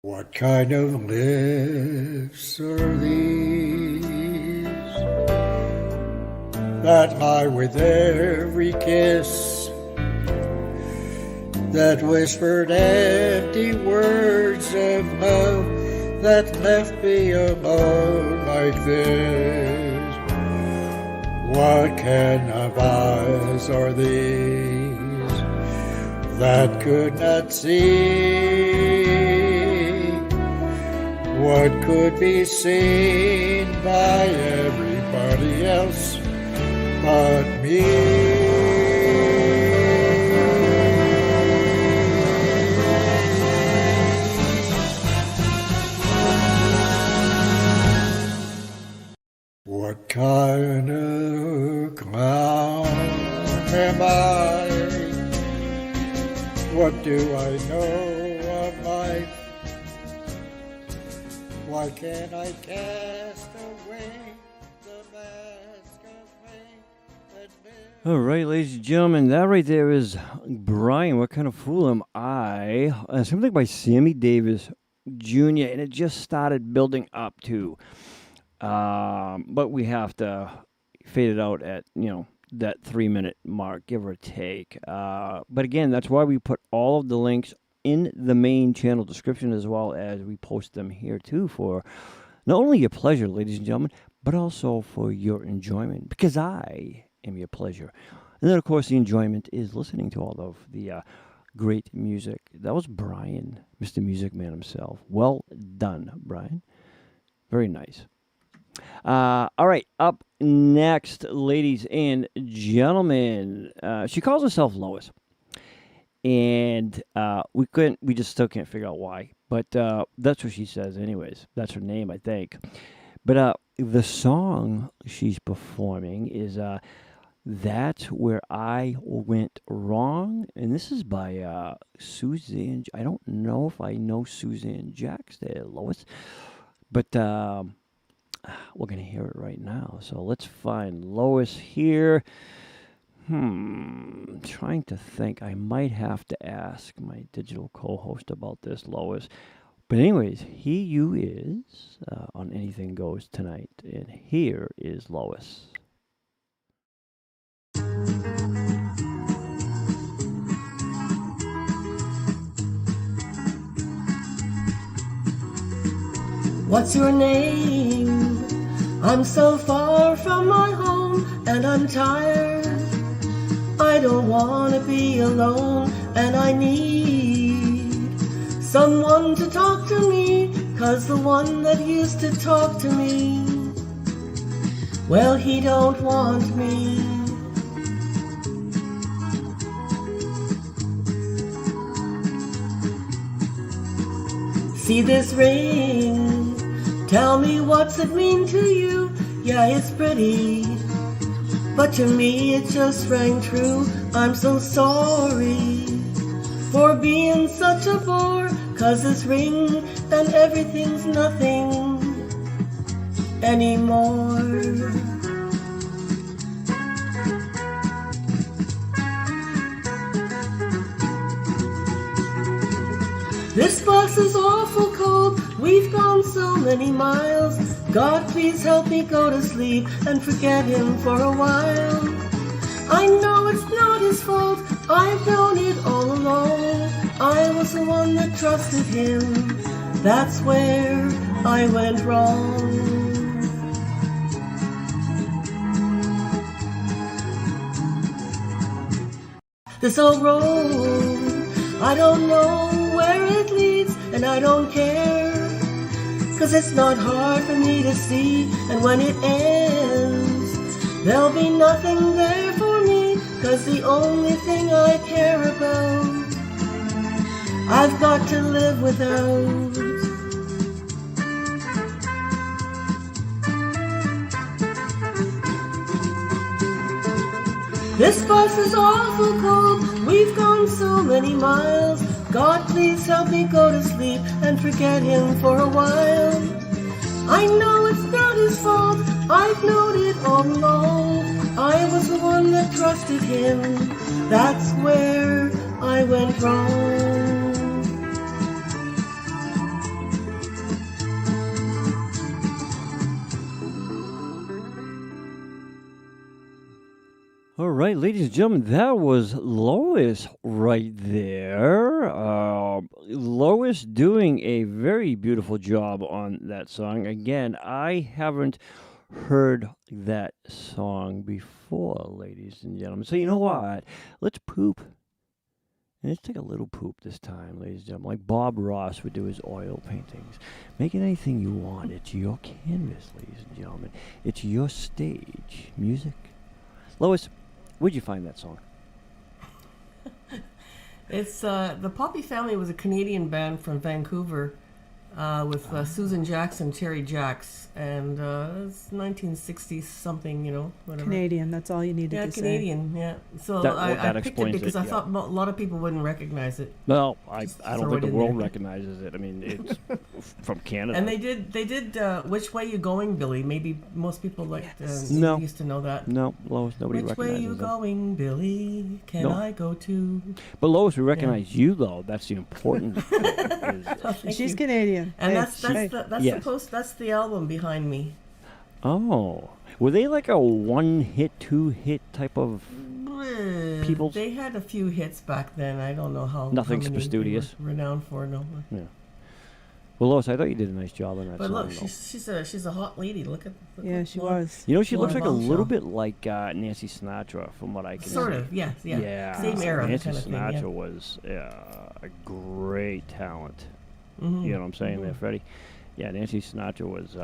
What kind of lips are these that lie with every kiss, that whispered empty words of love, that left me alone like this? What kind of eyes are these that could not see what could be seen by everybody else but me? What kind of clown am I? What do I know of life? Why can't I cast away the mask of pain and live? All right, ladies and gentlemen, that right there is Brian. What kind of fool am I? Something by Sammy Davis Jr. And it just started building up to. But we have to fade it out at, that 3-minute mark, give or take. But again, that's why we put all of the links in the main channel description, as well as we post them here too, for not only your pleasure, ladies and gentlemen, but also for your enjoyment, because I and be a pleasure. And then, of course, the enjoyment is listening to all of the great music. That was Brian, Mr. Music Man himself. Well done, Brian. Very nice. All right, up next, ladies and gentlemen. She calls herself Lois. And we just still can't figure out why. But that's what she says anyways. That's her name, I think. But the song she's performing is That's Where I Went Wrong. And this is by Suzanne. I don't know if I know Suzanne Jacks there, Lois. But we're going to hear it right now. So let's find Lois here. Trying to think. I might have to ask my digital co-host about this, Lois. But anyways, you is on Anything Goes tonight. And here is Lois. What's your name? I'm so far from my home and I'm tired. I don't want to be alone and I need someone to talk to me, 'cause the one that used to talk to me, well, he don't want me. See this ring? Tell me what's it mean to you? Yeah, it's pretty, but to me it just rang true. I'm so sorry for being such a bore, 'cause this ring and everything's nothing anymore. This bus is awful cold, we've gone so many miles. God, please help me go to sleep and forget him for a while. I know it's not his fault, I've known it all along. I was the one that trusted him, that's where I went wrong. This old road, I don't know where it leads, and I don't care, 'cause it's not hard for me to see. And when it ends, there'll be nothing there for me, 'cause the only thing I care about, I've got to live without. This bus is awful cold, we've gone so many miles. God, please help me go to sleep and forget him for a while. I know it's not his fault, I've known it all along. I was the one that trusted him, that's where I went wrong. All right, ladies and gentlemen, that was Lois right there. Lois doing a very beautiful job on that song. Again, I haven't heard that song before, ladies and gentlemen. So you know what? Let's poop. And let's take a little poop this time, ladies and gentlemen. Like Bob Ross would do his oil paintings. Make it anything you want. It's your canvas, ladies and gentlemen. It's your stage. Music. Lois, where'd you find that song? It's the Poppy Family was a Canadian band from Vancouver with Susan Jackson, Terry Jacks, and it's 1960s something, you know, whatever. Canadian, that's all you needed to Canadian, say. yeah. So That I picked it explains because it, I yeah. thought a lot of people wouldn't recognize it. No, I don't throw think it the in world there. recognizes it. I mean, it's from Canada. And they did Which Way You Going, Billy? Maybe most people No. used to know that. No, Lois, nobody Which recognizes way you them. going, Billy? Can No. I go to? But Lois, we recognize you, though. That's the important thing. Thank She's you. Canadian. And Hey, that's the album behind me. Oh. Were they like a one-hit, two-hit type of people? They had a few hits back then. I don't know how. Nothing how many fastidious. they were renowned for, no. Yeah. Well, Lois, I thought you did a nice job on that But song. look, though. she's a hot lady. Look at Yeah, she was. You know, she Lauren looks like a little Bombshell. bit like Nancy Sinatra, from what I can Sort see. of, yeah. Same so era Nancy kind of thing, Sinatra yeah. was a great talent. Mhm, You know what I'm saying there, mhm. Freddie? Yeah, Nancy Sinatra was.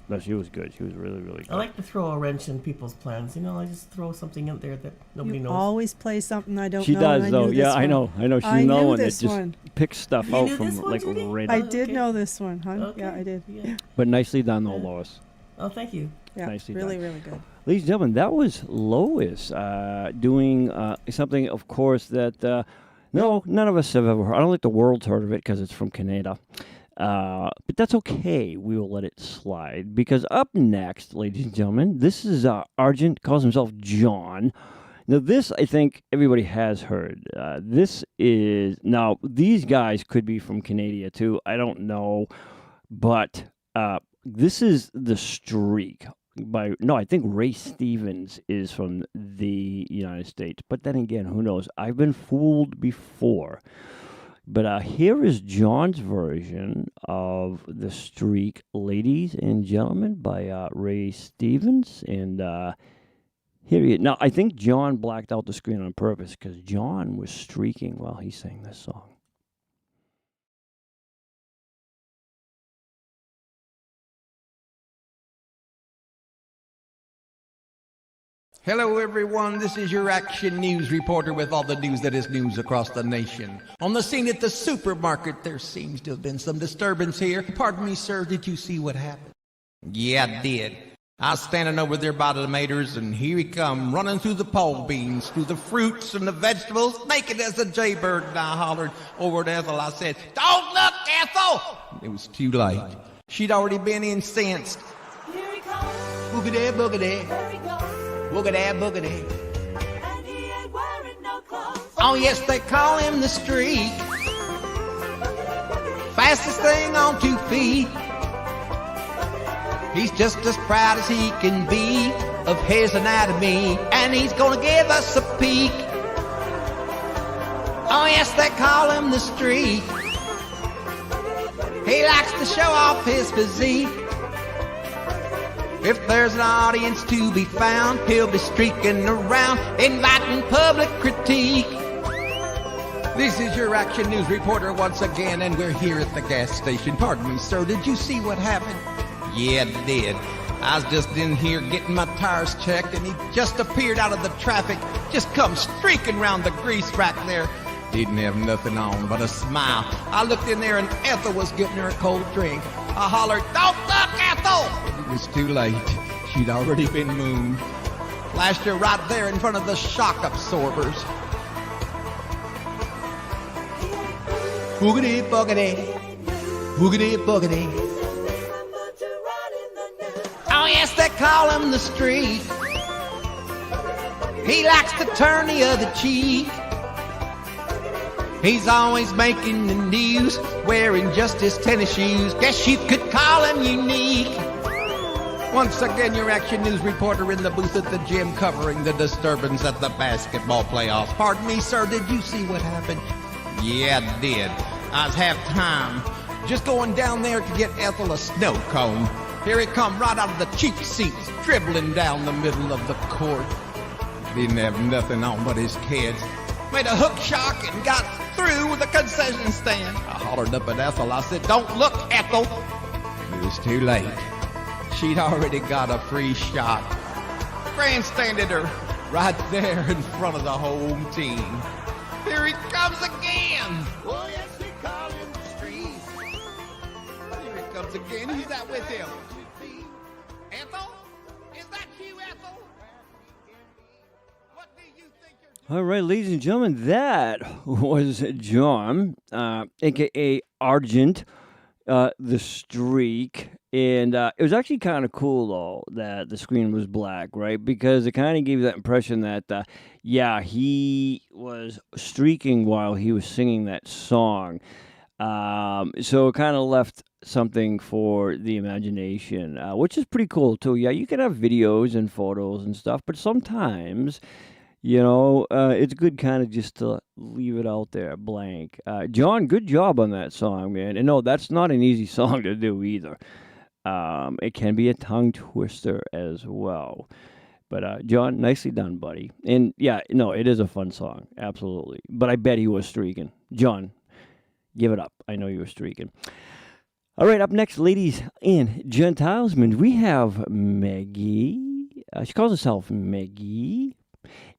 No, she was good. She was really, really good. I like to throw a wrench in people's plans. You know, I just throw something out there that nobody You knows. always play something I don't She know. does, and I though. knew Yeah, this I one. know. I know. She's I another knew one that this just one. picks stuff You out knew from this one, like Judy? right. I did know this one, hon. Yeah, I did. Yeah. But nicely done, though, Lois. Oh, thank you. Yeah, Nicely really, done. really good. Ladies and gentlemen, that was Lois doing something, of course, that no, none of us have ever heard. I don't think the world's heard of it because it's from Canada. But that's okay. We will let it slide. Because up next, ladies and gentlemen, this is Argent, calls himself John. Now, this, I think, everybody has heard. This is, now, these guys could be from Canada, too. I don't know. But this is The Streak. I think Ray Stevens is from the United States. But then again, who knows? I've been fooled before. But here is John's version of The Streak, ladies and gentlemen, by Ray Stevens. And here he is. Now, I think John blacked out the screen on purpose because John was streaking while he sang this song. Hello, everyone. This is your Action News reporter with all the news that is news across the nation. On the scene at the supermarket, there seems to have been some disturbance here. Pardon me, sir, did you see what happened? Yeah, I did. I was standing over there by the tomatoes, and here he come, running through the pole beans, through the fruits and the vegetables, naked as a jaybird, and I hollered over to Ethel. I said, "Don't look, Ethel!" It was too late. She'd already been incensed. Here he comes. Boogity, boogity. There he goes. Boogity, boogity. And he ain't wearing no clothes. Oh, yes, they call him the Streak. Fastest thing on 2 feet. He's just as proud as he can be of his anatomy, and he's gonna give us a peek. Oh, yes, they call him the Streak. He likes to show off his physique. If there's an audience to be found, he'll be streaking around, inviting public critique. This is your Action News reporter once again, and we're here at the gas station. Pardon me, sir, did you see what happened? Yeah, I did. I was just in here getting my tires checked, and he just appeared out of the traffic, just come streaking round the grease rack there. Didn't have nothing on but a smile. I looked in there, and Ethel was getting her a cold drink. I hollered, "Don't look, Ethel!" It was too late. She'd already been mooned. Flashed her right there in front of the shock absorbers. Boogity, boogity. Boogity, boogity. Oh, yes, they call him the Streak. He likes to turn the other cheek. He's always making the news, wearing just his tennis shoes. Guess you could call him unique. Once again, your Action News reporter in the booth at the gym covering the disturbance at the basketball playoffs. Pardon me, sir, did you see what happened? Yeah, I did. I was half time, just going down there to get Ethel a snow cone. Here he come right out of the cheap seats, dribbling down the middle of the court. Didn't have nothing on but his kids. Made a hook shot and got through the concession stand. I hollered up at Ethel. I said, "Don't look, Ethel." It was too late. She'd already got a free shot. Grandstanded her right there in front of the home team. Here he comes again. Oh, yes, we call him the Streak. Here he comes again. Who's that with him? Ethel? Is that you, Ethel? What do you think you're... All right, ladies and gentlemen, that was John, a.k.a. Argent, the Streak. And it was actually kind of cool, though, that the screen was black, right? Because it kind of gave you that impression that, he was streaking while he was singing that song. So it kind of left something for the imagination, which is pretty cool, too. Yeah, you can have videos and photos and stuff, but sometimes It's good kind of just to leave it out there blank. John, good job on that song, man. And no, that's not an easy song to do either. It can be a tongue twister as well. But John, nicely done, buddy. And yeah, no, it is a fun song, absolutely. But I bet he was streaking. John, give it up. I know you were streaking. All right, up next, ladies and gentiles, we have Maggie. She calls herself Maggie.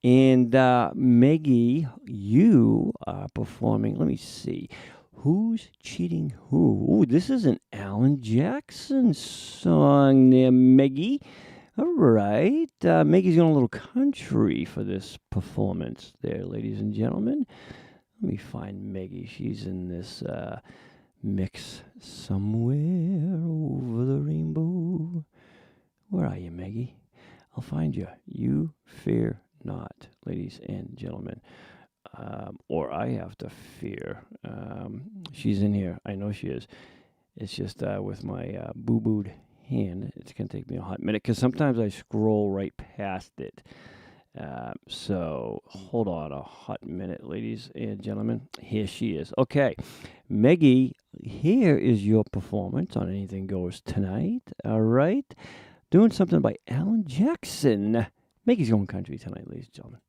And Maggie, you are performing, let me see, Who's Cheating Who? Ooh, this is an Alan Jackson song there, Maggie. All right. Maggie's going a little country for this performance there, ladies and gentlemen. Let me find Maggie. She's in this mix somewhere over the rainbow. Where are you, Maggie? I'll find you. You fear not, ladies and gentlemen. Or I have to fear. She's in here. I know she is. It's just with my boo-booed hand. It's going to take me a hot minute because sometimes I scroll right past it. So hold on a hot minute, ladies and gentlemen. Here she is. Okay. Maggie, here is your performance on Anything Goes tonight. All right. Doing something by Alan Jackson. Maggie's going country tonight, ladies and gentlemen.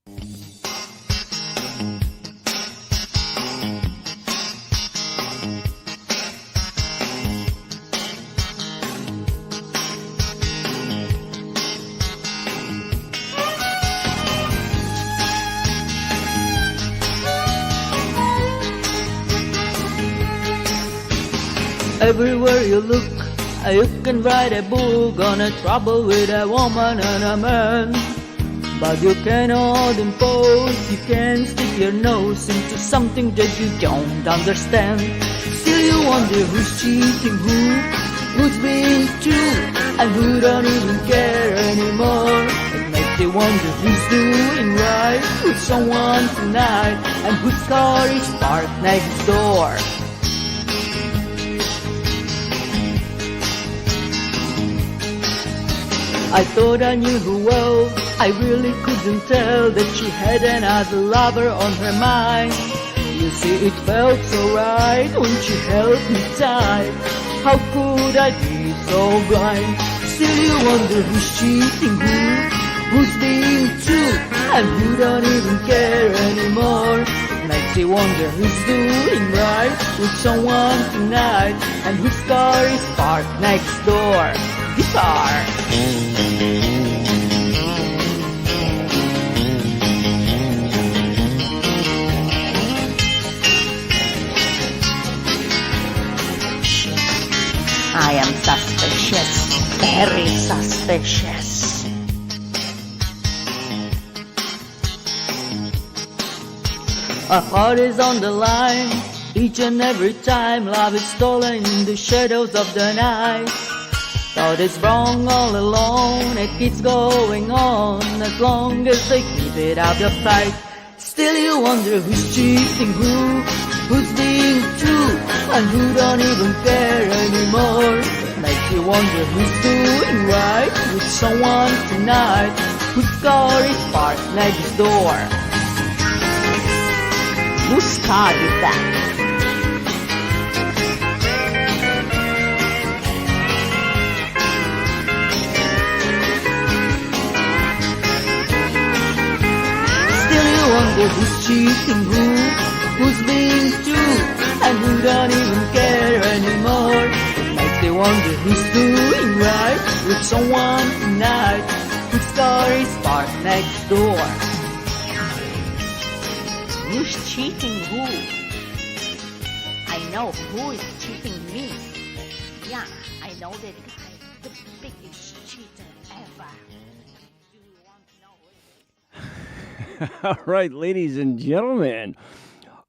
Everywhere you look, you can write a book on a trouble with a woman and a man. But you cannot impose, you can't stick your nose into something that you don't understand. Still you wonder who's cheating who's being true, and who don't even care anymore. It makes you wonder who's doing right with someone tonight, and whose car is parked next door. I thought I knew her well, I really couldn't tell that she had another lover on her mind. You see, it felt so right when she held me tight. How could I be so blind? Still you wonder who's cheating who's being true, and who don't even care anymore. It makes you wonder who's doing right with someone tonight, and whose car is parked next door. Guitar. I am suspicious, very suspicious. A heart is on the line, each and every time love is stolen in the shadows of the night. Thought it's wrong all along, it keeps going on as long as they keep it out of sight. Still you wonder who's cheating who's being true, and who don't even care anymore. It makes you wonder who's doing right with someone tonight, whose car is parked next door. Whose car is that? Wonder who's cheating who's being true, and who don't even care anymore. It makes you wonder who's doing right with someone tonight, whose car is parked next door. Who's cheating who? I know who is cheating me. Yeah, I know that guy, the biggest cheater ever. All right, ladies and gentlemen,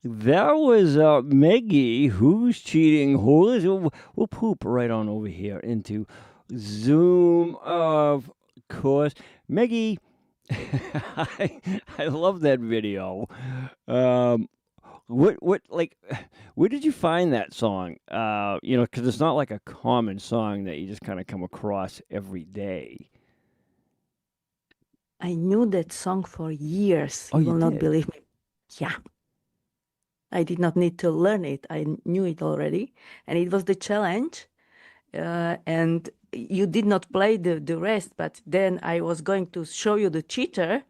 that was Maggie, Who's Cheating Who. We'll poop right on over here into Zoom, of course. Maggie, I love that video. Where did you find that song? Because it's not like a common song that you just kind of come across every day. I knew that song for years. Oh, You you will not did? believe me. Yeah. I did not need to learn it. I knew it already. And it was the challenge. And you did not play the rest, but then I was going to show you the cheater.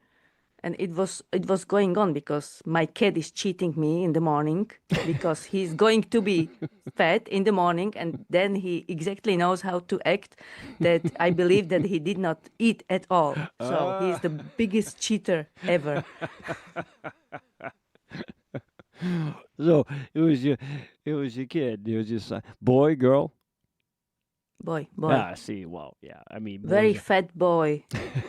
And it was going on because my cat is cheating me in the morning because he's going to be fed in the morning, and then he exactly knows how to act that I believe that he did not eat at all. So he's the biggest cheater ever. So it was your kid. It was your son. Boy, girl. Boy. Ah, see, well, yeah. I mean, Very boys. fat boy,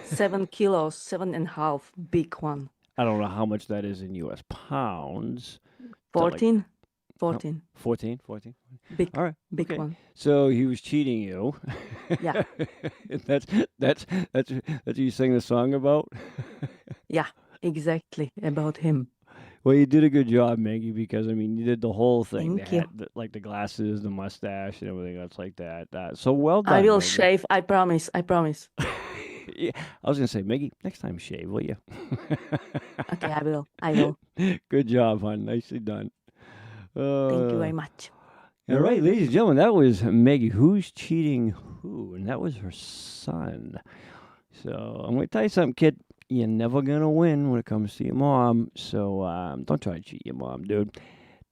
7 kilos, 7.5, big one. I don't know how much that is in U.S. pounds. 14? Oh, 14. 14? Big, All right. big Okay. one. So he was cheating you. Yeah. that's what you sang the song about. Yeah, exactly, about him. Well, you did a good job, Maggie, because I mean, you did the whole thing. Thank you. Like the glasses, the mustache, and everything else like that. So well done. I will Maggie. shave, I promise. Yeah, I was gonna say, Maggie, next time shave, will you? Okay, I will. Good job, hon. Nicely done. Thank you very much. All right, ladies and gentlemen, that was Maggie. Who's cheating who? And that was her son. So I'm going to tell you something, kid. You're never going to win when it comes to your mom. So don't try to cheat your mom, dude.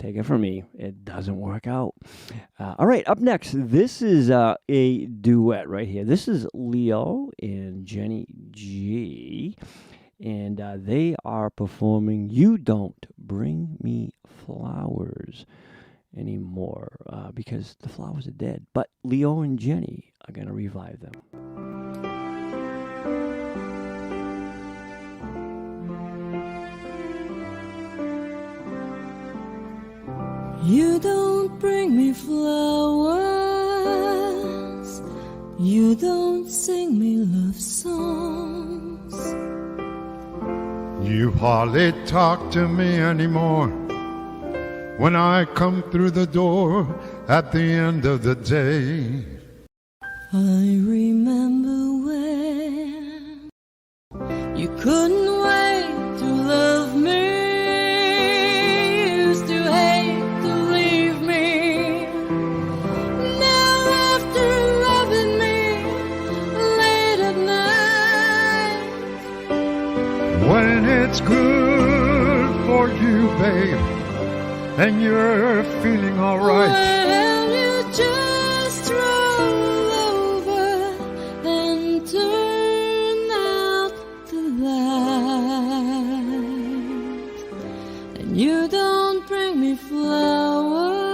Take it from me. It doesn't work out. All right, up next, this is a duet right here. This is Leo and Jenny G. And they are performing You Don't Bring Me Flowers anymore because the flowers are dead. But Leo and Jenny are going to revive them. You don't bring me flowers. You don't sing me love songs. You hardly talk to me anymore when I come through the door at the end of the day. I remember when you couldn't wait to love me. You used to hate to leave me. Now after loving me late at night, When it's good for you, babe, and you're feeling alright, well, you just roll over and turn out the light, and you don't bring me flowers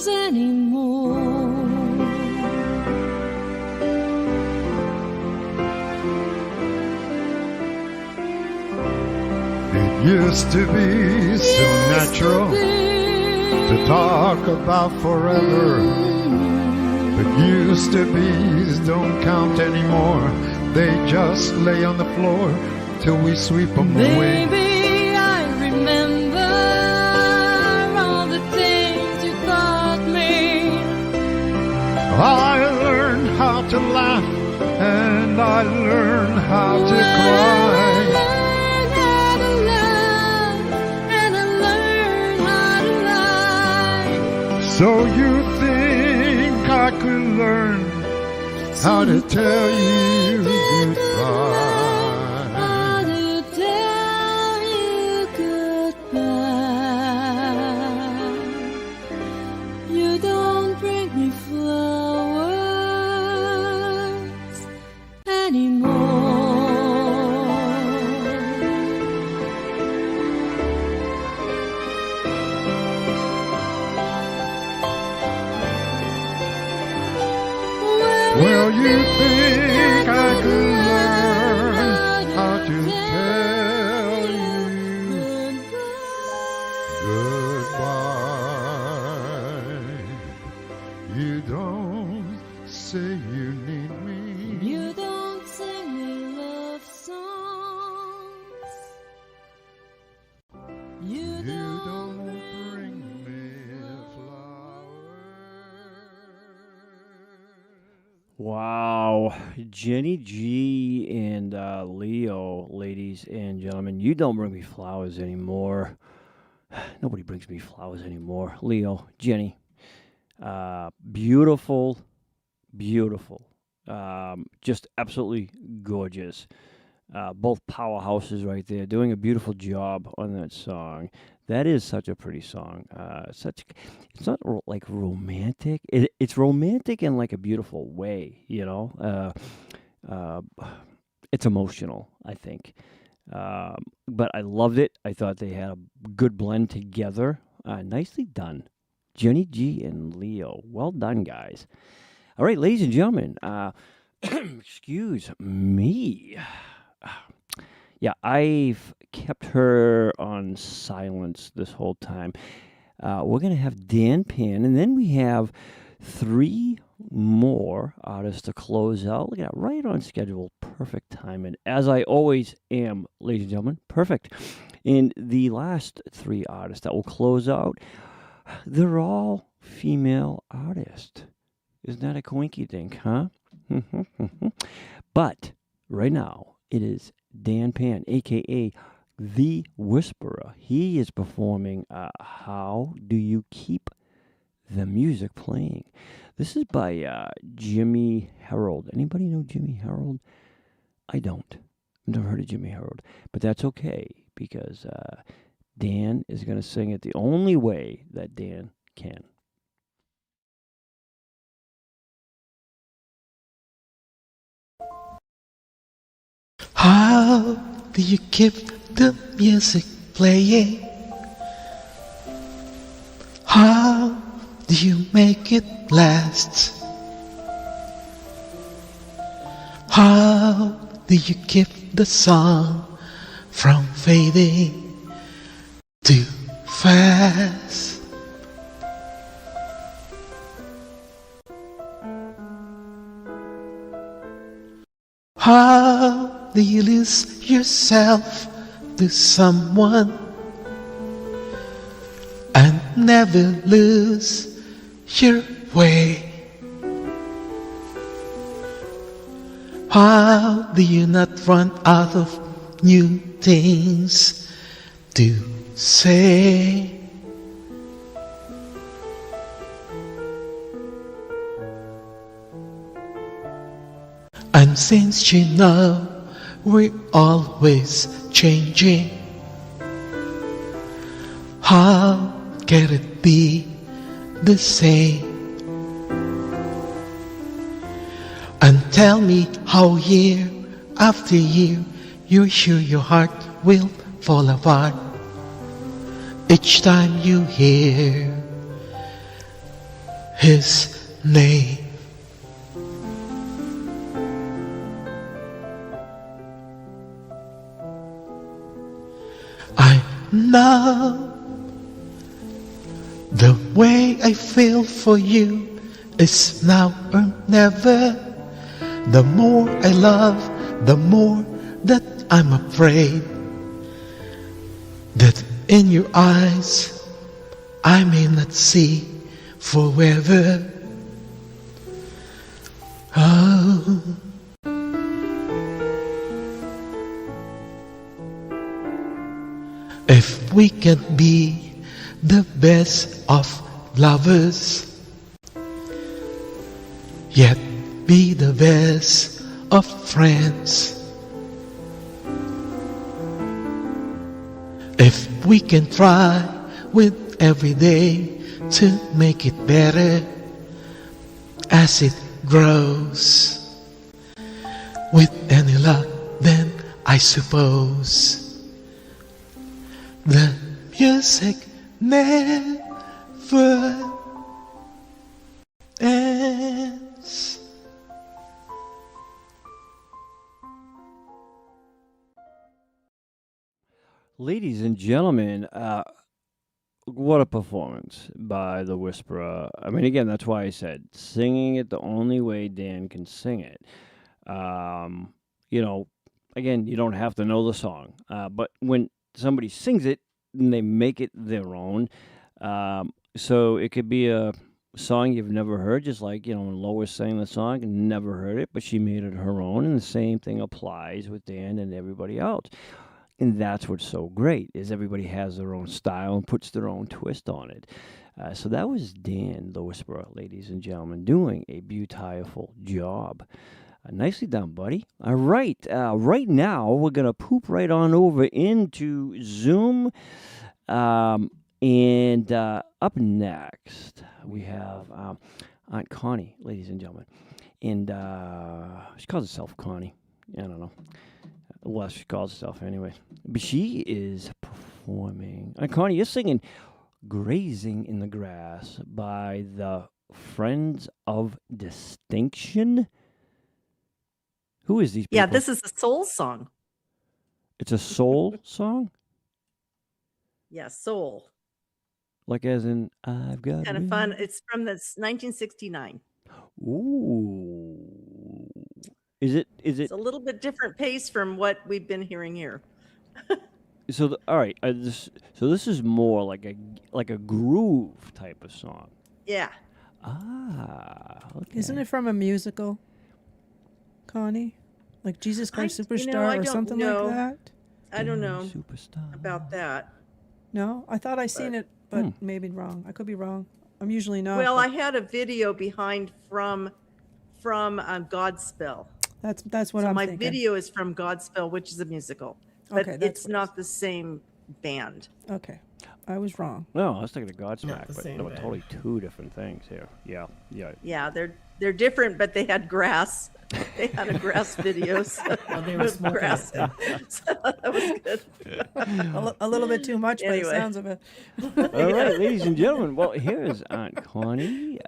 anymore. it used to be so natural to talk about forever. But used to be's don't count anymore. They just lay on the floor till we sweep them away. Baby, I remember all the things you taught me. I learned how to laugh and I learned how to cry. So you think I could learn how to tell you goodbye? How to tell you goodbye? You don't bring me flowers anymore. Well, you think I could learn how to tell you goodbye? You don't say you need me. You don't sing me love songs. You don't bring me Wow. Wow. Jenny G and Leo, ladies and gentlemen, you don't bring me flowers anymore. Nobody brings me flowers anymore. Leo, Jenny, beautiful, beautiful. Just absolutely gorgeous. Both powerhouses right there, doing a beautiful job on that song. That is such a pretty song. It's not like romantic. It's romantic in like a beautiful way, you know. It's emotional, I think. But I loved it. I thought they had a good blend together. Nicely done. Jenny G and Leo. Well done, guys. All right, ladies and gentlemen, excuse me. Yeah, I've kept her on silence this whole time. We're going to have Dan Pan, and then we have 3 more artists to close out. Look at that, right on schedule. Perfect timing. As I always am, ladies and gentlemen, perfect. And the last 3 artists that will close out, they're all female artists. Isn't that a coinky dink, huh? But right now, it is Dan Pan, a.k.a. The Whisperer. He is performing How Do You Keep the Music Playing? This is by Jimmy Harold. Anybody know Jimmy Harold? I don't. I've never heard of Jimmy Harold. But that's okay, because Dan is going to sing it the only way that Dan can. How do you keep the music playing? How do you make it last? How do you keep the song from fading too fast? How do you lose yourself to someone and never lose your way? How do you not run out of new things to say? And since you know we're always changing, how can it be the same? And tell me how year after year you're sure your heart will fall apart each time you hear his name. I know the way I feel for you is now or never. The more I love, the more that I'm afraid that in your eyes I may not see forever. Oh, if we can be the best of lovers, yet be the best of friends. If we can try with every day to make it better as it grows, with any luck then I suppose the music never ends. Ladies and gentlemen, what a performance by the Whisperer. I mean, again, that's why I said singing it the only way Dan can sing it. You know, again, you don't have to know the song, but when somebody sings it, then they make it their own. So it could be a song you've never heard, just like, when Lois sang the song, never heard it, but she made it her own, and the same thing applies with Dan and everybody else. And that's what's so great, is everybody has their own style and puts their own twist on it. So that was Dan the Whisperer, ladies and gentlemen, doing a beautiful job. Nicely done, buddy. All right. Right now, we're going to poop right on over into Zoom. And up next, we have Aunt Connie, ladies and gentlemen. And she calls herself Connie. I don't know. Well, she calls herself anyway. But she is performing. Aunt Connie, you're singing Grazing in the Grass by the Friends of Distinction. Who is these people? Yeah, this is a soul song. It's a soul song? Yeah, soul. Like as in, I've got... Kind of fun. It's from the 1969. Ooh. Is it? It's a little bit different pace from what we've been hearing here. So, all right. So this is more like a groove type of song. Yeah. Okay. Isn't it from a musical, Connie? Like Jesus Christ Superstar or something like that? I don't know about that. No? I thought I seen it, but maybe wrong. I could be wrong. I'm usually not. Well, but I had a video behind from Godspell. That's what I'm my thinking. video is from Godspell, which is a musical, but Okay, that's it's not the same band. Okay. I was wrong. No, I was thinking of Godsmack, Not the but same they were band. totally two different things here. Yeah. Yeah, they're different, but they had grass. They had a grass video. So they were with smoking grass. So that was good. A little bit too much, by the Anyway. sounds of it. All right, ladies and gentlemen. Well, here is Aunt Connie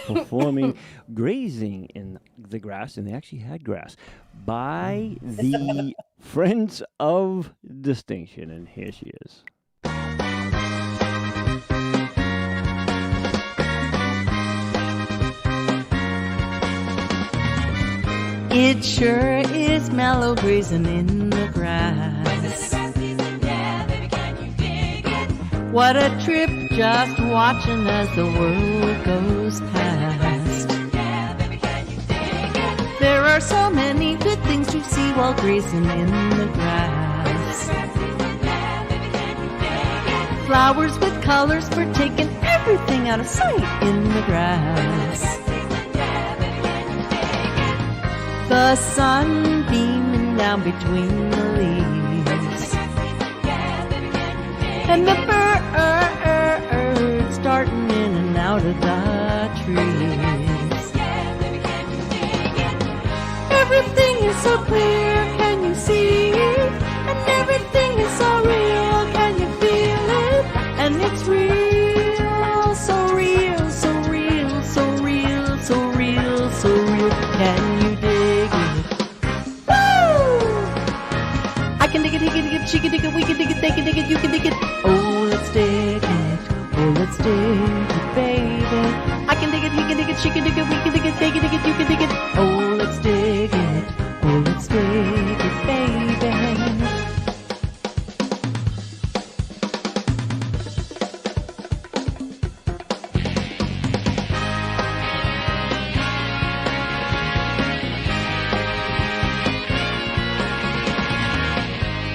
performing Grazing in the Grass, and they actually had grass, by the Friends of Distinction. And here she is. It sure is mellow grazing in the grass. What a trip just watching as the world goes past. There are so many good things to see while grazing in the grass. Flowers with colors for taking everything out of sight in the grass. The sun beaming down between the leaves, and the birds darting in and out of the trees. Everything is so clear, can you see it? And everything is so real, can you feel it? And it's real, so real, so real, so real, so real, so real. Can you dig it? Woo! I can dig it, he can dig it, she can dig it, we can dig it, they can dig it, you can dig it. Oh, let's dig it. Oh, let's dig it, baby. I can dig it, he can dig it, she can dig it, we can dig it, they can dig it, you can dig it. Oh, let's dig it. Oh, let's dig it, baby.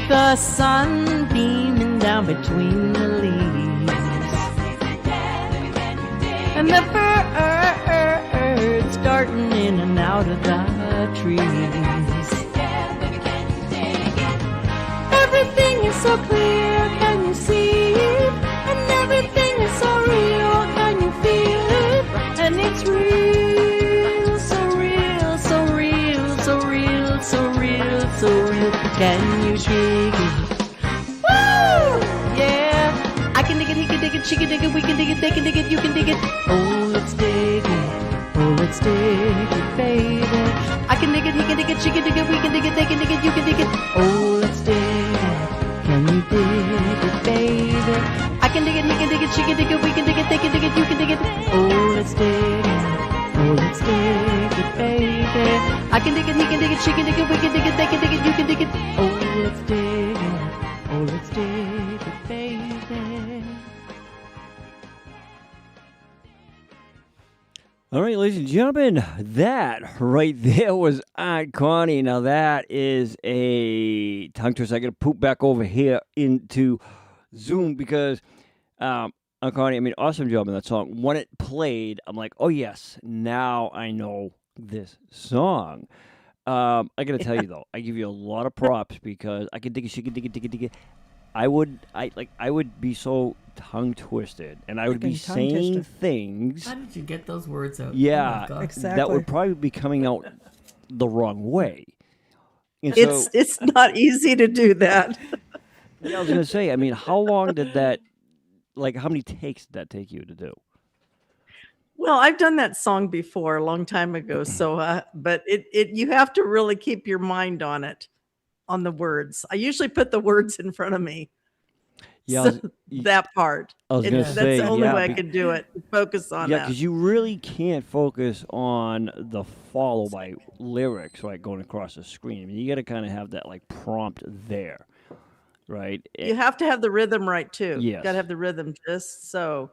The sun beaming down between the leaves, and the birds darting in and out of the trees. Everything is so clear, can you see it? And everything is so real, can you feel it? And it's real, so real, so real, so real, so real, so real. Can you dig it? Woo! Yeah! I can dig it, he can dig it, she can dig it, we can dig it, they can dig it, you can dig it. Oh, let's dig it. Oh, let's dig it, baby. I can dig it, he can dig it, she can dig it, we can dig it, they can dig it, you can dig it. Oh, let's dig it. Can you dig it, baby? I can dig it, he can dig it, she can dig it, we can dig it, they can dig it, you can dig it. Oh, let's dig it. Oh, let's dig it, baby. I can dig it, he can dig it, she can dig it, we can dig it, they can dig it, you can dig it. Oh, let's dig it. Oh, let's dig it, baby. All right, ladies and gentlemen, that right there was Aunt Connie. Now, that is a tongue twister. I got to poop back over here into Zoom because Aunt Connie, I mean, awesome job on that song. When it played, I'm like, oh, yes, now I know this song. I got to tell you, though, I give you a lot of props because I can dig it. I would be so tongue twisted, and I would be saying things. How did you get those words out? Yeah, Oh my God. that would probably be coming out the wrong way. And It's not easy to do that. Yeah, I was gonna say. I mean, how long did that? Like, how many takes did that take you to do? Well, I've done that song before a long time ago. So, but you have to really keep your mind on it, on the words. I usually put the words in front of me. Yeah, So that part. I was gonna say, that's the only yeah, way I can do it. Focus on Yeah, that. because you really can't focus on the follow by lyrics, right, going across the screen. I mean, you got to kind of have that like prompt there, right? You have to have the rhythm right too. You Yes. got to have the rhythm just so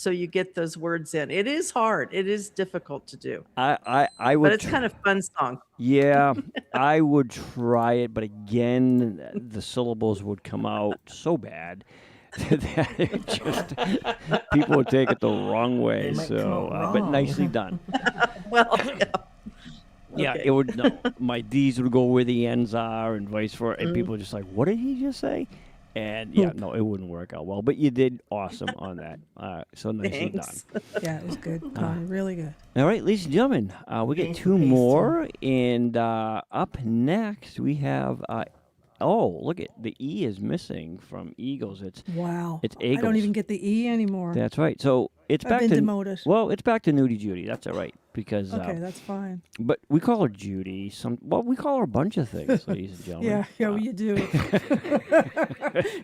you get those words in. It is hard. It is difficult to do. I would. But it's kind of fun song. Yeah, I would try it, but again, the syllables would come out so bad that it just people would take it the wrong way. They might come So, out but wrong. nicely done. Well, yeah. Yeah, Okay. it would. No, my D's would go where the N's are, and vice versa. And people are just like, "What did he just say?" And yeah, no, it wouldn't work out well. But you did awesome on that. So nicely Thanks. done. Yeah, it was good, Connie. Really good. All right, ladies and gentlemen, we get Thanks two for pasting. more, and up next we have. Oh, look at the E is missing from Eagles. Wow. It's I Eagles. don't even get the E anymore. That's right. So it's I've back been to demoted. Well, it's back to Nudie Judy. That's all right because Okay, that's fine. but we call her Judy. We call her a bunch of things, ladies and gentlemen. Yeah, well, you do.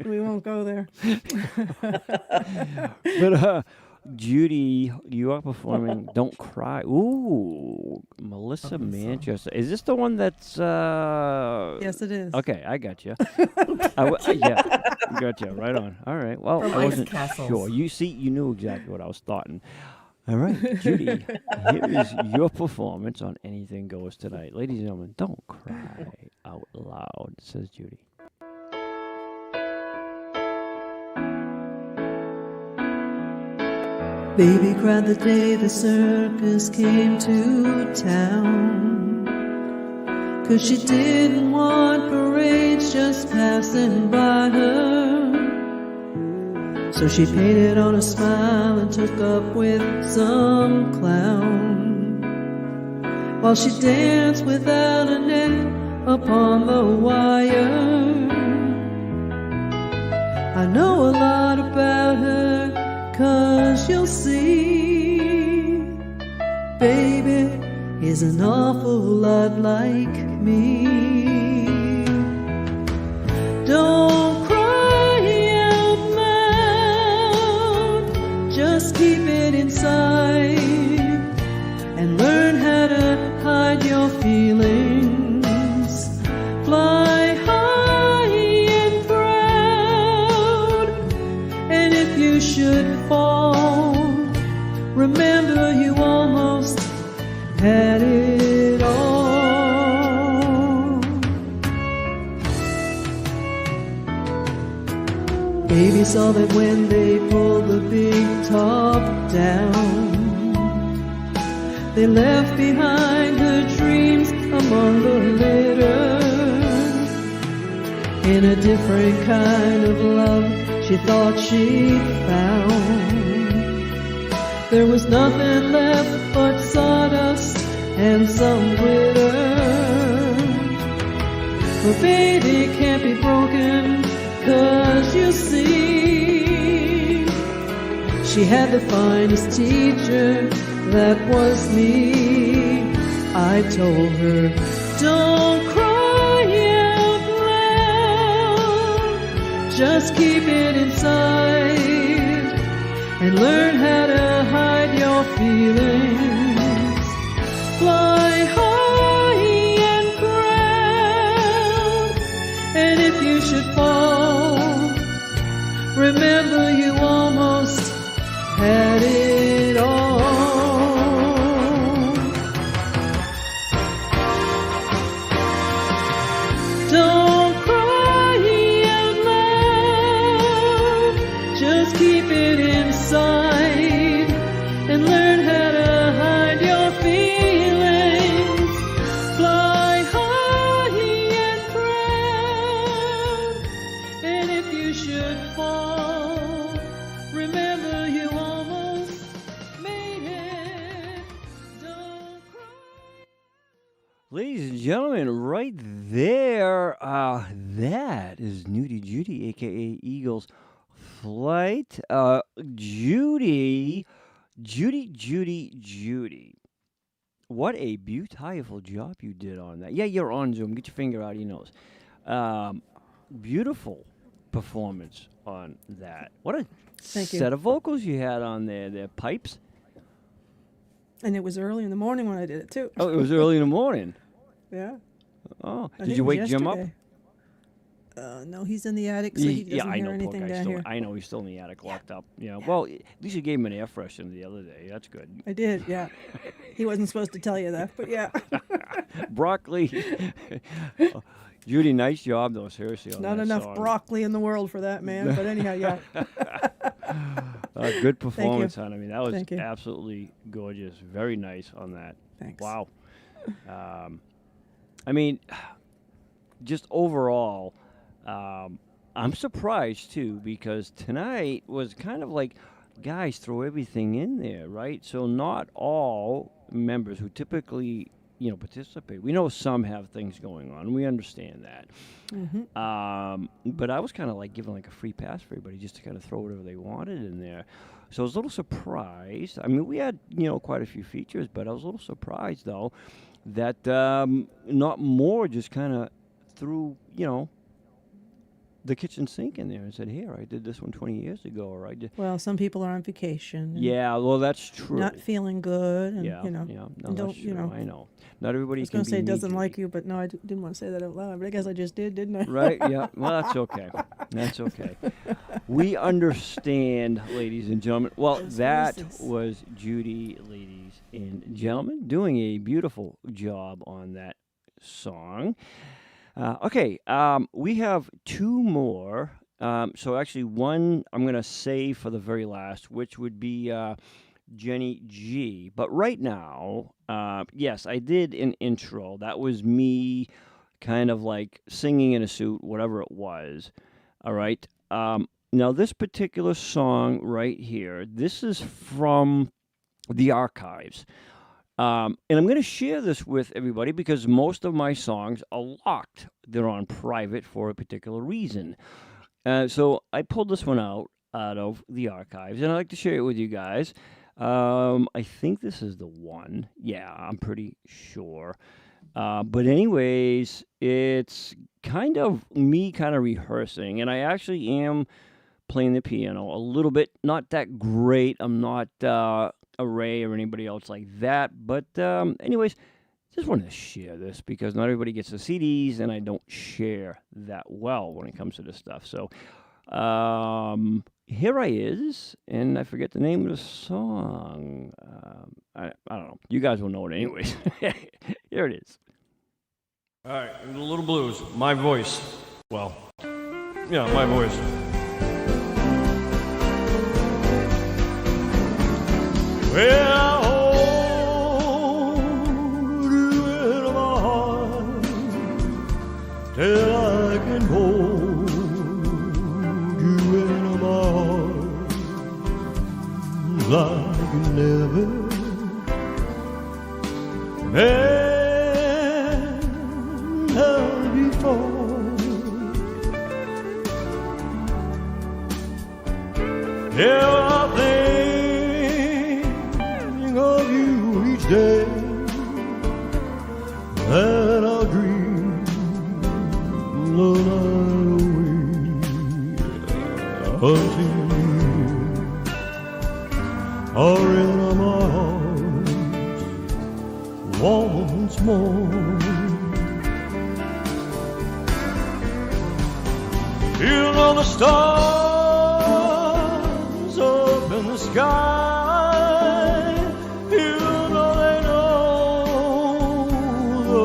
We won't go there. But Judy, you are performing "Don't Cry." Ooh, Melissa Manchester. Is this the one that's? Yes, it is. Okay, I got you. Yeah, got you. Right on. All right. Well, From I Ice wasn't Castles. sure. You knew exactly what I was thoughting. All right, Judy, here is your performance on Anything Goes tonight. Ladies and gentlemen, don't cry out loud, says Judy. Baby cried the day the circus came to town, 'cause she didn't want parades just passing by her. So she painted on a smile and took up with some clown, while she danced without a net upon the wire. I know a lot about her, 'cause you'll see, baby is an awful lot like me. Don't cry out loud, just keep it inside, and learn how to hide your feelings. Fly high and proud, and if you should fall, remember you almost had it all. Baby saw that when they pulled the big top down, they left behind her dreams among the litter. In a different kind of love she thought she'd found, there was nothing left but sawdust and some glitter. But baby can't be broken, 'cause you see, she had the finest teacher, that was me. I told her, don't cry out loud, just keep it inside, and learn how to hide your feelings. Fly high and proud, and if you should fall, remember you almost had it all. Don't cry out loud, just keep it inside and learn how to hide your feelings. Fly high and proud, and if you should fall, remember you almost made it. Don't cry. Ladies and gentlemen, right there, that is Nudie Judy, aka Eagles Flight. Judy. What a beautiful job you did on that. Yeah, you're on Zoom. Get your finger out of your nose. Beautiful performance on that. What a Thank you. set of vocals you had on there. Their pipes. And it was early in the morning when I did it too. Oh, it was early in the morning. Yeah. Oh, I did think you it was wake Jim up? yesterday. No, he's in the attic, so he doesn't Yeah, I hear know, poor anything guy. down Still, here. I know he's still in the attic, locked up. Yeah. Well, at least you gave him an air freshener the other day. That's good. I did, yeah. He wasn't supposed to tell you that, but yeah. Broccoli. Judy, nice job though. Seriously, on Not that enough song. broccoli in the world for that man, but anyhow, yeah. Good performance, Thank you. hon. I mean, that was Thank you. absolutely gorgeous. Very nice on that. Thanks. Wow. I mean, just overall, I'm surprised too because tonight was kind of like, guys, throw everything in there, right? So not all members who typically, participate. We know some have things going on. We understand that. But I was kind of like giving like a free pass for everybody just to kind of throw whatever they wanted in there. So I was a little surprised. I mean, we had, quite a few features, but I was a little surprised though that not more just kind of threw, the kitchen sink in there and said, here, I did this one 20 years ago, or I did. Well, some people are on vacation. and Yeah, well, that's true. Not feeling good, and Yeah, no, that's don't, true. I know. Not everybody I was can going be to say doesn't knee-jerk. like you, but no, I didn't want to say that out loud. But I guess I just did, didn't I? Right, yeah. Well, that's okay. That's okay. We understand, ladies and gentlemen. Well, that was Judy, ladies and gentlemen, doing a beautiful job on that song. Okay, we have two more. So actually one I'm going to save for the very last, which would be Jenny G. But right now, yes, I did an intro. That was me kind of like singing in a suit, whatever it was. All right. Now, this particular song right here, this is from the archives. And I'm going to share this with everybody because most of my songs are locked. They're on private for a particular reason. So I pulled this one out of the archives, and I'd like to share it with you guys. I think this is the one. Yeah, I'm pretty sure. But anyways, it's kind of me kind of rehearsing, and I actually am playing the piano a little bit. Not that great. I'm not a Ray or anybody else like that. But anyways, just wanted to share this because not everybody gets the CDs, and I don't share that well when it comes to this stuff. So here I is, and I forget the name of the song. I don't know. You guys will know it anyways. Here it is. All right, a little blues. My voice. Well, yeah, my voice. Well, I hold you in my heart till I can hold you in my heart like never have before. Yeah, I think of you each day, and I'll dream the night away until you are in my arms once more. You know the stars up in the sky, you know they know the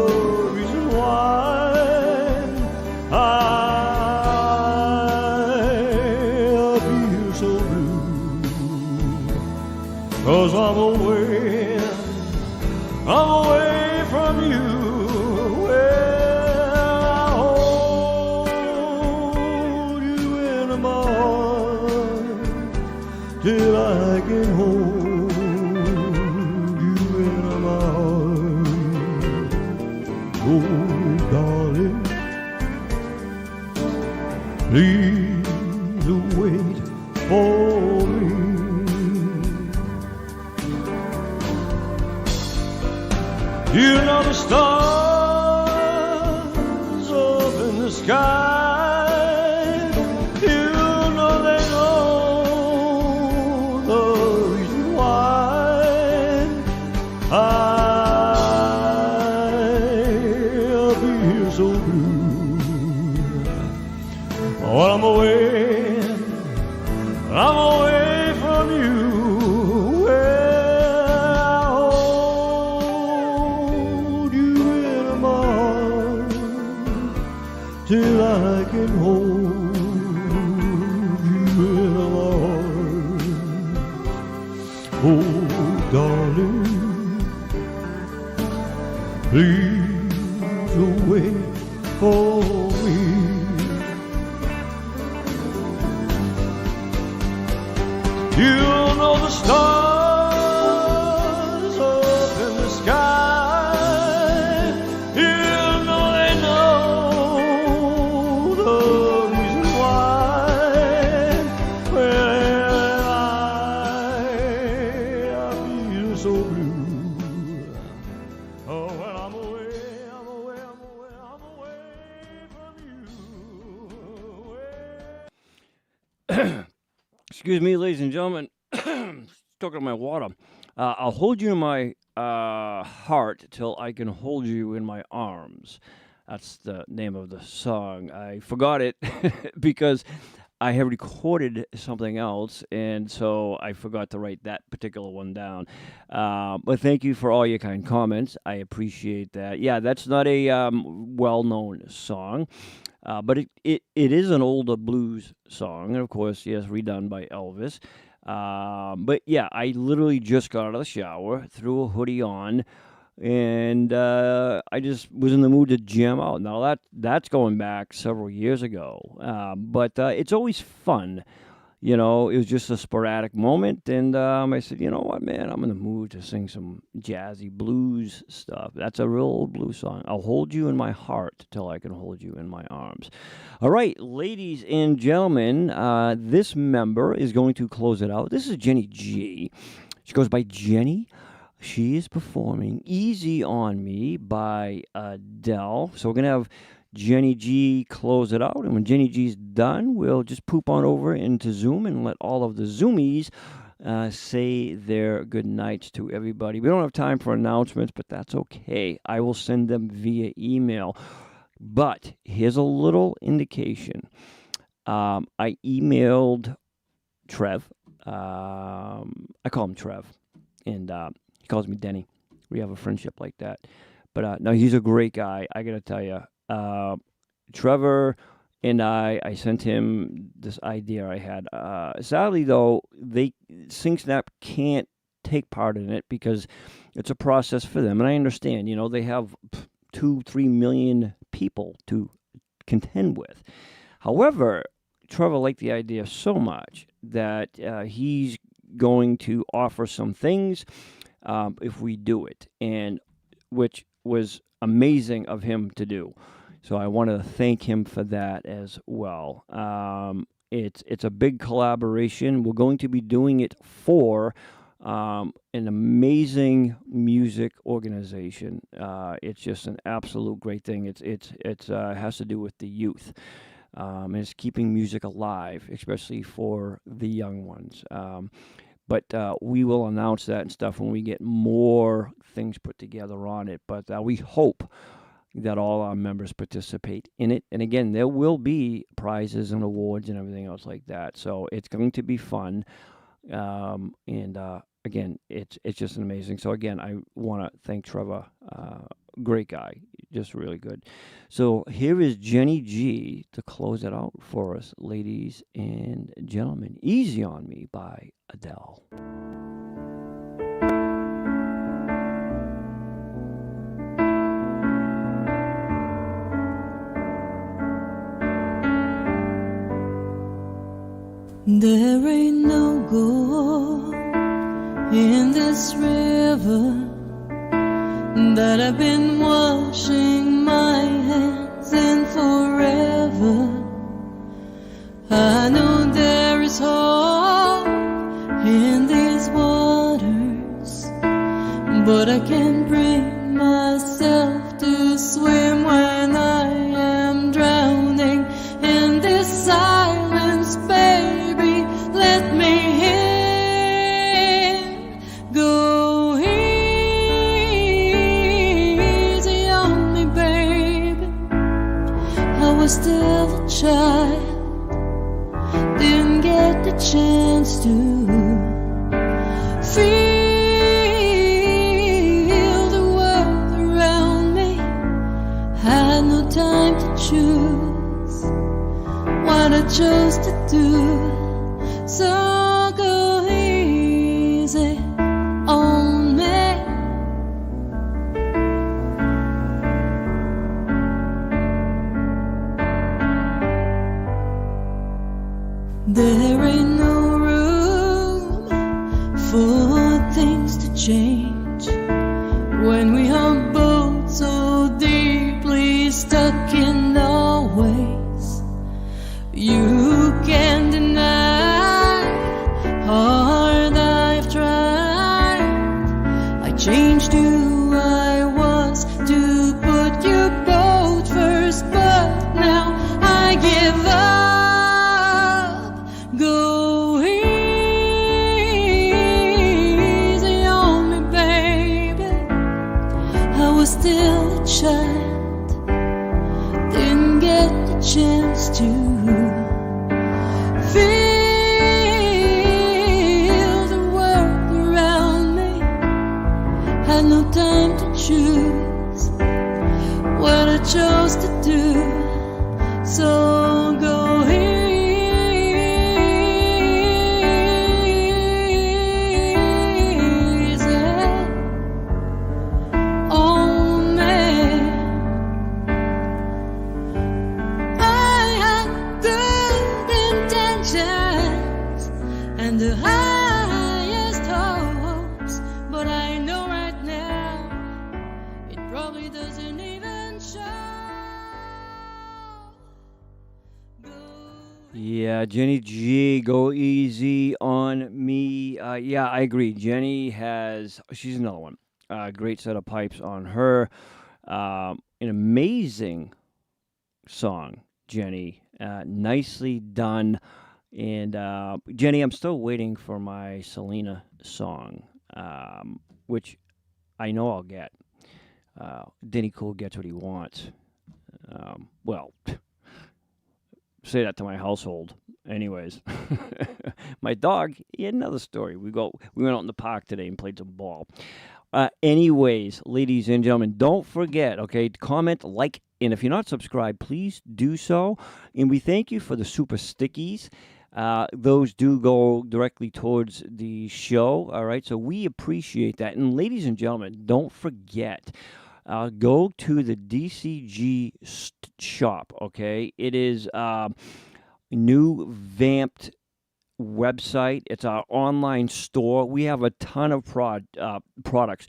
reason why Please wait for me. You know the stars up in the sky, you know they know the reason why I feel so blue. While I'm away from you. Till I can hold you in my arms. Oh, darling, please wait for me. You know the stars up in the sky, you know they know the reason why. Well, I feel so blue. Oh, when I'm away from you. Excuse me, ladies and gentlemen. Talking to my water. I'll hold you in my heart till I can hold you in my arms. That's the name of the song. I forgot it because I have recorded something else, and so I forgot to write that particular one down. But thank you for all your kind comments. I appreciate that. Yeah, that's not a well-known song. But it is an older blues song, and of course, yes, redone by Elvis. But yeah, I literally just got out of the shower, threw a hoodie on, and I just was in the mood to jam out. Now that's going back several years ago, but it's always fun. You know, it was just a sporadic moment, and I said, you know what, man, I'm in the mood to sing some jazzy blues stuff. That's a real old blues song. I'll hold you in my heart till I can hold you in my arms. All right, ladies and gentlemen, this member is going to close it out. This is Jenny G. She goes by Jenny. She is performing Easy on Me by Adele. So we're going to have Jenny G close it out, and when Jenny G's done, we'll just poop on over into Zoom and let all of the Zoomies say their good nights to everybody. We don't have time for announcements, but that's okay. I will send them via email. But here's a little indication. I emailed Trev. I call him Trev, and he calls me Denny. We have a friendship like that. But no, he's a great guy. I got to tell you. Trevor and I sent him this idea I had. Sadly, though, SingSnap can't take part in it because it's a process for them. And I understand, you know, they have 2-3 million people to contend with. However, Trevor liked the idea so much that he's going to offer some things if we do it, and which was amazing of him to do. So I want to thank him for that as well. It's a big collaboration. We're going to be doing it for an amazing music organization. It's just an absolute great thing. It has to do with the youth. And it's keeping music alive, especially for the young ones. But we will announce that and stuff when we get more things put together on it. But we hope that all our members participate in it. And again, there will be prizes and awards and everything else like that. So it's going to be fun. And again, it's just amazing. So again, I want to thank Trevor. Great guy. Just really good. So here is Jenny G to close it out for us, ladies and gentlemen. Easy on Me by Adele. There ain't no gold in this river that I've been washing my hands in forever. but I can't bring myself to swim when I am drowning in this silence, baby. Let me in. Go easy on me, baby. I was still a child, didn't get the chance to feel the world around me. Had no time to choose what I chose to do. So go easy on me. There ain't no room for things to change when we are both so deeply stuck in our ways. You can't deny hard I've tried. I changed who I was to put you both first, but now I give up. Go easy on me, baby. I was still a child, didn't get the chance to feel the world around me. Had no time to choose what I chose to do. So go easy on me. I had good intentions and the highest hopes, but I know right now it probably doesn't even show. Yeah, Jenny G, go easy on me. Yeah, I agree. Jenny she's another one. Great set of pipes on her. An amazing song, Jenny. Nicely done. And Jenny, I'm still waiting for my Selena song, which I know I'll get. Denny Cool gets what he wants. Well, say that to my household. Anyways, my dog, he had another story. We went out in the park today and played some ball. Anyways, ladies and gentlemen, don't forget, okay, to comment, like, and if you're not subscribed, please do so. And we thank you for the super stickies. Those do go directly towards the show, all right? So we appreciate that. And ladies and gentlemen, don't forget, go to the DCG shop, okay? It is new vamped website. It's our online store. We have a ton of products,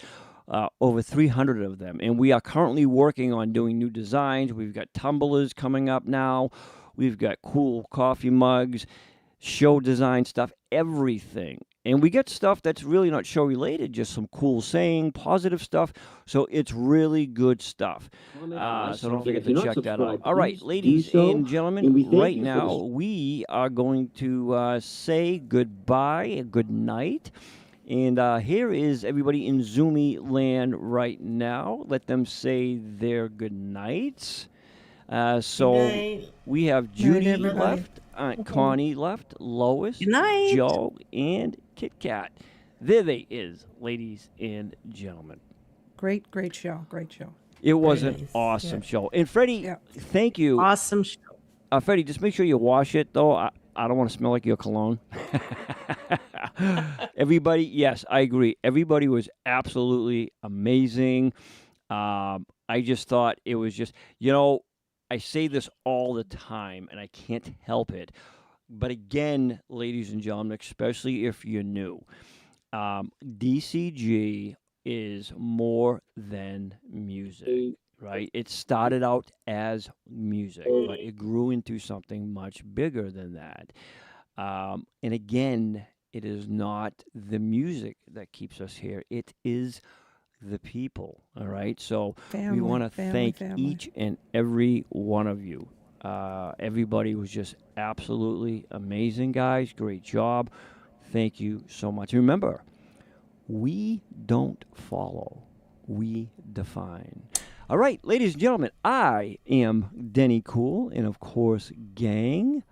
over 300 of them, and we are currently working on doing new designs. We've got tumblers coming up now. We've got cool coffee mugs, show design stuff, everything. And we get stuff that's really not show related, just some cool saying, positive stuff. So it's really good stuff. So don't forget to check that out. All right, ladies and gentlemen, right now we are going to say goodbye, good night. And here is everybody in Zoomy land right now. Let them say their good nights. So night. we have Night, Judy everybody. left, Aunt Connie left, Lois, Good night. Joe, and Kit Kat. There they is, ladies and gentlemen. Great show. Great show. It was an awesome show. And Freddie, thank you. Awesome show. Freddie, just make sure you wash it, though. I don't want to smell like your cologne. Everybody, yes, I agree. Everybody was absolutely amazing. I just thought it was just, I say this all the time, and I can't help it. But again, ladies and gentlemen, especially if you're new, DCG is more than music, right? It started out as music, but it grew into something much bigger than that. And again, it is not the music that keeps us here. It is the people. All right. So Family, we want to family, thank family. each and every one of you. Everybody was just absolutely amazing, guys. Great job. Thank you so much. Remember, we don't follow, we define. All right, ladies and gentlemen, I am Denny Cool, and of course, gang.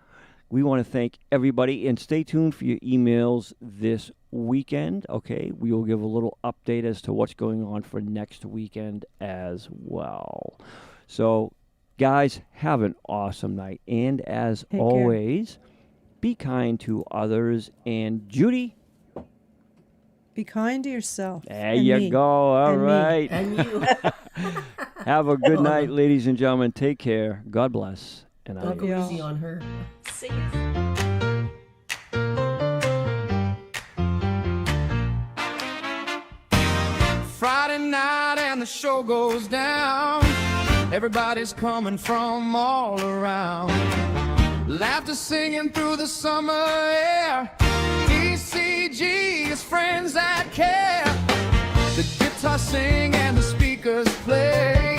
We want to thank everybody, and stay tuned for your emails this weekend. Okay, we will give a little update as to what's going on for next weekend as well. So, guys, have an awesome night, and as Take care. always, be kind to others. And Judy, Be kind to yourself. there and you me. go. All And me. right. And you. Have a good Oh, night, no. ladies and gentlemen. Take care. God bless. And Don't go adios. easy on her. See you. Friday night and the show goes down. Everybody's coming from all around. Laughter singing through the summer air. DCG is friends that care. The guitar sing and the speakers play.